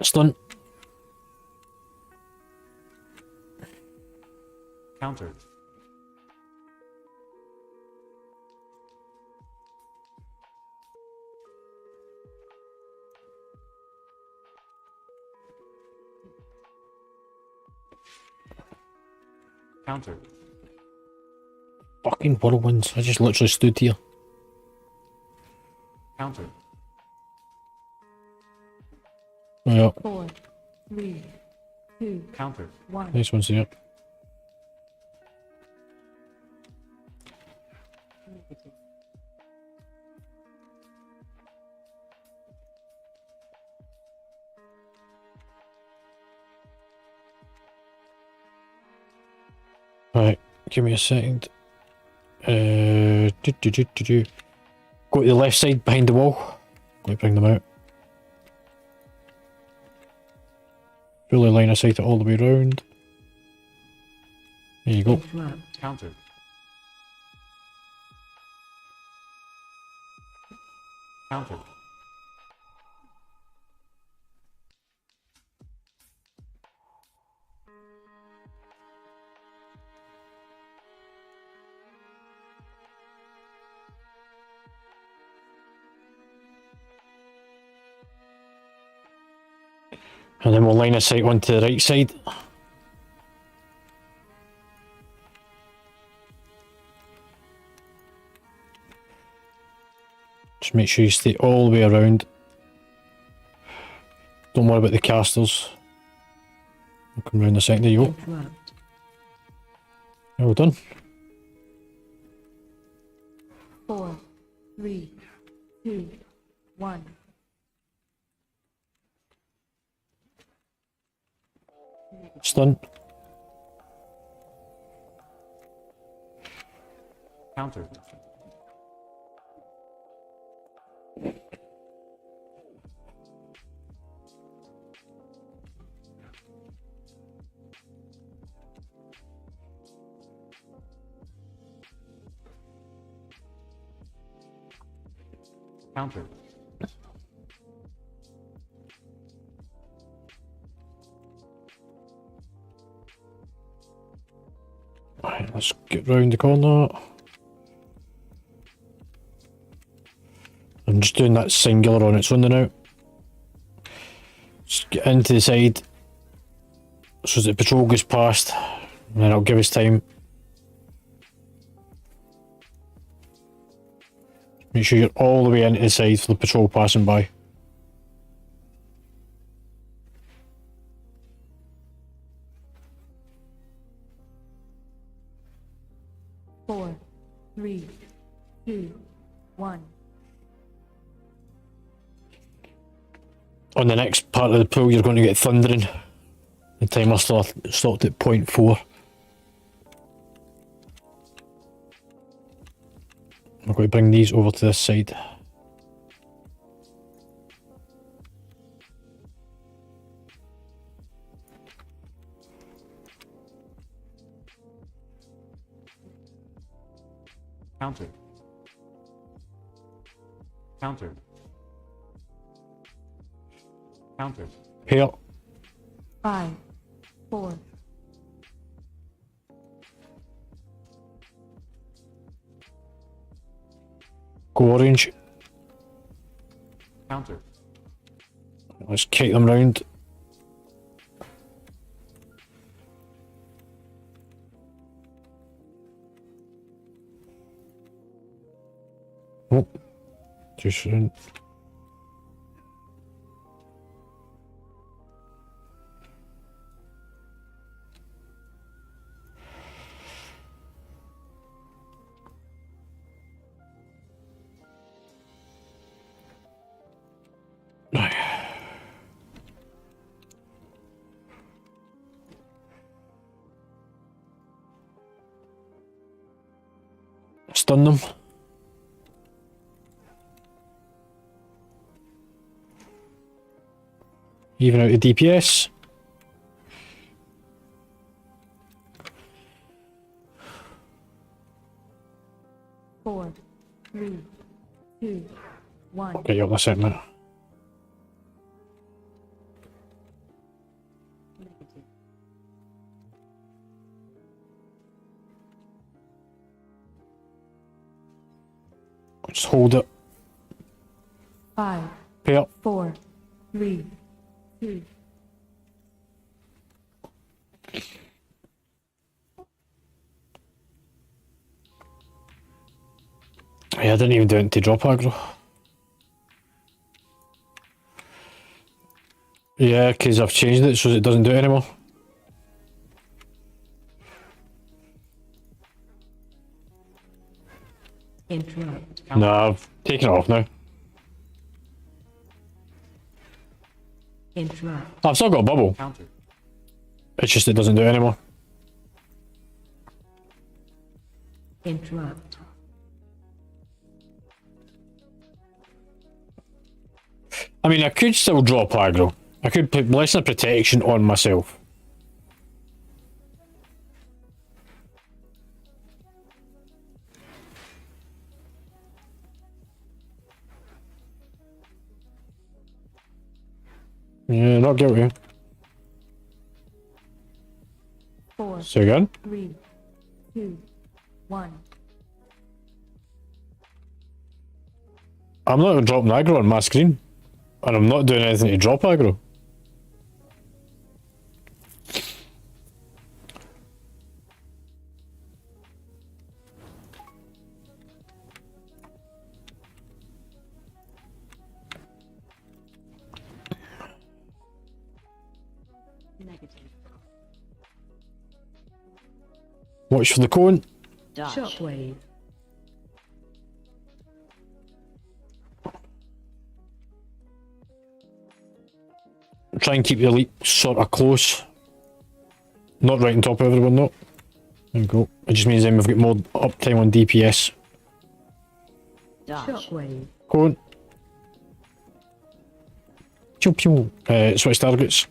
Stun. Countered. Countered. Fucking whirlwinds. I just literally stood here. Countered. Oh yeah, 4, 3, 2, Countered. 1. nice one's there. Right, give me a second. Go to the left side behind the wall. Let me bring them out. Fully line of sight it all the way around. There you go. Interrupt. Countered. Countered. And then we'll line of sight onto the right side. Just make sure you stay all the way around. Don't worry about the casters. I'll come round the second. There you go. Interrupt. Well done. 4, 3, 2, 1. Stun. Countered. Countered. Right, let's get round the corner. I'm just doing that singular on its own now. Just get into the side so as the patrol goes past, and then it'll give us time. Make sure you're all the way into the side for the patrol passing by. Four, 3, 2, 1. On the next part of the pool, you're going to get thundering. The timer stopped at 0.4. I'm going to bring these over to this side. Countered. Countered. Countered. Here. 5, 4, Go orange. Countered. Let's kick them round. Oh, just round. stun them. Even out the DPS. Four, three, two, one. Okay, you're that's it now. Negative. Just hold it. 5, Pay up. 4, 3, 2. Yeah, I didn't even do it to drop aggro. Yeah, because I've changed it so it doesn't do it anymore. Interrupt. No, I've taken it off now. Interrupt. I've still got a bubble. Counter. It's just it doesn't do it anymore. Interrupt. I mean, I could still drop aggro. I could put Blessing of Protection on myself. Yeah, not guilty. 4, So again. 3, 2, 1. I'm not dropping aggro on my screen. And I'm not doing anything to drop aggro. Negative. Watch for the cone. Dodge. Shockwave. Try and keep the elite sort of close. Not right on top of everyone, though. There you go. It just means then we've got more uptime on DPS. Dodge. Shockwave. Cone. Pew pew. Switch targets.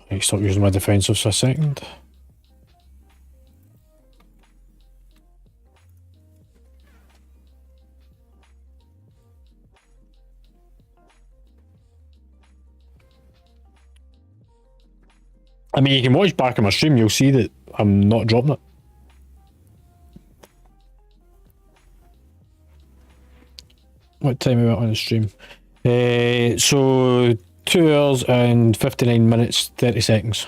I stop using my defensive for a second. I mean, you can watch back on my stream, you'll see that I'm not dropping it. What time are we at on the stream? So 2 hours and 59 minutes, 30 seconds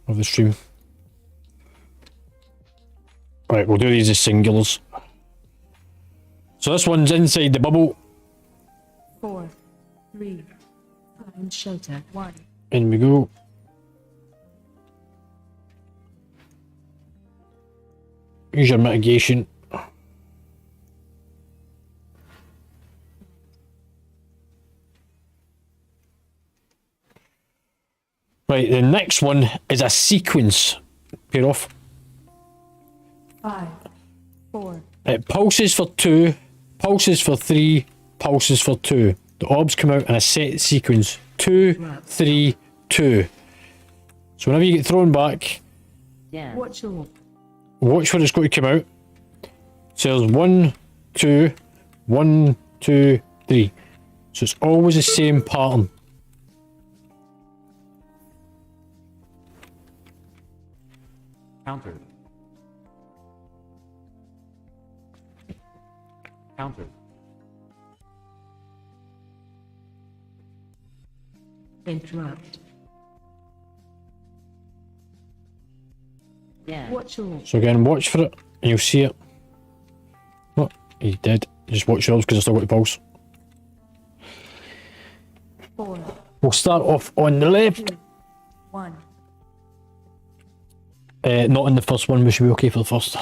of the stream. Right, we'll do these as singulars. So this one's inside the bubble. 4, 3, Find shelter. 1. In we go. Use your mitigation. Right, the next one is a sequence. Pair off. 5, 4, It pulses for 2, pulses for 3, pulses for 2. The orbs come out in a set sequence. 2, 3, 2. So whenever you get thrown back, Down. Watch your watch where it's going to come out. So there's 1, 2, 1, 2, 3. So it's always the same pattern. Counter. Counter. Interrupt. Down. watch your So again, watch for it, and you'll see it. Oh, he's dead. Just watch yours because I still got the pulse. 4, We'll start off on the left. 1. Not in the first one, we should be okay for the first.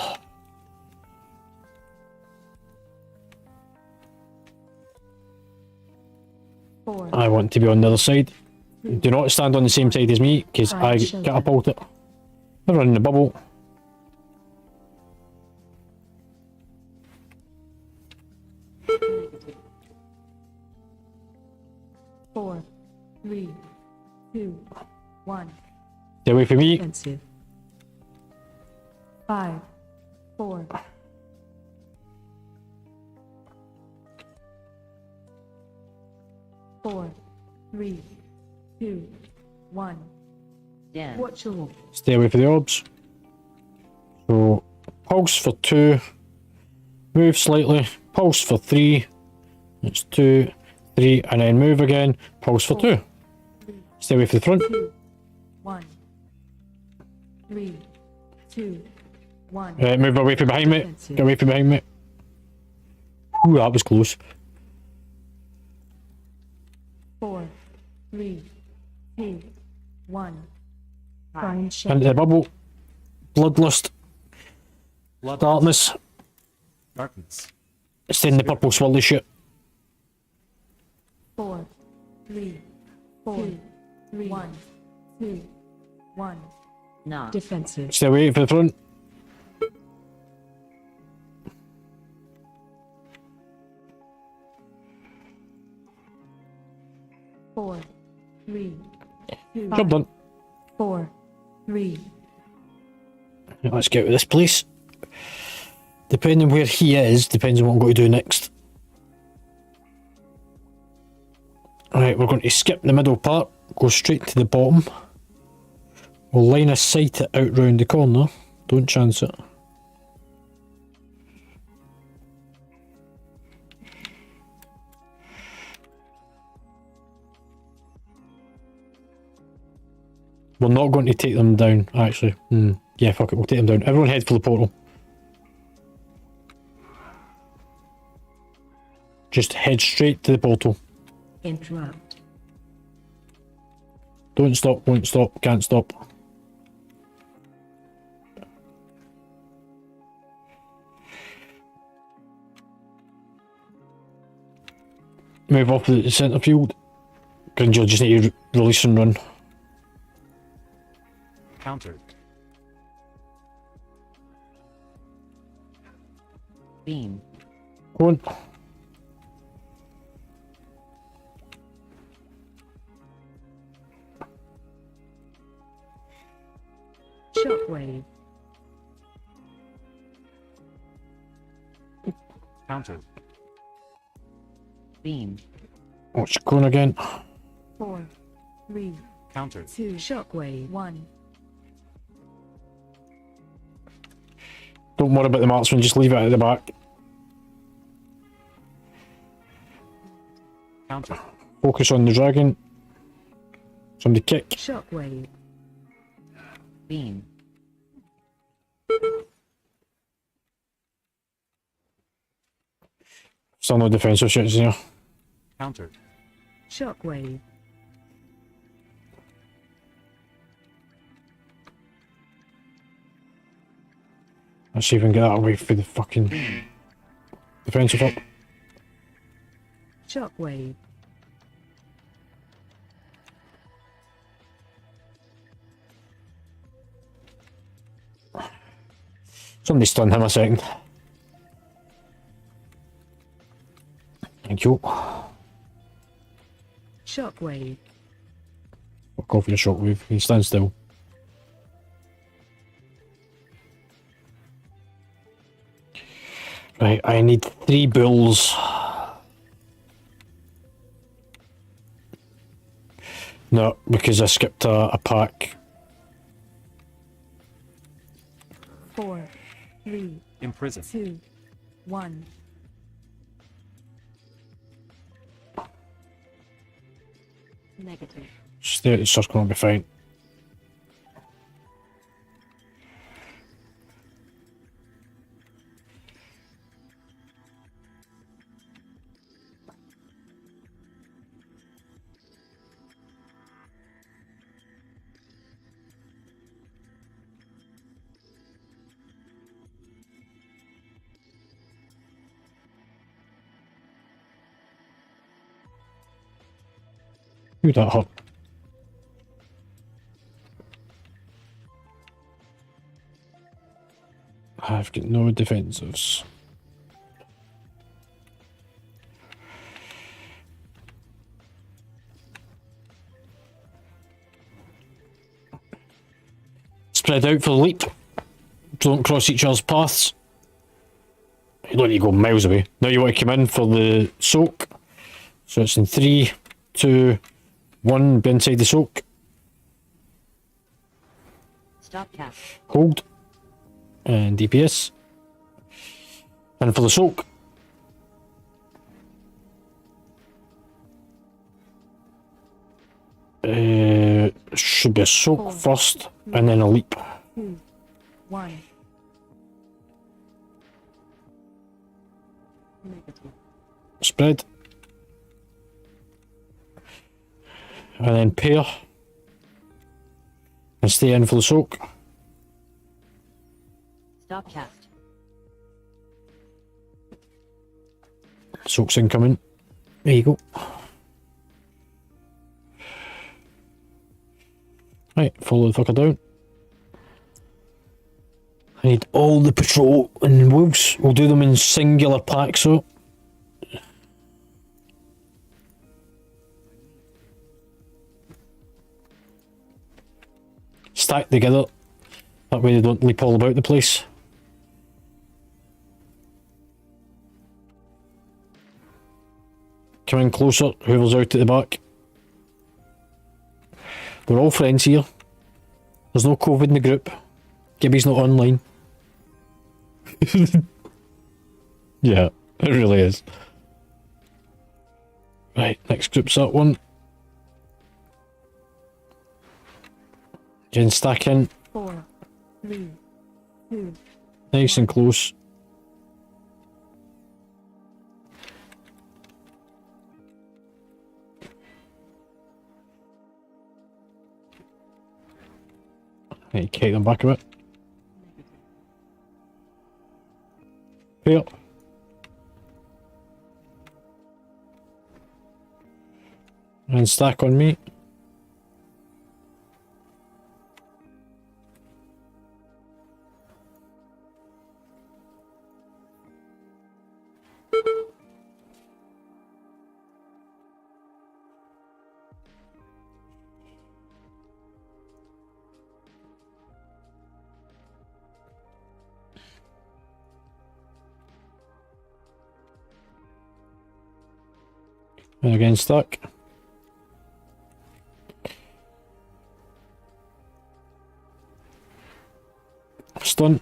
4, I want to be on the other side. Do not stand on the same side as me, because I catapult it. Everyone in the bubble. Negative. 4, 3, 2, 1. Stay away from me. Defensive. 5, 4, 4, 3, 2, 1. Dim. Watch your Stay away from the orbs. So, pulse for 2. Move slightly. Pulse for 3. It's 2, 3, and then move again. Pulse for 2. Stay away from the front. 2, 1. 3, 2, 1. Right, move away from behind me. Get away from behind me. Ooh, that was close. 4, 3, 2, 1. prime Into shadow. the bubble. Bloodlust. Blood. Darkness. Darkness. Stay in the purple swirly shit. 4, 3, 4, 3, 1, 2, 1. Knock. Defensive. Stay away from the front. 4, 3, 2, Job done. 4, 3. Right, let's get out of this place. Depending where he is, depends on what I'm going to do next. Alright, we're going to skip the middle part, go straight to the bottom. We'll line of sight it out round the corner. Don't chance it. We're not going to take them down, actually. Yeah, fuck it, we'll take them down. Everyone head for the portal. Just head straight to the portal. Interrupt. Don't stop, won't stop, can't stop. Move off the centre field. And you'll just need to release and run. Countered. Beam. Go on. Shockwave. Countered. Beam. What's going again? 4, 3, Countered. 2, Shockwave. 1. Don't worry about the marksman, just leave it at the back. Countered. Focus on the dragon. Somebody kick. Shockwave. Beam. Still no defensive shit here. Countered. Shockwave. Let's see if we can get that away for the fucking defensive up. Shockwave. Somebody stun him a second. Thank you. Shockwave. Fuck off your shockwave. He stand still. Right, I need 3 bulls. No, because I skipped a pack. 4, 3, Imprison. 2, 1. Negative. Stay at the circle and be fine. Who that hurt? got no defensives. Spread out for the leap. Don't cross each other's paths. You don't need to go miles away. Now you want to come in for the soak. So it's in 3, 2, 1, be inside the soak. Stop cast. Hold. And DPS. And for the soak. Should be a soak first and then a leap. 2, 1. Negative. Spread. And then pair. And stay in for the soak. Stop cast. Soak's incoming. There you go. Right, follow the fucker down. I need all the patrol and wolves. We'll do them in singular packs, so. Stack together. That way they don't leap all about the place. Come in closer, whoever's out at the back. We're all friends here. There's no COVID in the group. Gibby's not online. Yeah, it really is. Right, next group's that one. Jen stack in. 4, 3, 2. Nice and close. Right, kick them back a bit. Here. And stack on me. And again stack. Stun.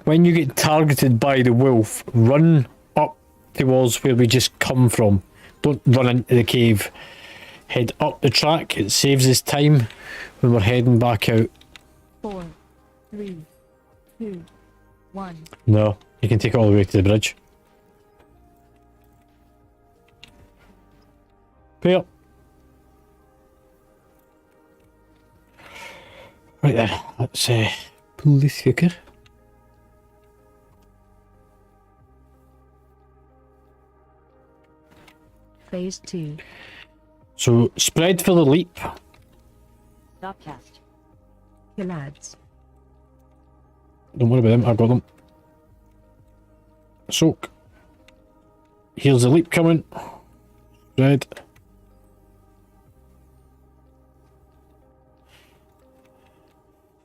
When you get targeted by the wolf, run up towards where we just come from. Don't run into the cave. Head up the track. It saves us time when we're heading back out. 4, 3, 2, 1. No, you can take it all the way to the bridge. Pair. Right there, let's pull this kicker. Phase 2. So, spread for the leap. Stop cast. Lads. Don't worry about them, I got them. Soak. Here's the leap coming. Spread.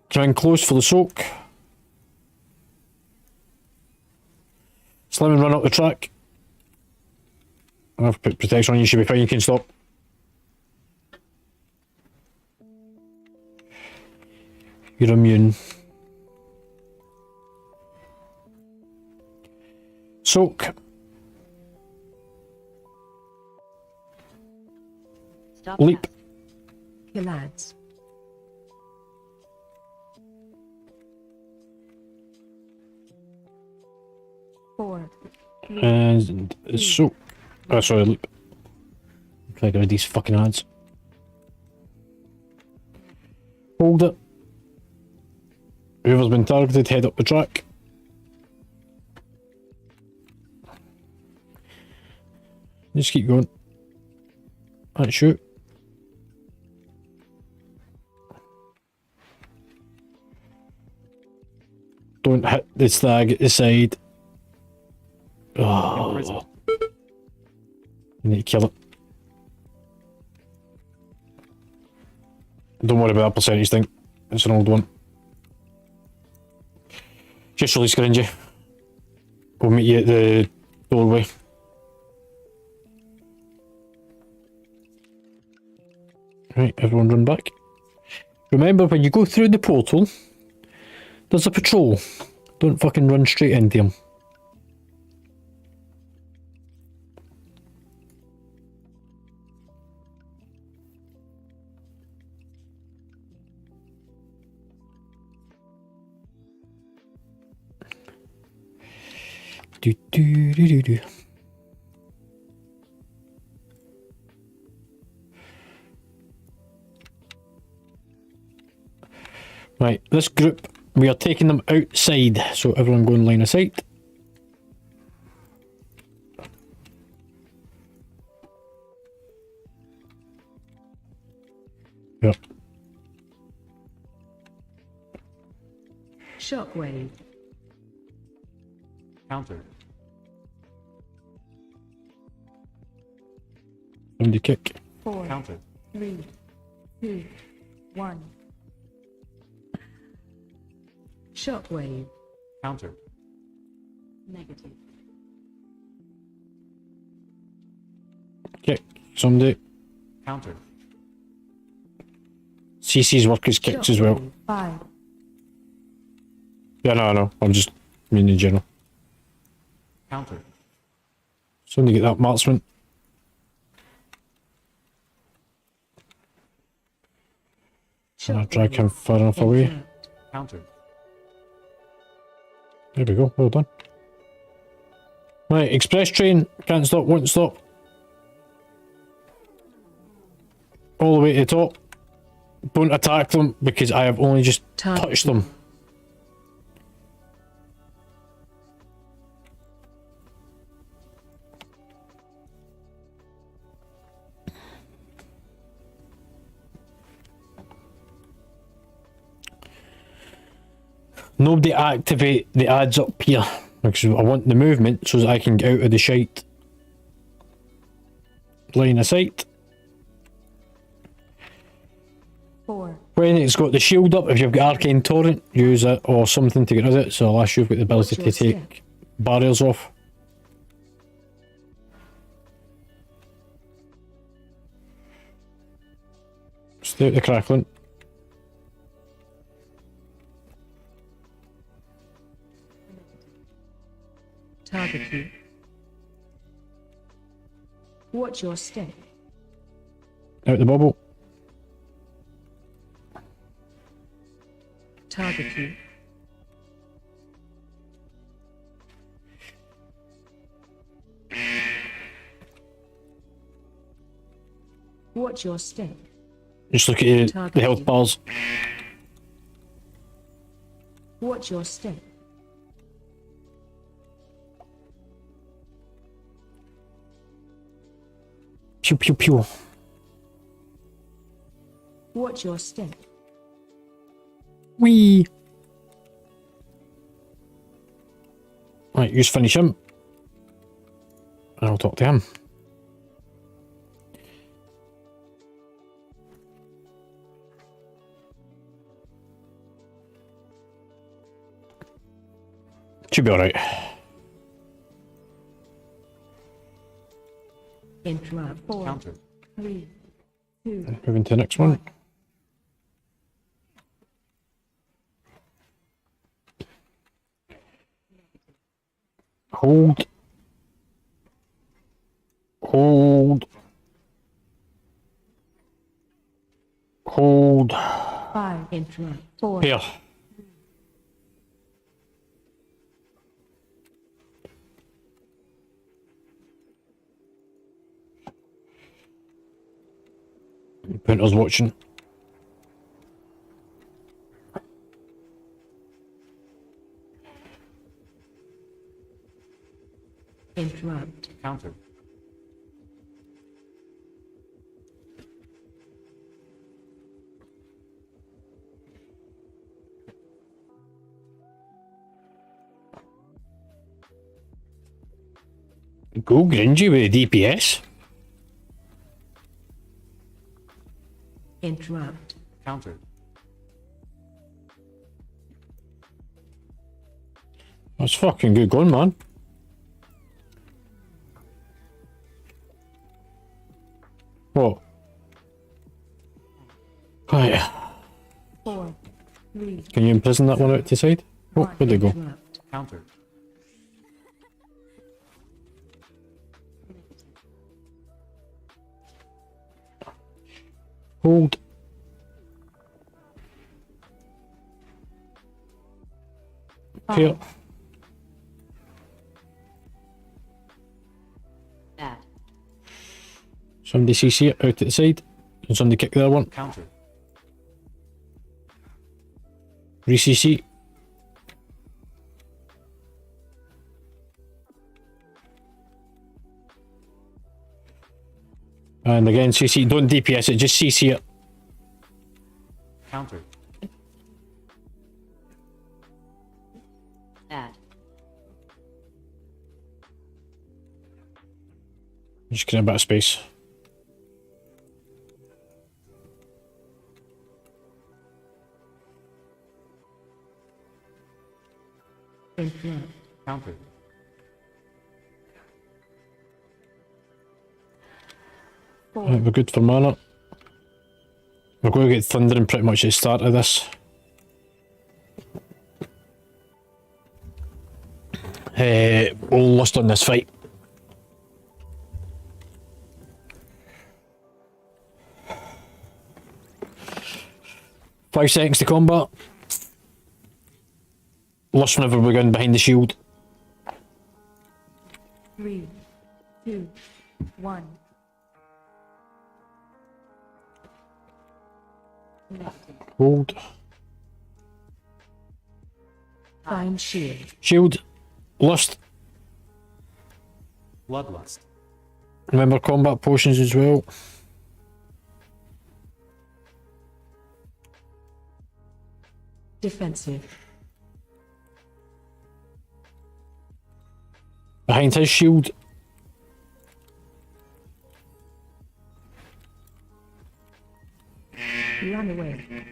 Try and close for the soak. Slam and run up the track. I've put protection on you, should be fine, you can stop. You're immune. Soak. Stop Leap. cast. Lads. 4, 3, And soak. Oh, sorry, leap. I'm trying to get rid of these fucking ads. Hold it. Whoever's been targeted, head up the track. Just keep going. And shoot. Don't hit the stag at the side. Imprisoned. Oh, you need to kill it. Don't worry about that percentage thing. It's an old one. Just release Gringy. We'll meet you at the doorway. Right, everyone run back. Remember, when you go through the portal, there's a patrol. Don't fucking run straight into him. Do do do do do. Right, this group, we are taking them outside, so everyone go in line of sight. Yep. Shockwave. Countered. Somebody kick. 4, Countered. 3, 2, 1. Shockwave. Countered. Negative. Kick. Somebody. Countered. CC's work is kicks as well. 5, Yeah, no, I know. I'm just meaning in general. Countered. Somebody get that marksman. And I'll drag him far enough away. Interrupt. Countered. There we go. Well done. Right, express train. Can't stop, won't stop. All the way to the top. Don't attack them because I have only just touched them. Nobody activate the ads up here because I want the movement so that I can get out of the shite. Line of sight. 4, When it's got the shield up, if you've got Arcane Torrent, use it or something to get rid of it. So unless you've got the ability to take barriers off. Stay out the crackling. Target you. watch your step. Out the bubble. Target you. Watch your step. Just look at the health bars. Watch your step. Pew pew pew. Watch your step. Wee. Right, you just finish him. And I'll talk to him. Should be alright. Interrupt. 4, Counter. 3, 2, Moving to the next one. Hold. Hold. Hold. 5, Interrupt. 4, Here. Printer's watching. Interrupt. Counter. Go Gringy with a DPS. Interrupt. Counter. That's fucking good going, man. What? Right. 4, 3, Can you imprison that one out to side? Oh, where'd they go? Interrupt. Counter. Hold. Here. Bad. Somebody CC it out at the side. And somebody kick the other one. Counter. Re-CC. And again, CC. Don't DPS it, just CC it. Counter. Bad. Just getting a bit of space. Interrupt. Counter. Right, we're good for mana. We're going to get thundering pretty much at the start of this. Lost on this fight. Five seconds to combat. Lost whenever we're going behind the shield. 3, 2, 1. Hold. Find shield. Shield. Lost. Bloodlust. Remember combat potions as well. Defensive. Behind his shield. Run away.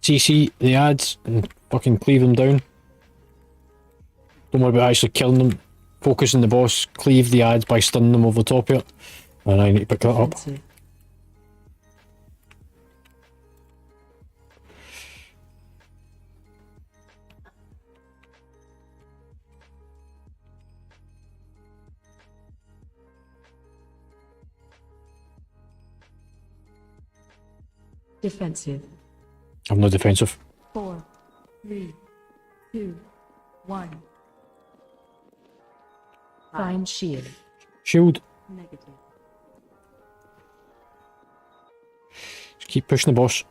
CC the ads and fucking cleave them down. Don't worry about actually killing them. Focus on the boss, cleave the ads by stunning them over the top of it. And I need to pick that up. Defensive. Defensive. I'm not defensive. 4, 3, 2, 1. Find shield. Shield. Negative. Just keep pushing the boss.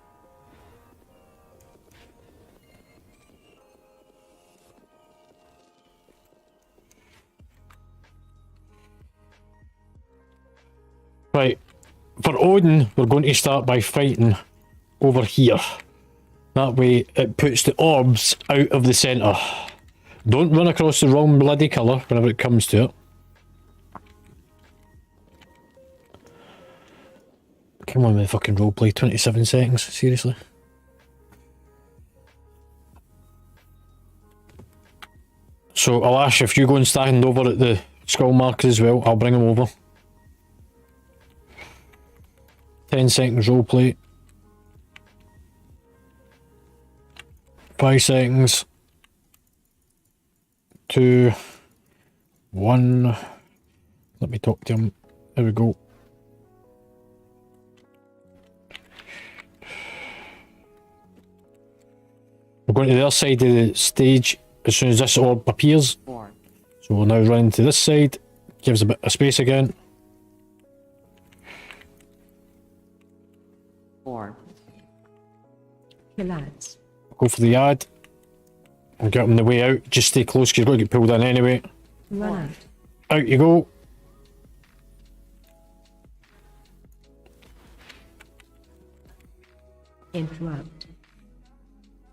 Right. For Odin, we're going to start by fighting over here. That way it puts the orbs out of the centre. Don't run across the wrong bloody colour whenever it comes to it. Come on with the fucking roleplay, 27 seconds, seriously. So Alash, if you go and stand over at the skull markers as well, I'll bring him over. 10 seconds roleplay. 5 seconds. 2, 1. Let me talk to him. There we go. We're going to the other side of the stage as soon as this orb appears. 4. So we'll now run to this side. Gives a bit of space again. 4. Kill ads. Go for the ad. And get him the way out. Just stay close because you're going to get pulled in anyway. Run out. Out you go. Interrupt.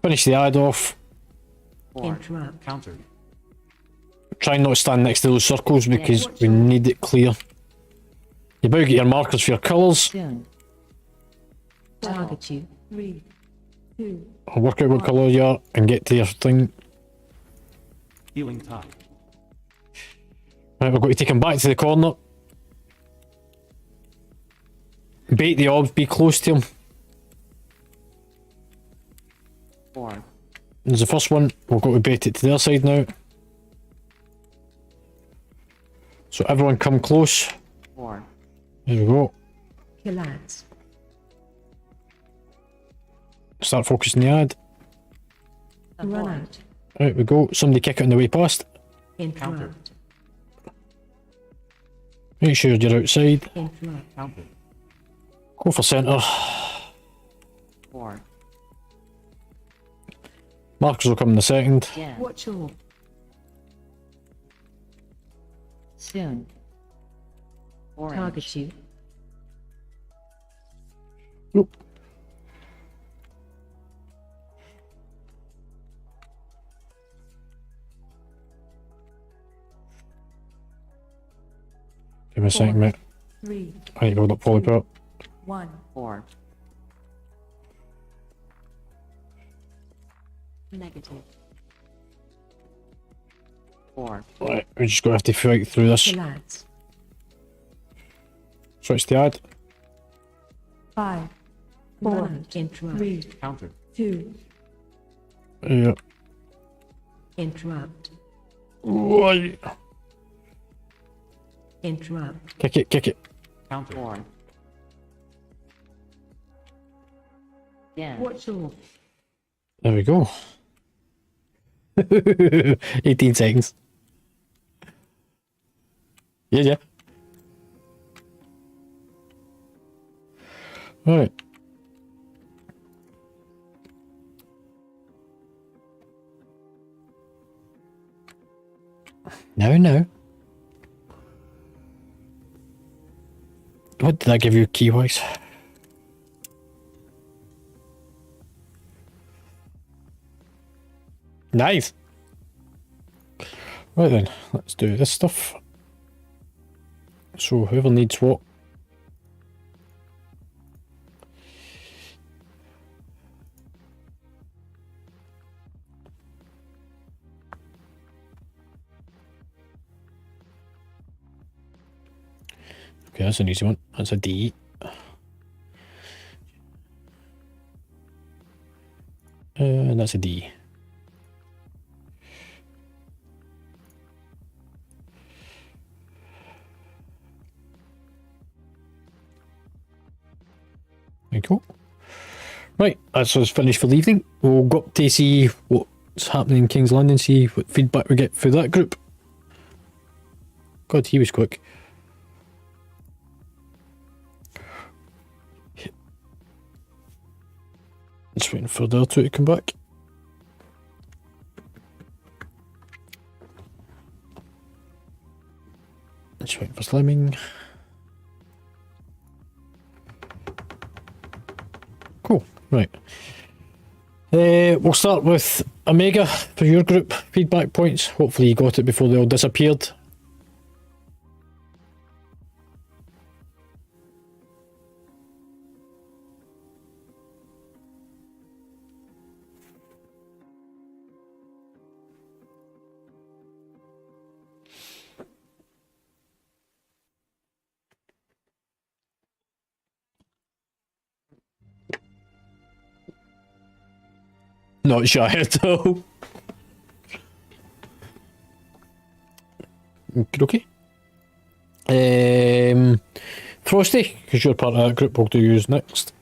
Finish the ad off. 4. Interrupt. Counter. Try not to stand next to those circles because we need it clear. You better get your markers for your colours. Soon. Target you. 3, 2, I'll work out what colour you are and get to your thing. Healing tide. Right, we've got to take him back to the corner. Bait the orbs, be close to him. 4, There's the first one. We've got to bait it to their side now. So everyone come close. 4, There we go. Kill ads. Start focusing the ad. Run out. Right, we go. Somebody kick it on the way past. Interrupt. Make sure you're outside. Interrupt. Counter. Go for centre. 4, Markers will come in a second. 10. Watch all. Soon. Orange. Target you. Oop. Give me a second, mate. 3, I need to build up polypart. 1. 4, Negative. 4, Right, we're just going to have to fight through this. Kill ads. Switch the ad. 5, Run 4, out. Interrupt. 3, Counter. 2, Yeah. Interrupt. Oi. Interrupt. Kick it, kick it. Counter. 4. 10. watch all. There we go. 18 seconds. Yeah. Right. No. What did I give you key-wise? Nice. Right then, let's do this stuff. So whoever needs what. Okay, that's an easy one. That's a D. And that's a D. There you go. Right, that's us finished for the evening. We'll go up to see what's happening in King's Landing, see what feedback we get through that group. God, he was quick. Just waiting for the other two to come back. Just waiting for Slimming. Cool, right. We'll start with Omega for your group feedback points. Hopefully you got it before they all disappeared. Not shy at all. Okay. Frosty, because you're part of that group, we'll do yours next.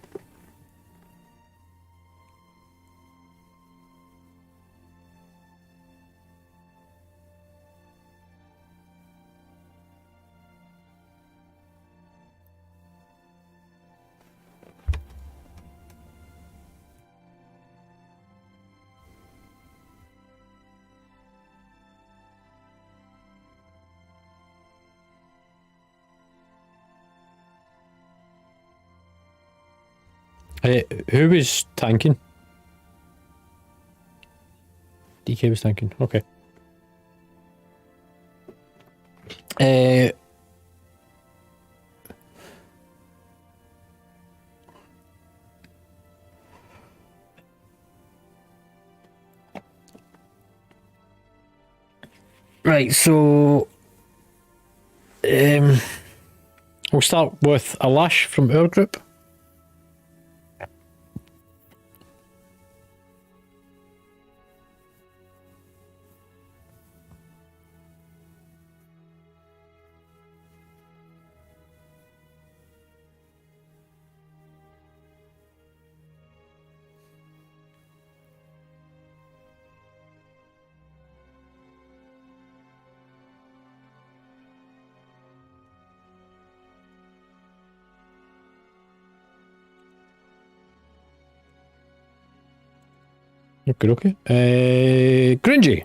Who was tanking? DK was tanking, okay. Uh, right, so we'll start with a lash from our group. Okay, okay. Cringy.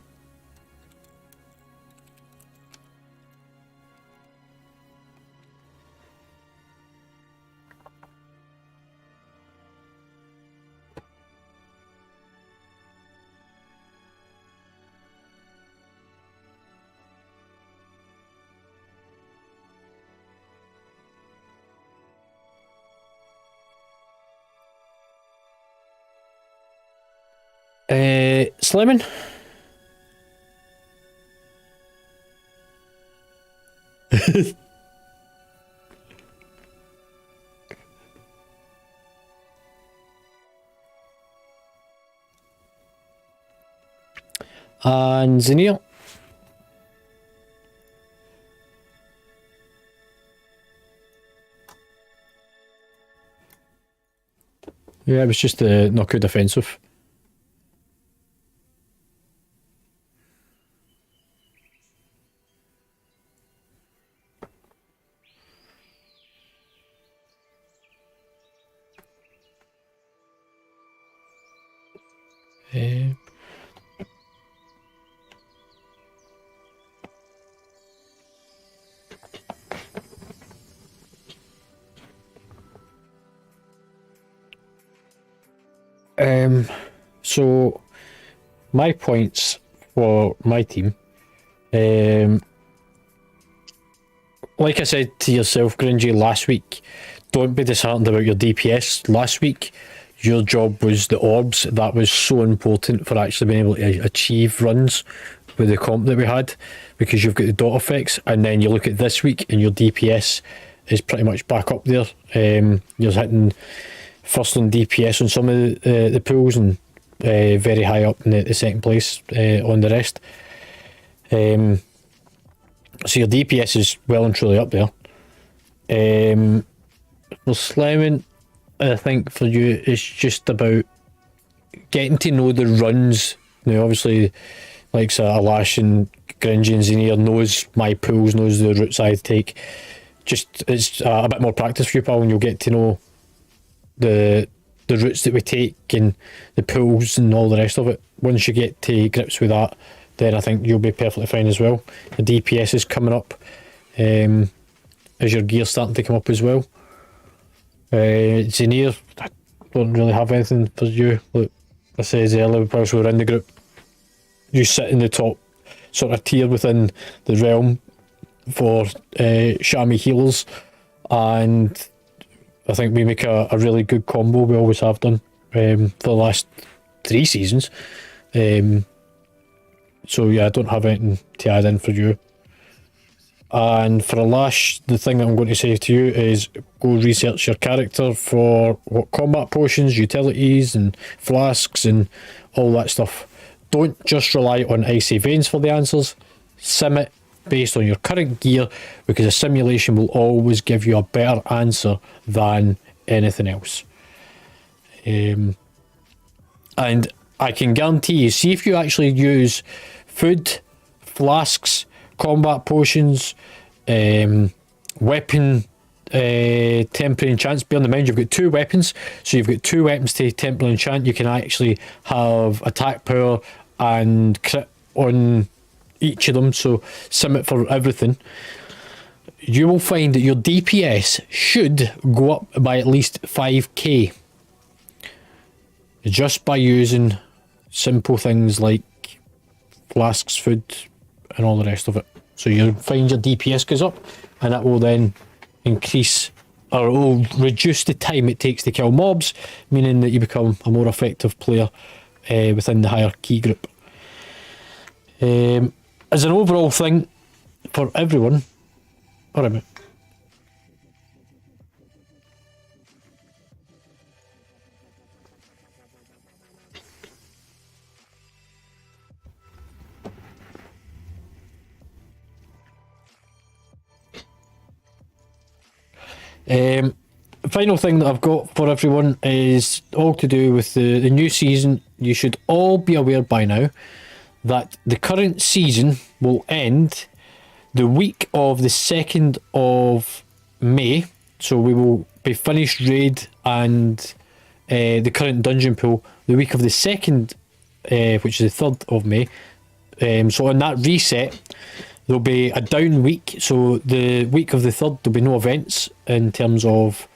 Slimming. And Zenir. Yeah, it was just not good defensive. Uh, so my points for my team, like I said to yourself, Gringy, last week, don't be disheartened about your DPS. Last week, your job was the orbs. That was so important for actually being able to achieve runs with the comp that we had, because you've got the dot effects, and then you look at this week and your DPS is pretty much back up there. You're hitting first on DPS on some of the pools, and very high up in the second place on the rest. So your DPS is well and truly up there. For Slimming, I think for you it's just about getting to know the runs. Now, obviously, like a Lash and Gringy and Zenir knows my pools, knows the routes I take. Just it's a bit more practice for you, pal, and you'll get to know the routes that we take and the pools and all the rest of it. Once you get to grips with that, then I think you'll be perfectly fine as well. The DPS is coming up as your gear's starting to come up as well. Zenir, I don't really have anything for you. Look, I said earlier, because we're in the group, you sit in the top sort of tier within the realm for Shami healers, and I think we make a really good combo. We always have done for the last 3 seasons. So yeah, I don't have anything to add in for you. And for a Lash, the thing that I'm going to say to you is go research your character for what combat potions, utilities and flasks and all that stuff. Don't just rely on icy veins for the answers. Sim it based on your current gear, because a simulation will always give you a better answer than anything else. And I can guarantee you, see if you actually use food, flasks, combat potions, weapon temporary enchants. Bear in mind you've got 2 weapons, so you've got 2 weapons to temporary enchant. You can actually have attack power and crit on each of them, so sim it for everything. You will find that your DPS should go up by at least 5k just by using simple things like flasks, food and all the rest of it. So you'll find your DPS goes up, and that will then increase or it will reduce the time it takes to kill mobs, meaning that you become a more effective player within the higher key group. As an overall thing for everyone, or a minute. Final thing that I've got for everyone is all to do with the new season. You should all be aware by now that the current season will end the week of the 2nd of May. So we will be finished raid and the current dungeon pool the week of the 2nd, which is the 3rd of May. So on that reset, there'll be a down week. So the week of the 3rd, there'll be no events in terms of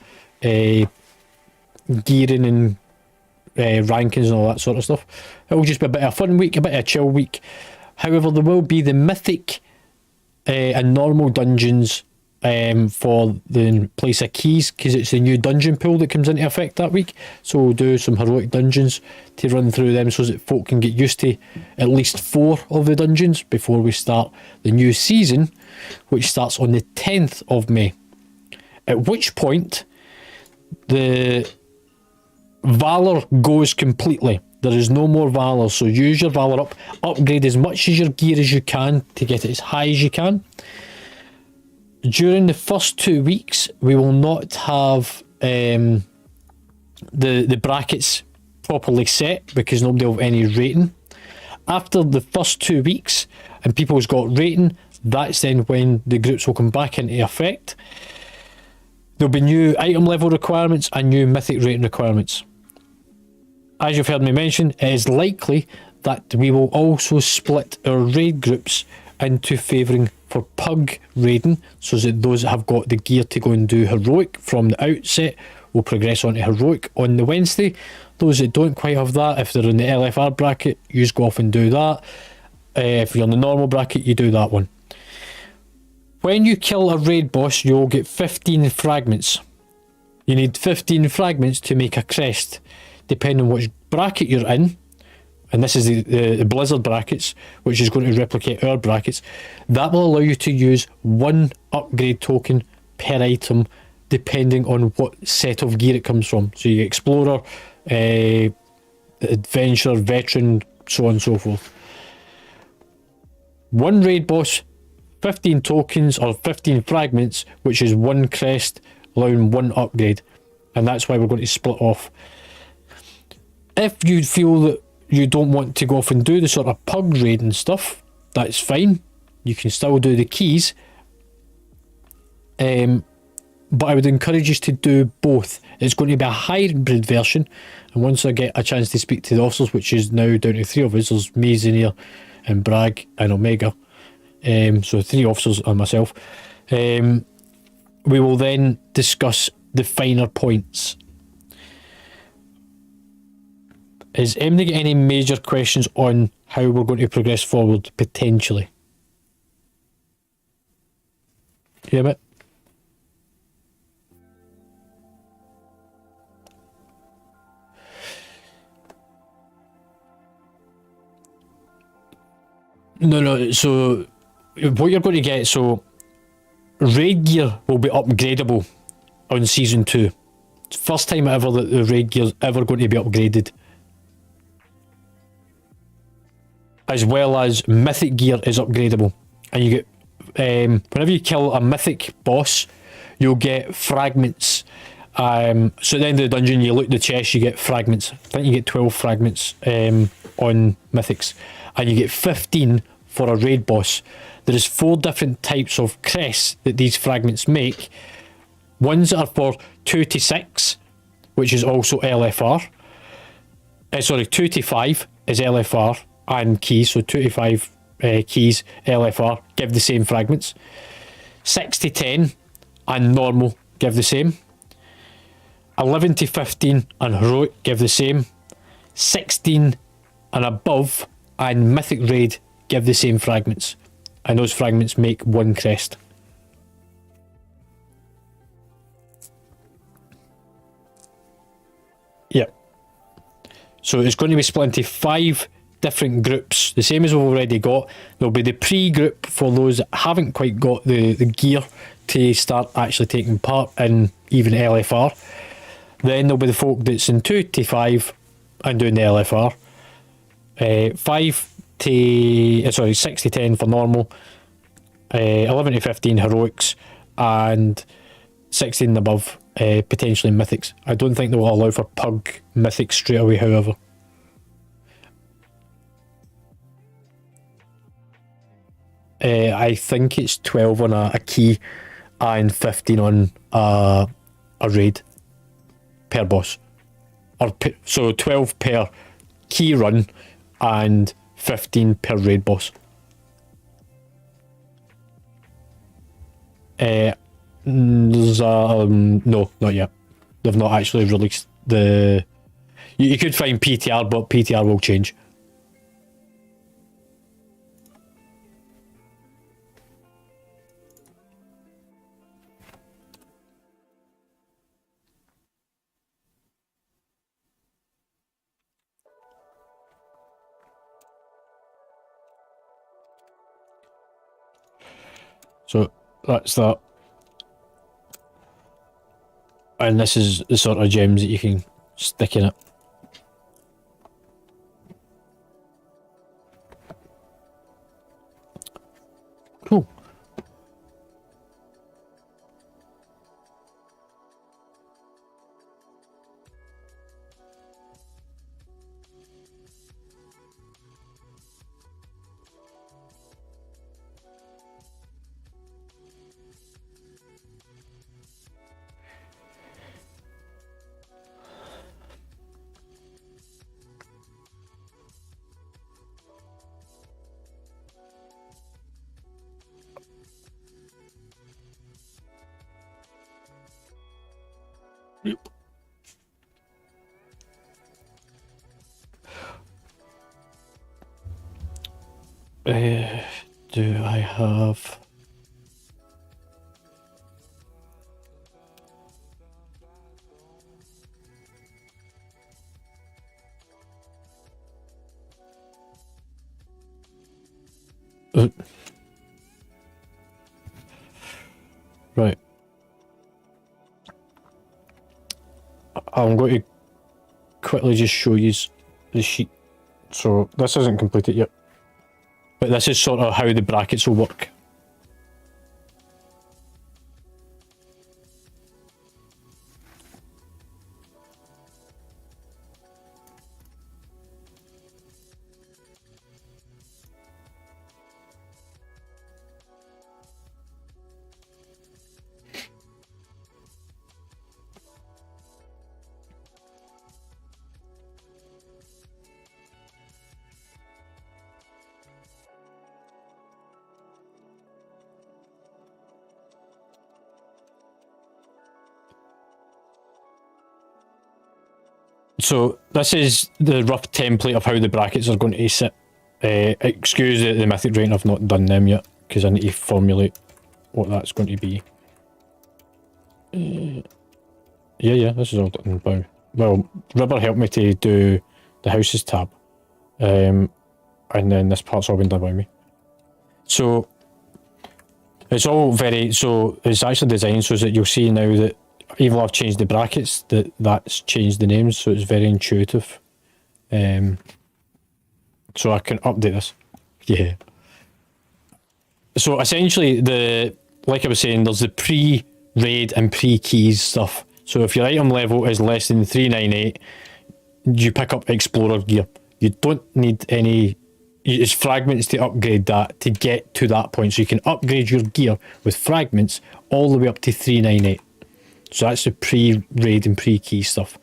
gearing and rankings and all that sort of stuff. It'll just be a bit of a fun week, a bit of a chill week. However, there will be the mythic and normal dungeons for the place of keys, because it's the new dungeon pool that comes into effect that week. So we'll do some heroic dungeons to run through them so that folk can get used to at least 4 of the dungeons before we start the new season, which starts on the 10th of May. At which point the Valor goes completely. There is no more Valor, so use your Valor up. Upgrade as much as your gear as you can to get it as high as you can. During the first 2 weeks, we will not have the brackets properly set because nobody will have any rating. After the first 2 weeks and people's got rating, that's then when the groups will come back into effect. There'll be new item level requirements and new mythic rating requirements. As you've heard me mention, it is likely that we will also split our raid groups into favouring for pug raiding, so that those that have got the gear to go and do heroic from the outset will progress on to heroic on the Wednesday. Those that don't quite have that, if they're in the LFR bracket, you just go off and do that. If you're in the normal bracket, you do that one. When you kill a raid boss, you'll get 15 fragments. You need 15 fragments to make a crest, depending on which bracket you're in. And this is the Blizzard brackets, which is going to replicate our brackets. That will allow you to use 1 upgrade token per item, depending on what set of gear it comes from. So you get Explorer, Adventure, Veteran, so on and so forth. 1 raid boss, 15 tokens or 15 fragments, which is 1 crest, allowing 1 upgrade. And that's why we're going to split off. If you feel that you don't want to go off and do the sort of pug raid and stuff, that's fine. You can still do the keys. But I would encourage you to do both. It's going to be a hybrid version. And once I get a chance to speak to the officers, which is now down to 3 of us, there's me, Zinir, and Bragg, and Omega. So 3 officers and myself. We will then discuss the finer points. Is anybody got any major questions on how we're going to progress forward, potentially? Yeah, mate? No, so what you're going to get, so raid gear will be upgradable on season 2. It's the first time ever that the raid gear is ever going to be upgraded. As well as mythic gear is upgradable, and you get whenever you kill a mythic boss, you'll get fragments. So at the end of the dungeon, you loot the chest, you get fragments. I think you get 12 fragments on mythics, and you get 15 for a raid boss. There is 4 different types of crests that these fragments make. Ones that are for 2 to 6, which is also LFR. 2 to 5 is LFR and keys, so 2 to 5 keys, LFR, give the same fragments. 6 to 10 and normal give the same. 11 to 15 and heroic give the same. 16 and above and mythic raid give the same fragments. and those fragments make one crest. Yep. So it's going to be split into 5 different groups, the same as we've already got. There'll be the pre-group for those that haven't quite got the gear to start actually taking part in even LFR. Then there'll be the folk that's in 2 to 5 and doing the LFR. 6 to 10 for normal, 11 to 15 heroics, and 16 and above potentially mythics. I don't think they will allow for pug mythics straight away, however. I think it's 12 on a key and 15 on a raid per boss. So 12 per key run and 15 per raid boss. There's no, not yet. They've not actually released the... You could find PTR, but PTR will change. So that's that. And this is the sort of gems that you can stick in it. Cool. Do I have... Right. I'm going to quickly just show you the sheet. So this isn't completed yet, but this is sort of how the brackets will work. So this is the rough template of how the brackets are going to sit. Excuse the mythic rating, I've not done them yet because I need to formulate what that's going to be. Yeah, this is all done by... Well, Ribber helped me to do the houses tab. And then this part's all been done by me. So it's all very... So it's actually designed so that you'll see now that even though I've changed the brackets, that's changed the names, so it's very intuitive. So I can update this. Yeah. So essentially, like I was saying, there's the pre-raid and pre-keys stuff. So if your item level is less than 398, you pick up Explorer gear. You don't need any... It's fragments to upgrade that to get to that point. So you can upgrade your gear with fragments all the way up to 398. So that's the pre-raid and pre-key stuff.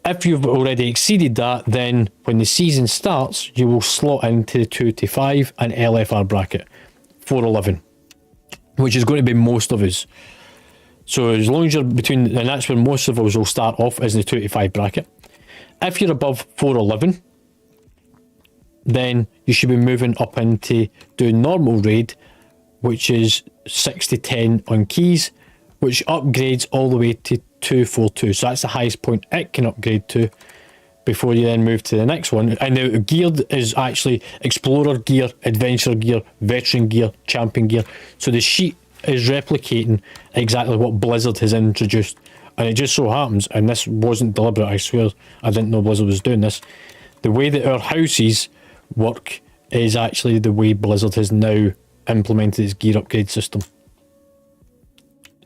If you've already exceeded that, then when the season starts, you will slot into the 2 to 5 and LFR bracket, 411, which is going to be most of us. So as long as you're between, and that's when most of us will start off as the 2 to 5 bracket. If you're above 411, then you should be moving up into doing normal raid, which is 6 to 10 on keys, which upgrades all the way to 242. So that's the highest point it can upgrade to before you then move to the next one. And the gear is actually explorer gear, adventure gear, veteran gear, champion gear. So the sheet is replicating exactly what Blizzard has introduced. And it just so happens, and this wasn't deliberate, I swear, I didn't know Blizzard was doing this. The way that our houses work is actually the way Blizzard has now implemented its gear upgrade system.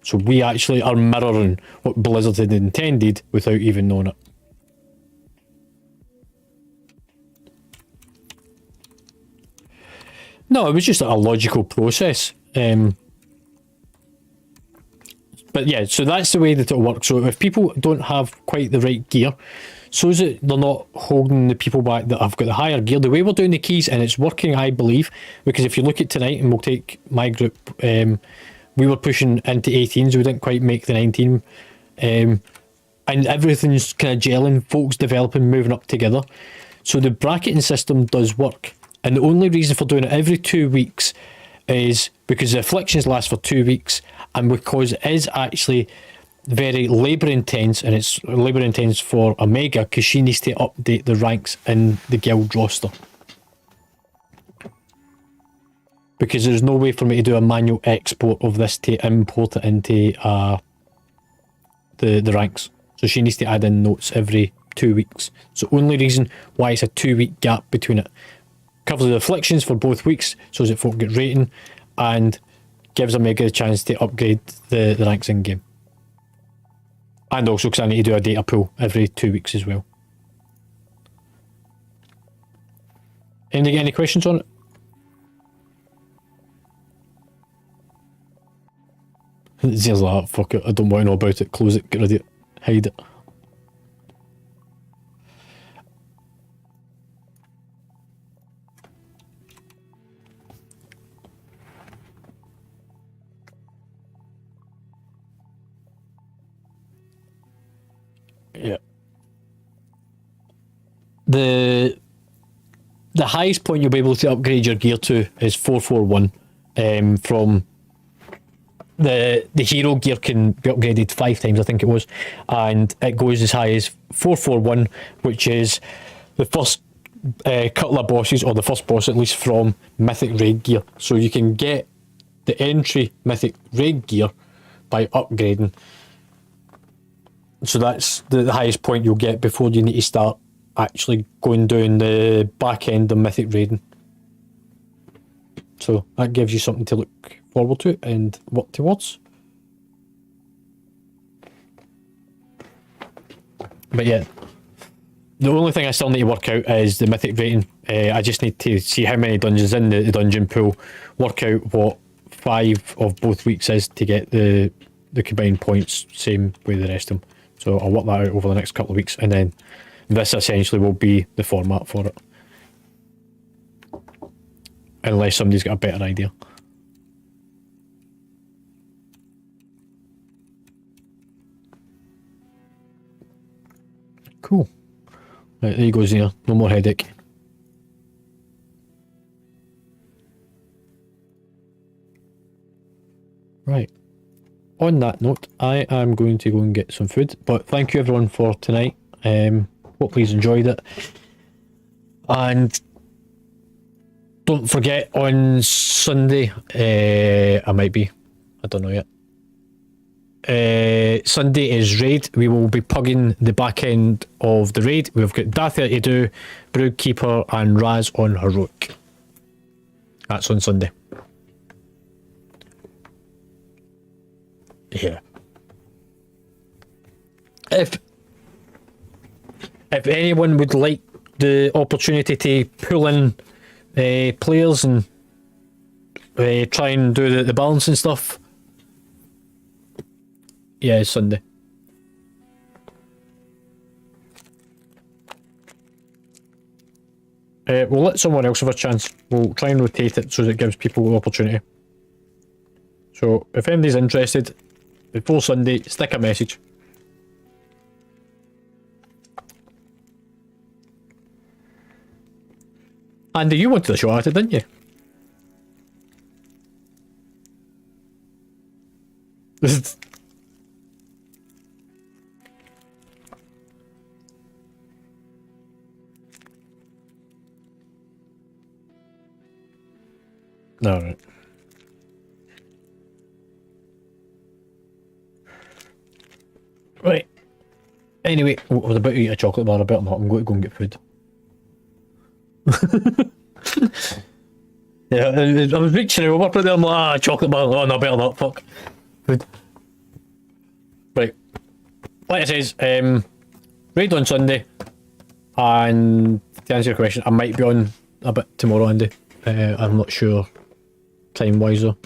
So we actually are mirroring what Blizzard had intended without even knowing it. No, it was just a logical process. But yeah, so that's the way that it'll work. So if people don't have quite the right gear, so is it they're not holding the people back that have got the higher gear. The way we're doing the keys, and it's working, I believe, because if you look at tonight, and we'll take my group, we were pushing into 18s, we didn't quite make the 19. And everything's kind of gelling, folks developing, moving up together. So the bracketing system does work. And the only reason for doing it every 2 weeks is because the afflictions last for 2 weeks, and because it is actually very labour intense, and it's labour intense for Omega because she needs to update the ranks in the guild roster. Because there's no way for me to do a manual export of this to import it into the ranks. So she needs to add in notes every 2 weeks. So only reason why it's a 2 week gap between it. Covers the afflictions for both weeks so that folk get rating, and gives Omega a chance to upgrade the ranks in game. And also because I need to do a data pool every 2 weeks as well. Any questions on it? Zier's like, fuck it, I don't want to know about it, close it, get rid of it, hide it. Yeah. The highest point you'll be able to upgrade your gear to is 441. From the hero gear can be upgraded 5 times, I think it was, and it goes as high as 441, which is the first couple of bosses, or the first boss at least, from Mythic Raid gear. So you can get the entry Mythic Raid gear by upgrading. So that's the highest point you'll get before you need to start actually going down the back end of Mythic Raiding. So that gives you something to look forward to and work towards. But yeah, the only thing I still need to work out is the Mythic rating. I just need to see how many dungeons in the dungeon pool, work out what 5 of both weeks is to get the combined points, same with the rest of them. So I'll work that out over the next couple of weeks, and then this essentially will be the format for it. Unless somebody's got a better idea. Cool. Right, there you go, Zia. No more headache. Right. On that note, I am going to go and get some food. But thank you everyone for tonight. Hope you enjoyed it. And don't forget, on Sunday, I might be, I don't know yet. Sunday is raid. We will be pugging the back end of the raid. We've got Dathia to do, Broodkeeper and Raz on Heroic. That's on Sunday. Yeah. If anyone would like the opportunity to pull in players and try and do the balance and stuff, yeah, it's Sunday. We'll let someone else have a chance. We'll try and rotate it so that it gives people the opportunity. So if anybody's interested, before Sunday, stick a message. Andy, you wanted a shot at it, didn't you? No, right. Right. Anyway, I was about to eat a chocolate bar. I bet I'm not. I'm going to go and get food. Yeah, I was reaching over, but then I'm like, chocolate bar. Oh, no, better not. Fuck. Food. Right. Like I says, raid on Sunday. And to answer your question, I might be on a bit tomorrow, Andy. I'm not sure time-wise though.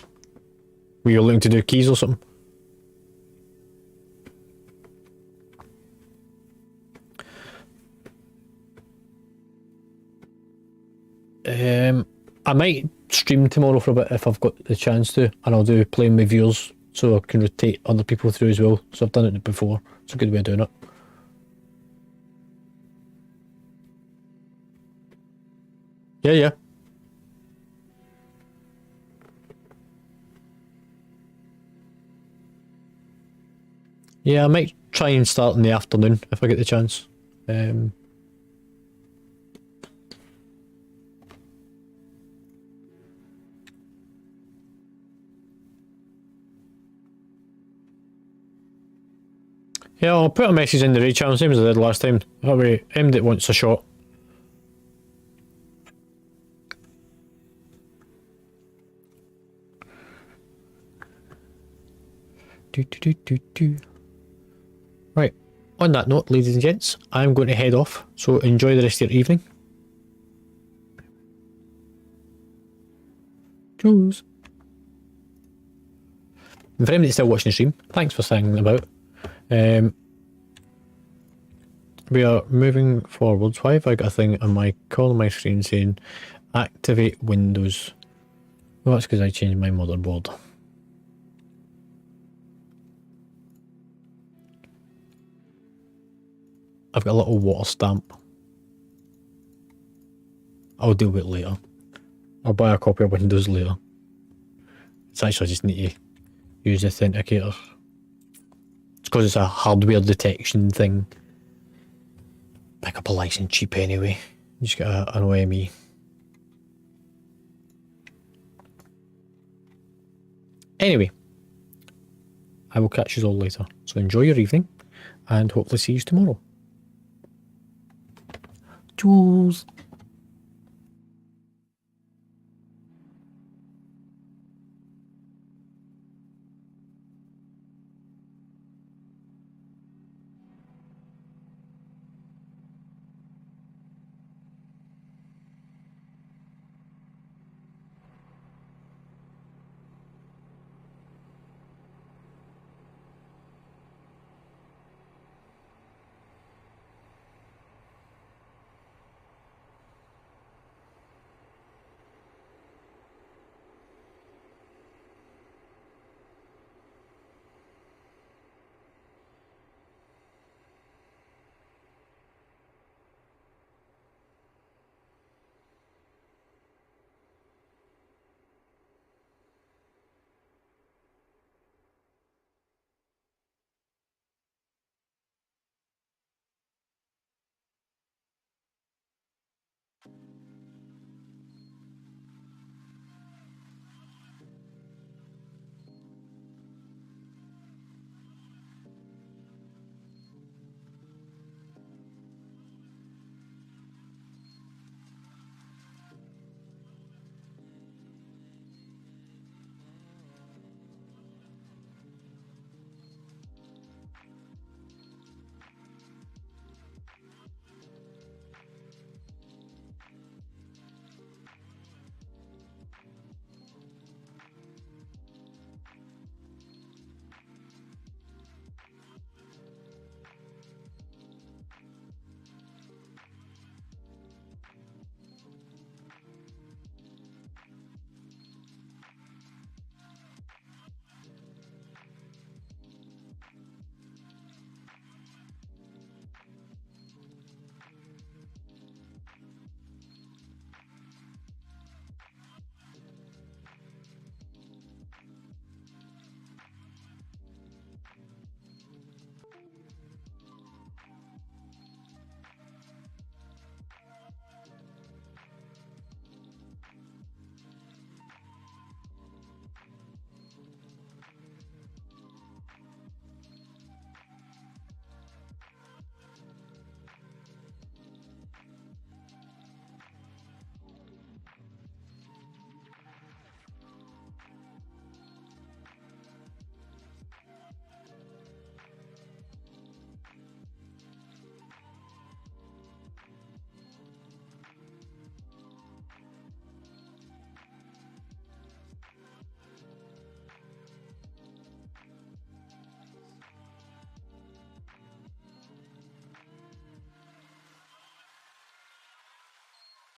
Were you looking to do keys or something? I might stream tomorrow for a bit if I've got the chance to, and I'll do playing with viewers so I can rotate other people through as well. So I've done it before. It's a good way of doing it. Yeah, yeah. Yeah, I might try and start in the afternoon if I get the chance. Yeah, I'll put a message in the raid channel, same as I did last time. That way, that wants a shot. Right, on that note, ladies and gents, I'm going to head off, so enjoy the rest of your evening. Cheers. And for anybody that's still watching the stream, thanks for saying about. We are moving forwards. Why have I got a thing on my corner of my screen saying activate Windows? Well, that's because I changed my motherboard. I've got a little water stamp. I'll deal with it later. I'll buy a copy of Windows later. It's actually I just need to use the authenticator. It's because it's a hardware detection thing. Pick up a license cheap anyway. You just get an OME. Anyway, I will catch you all later. So enjoy your evening and hopefully see you tomorrow. Cheers.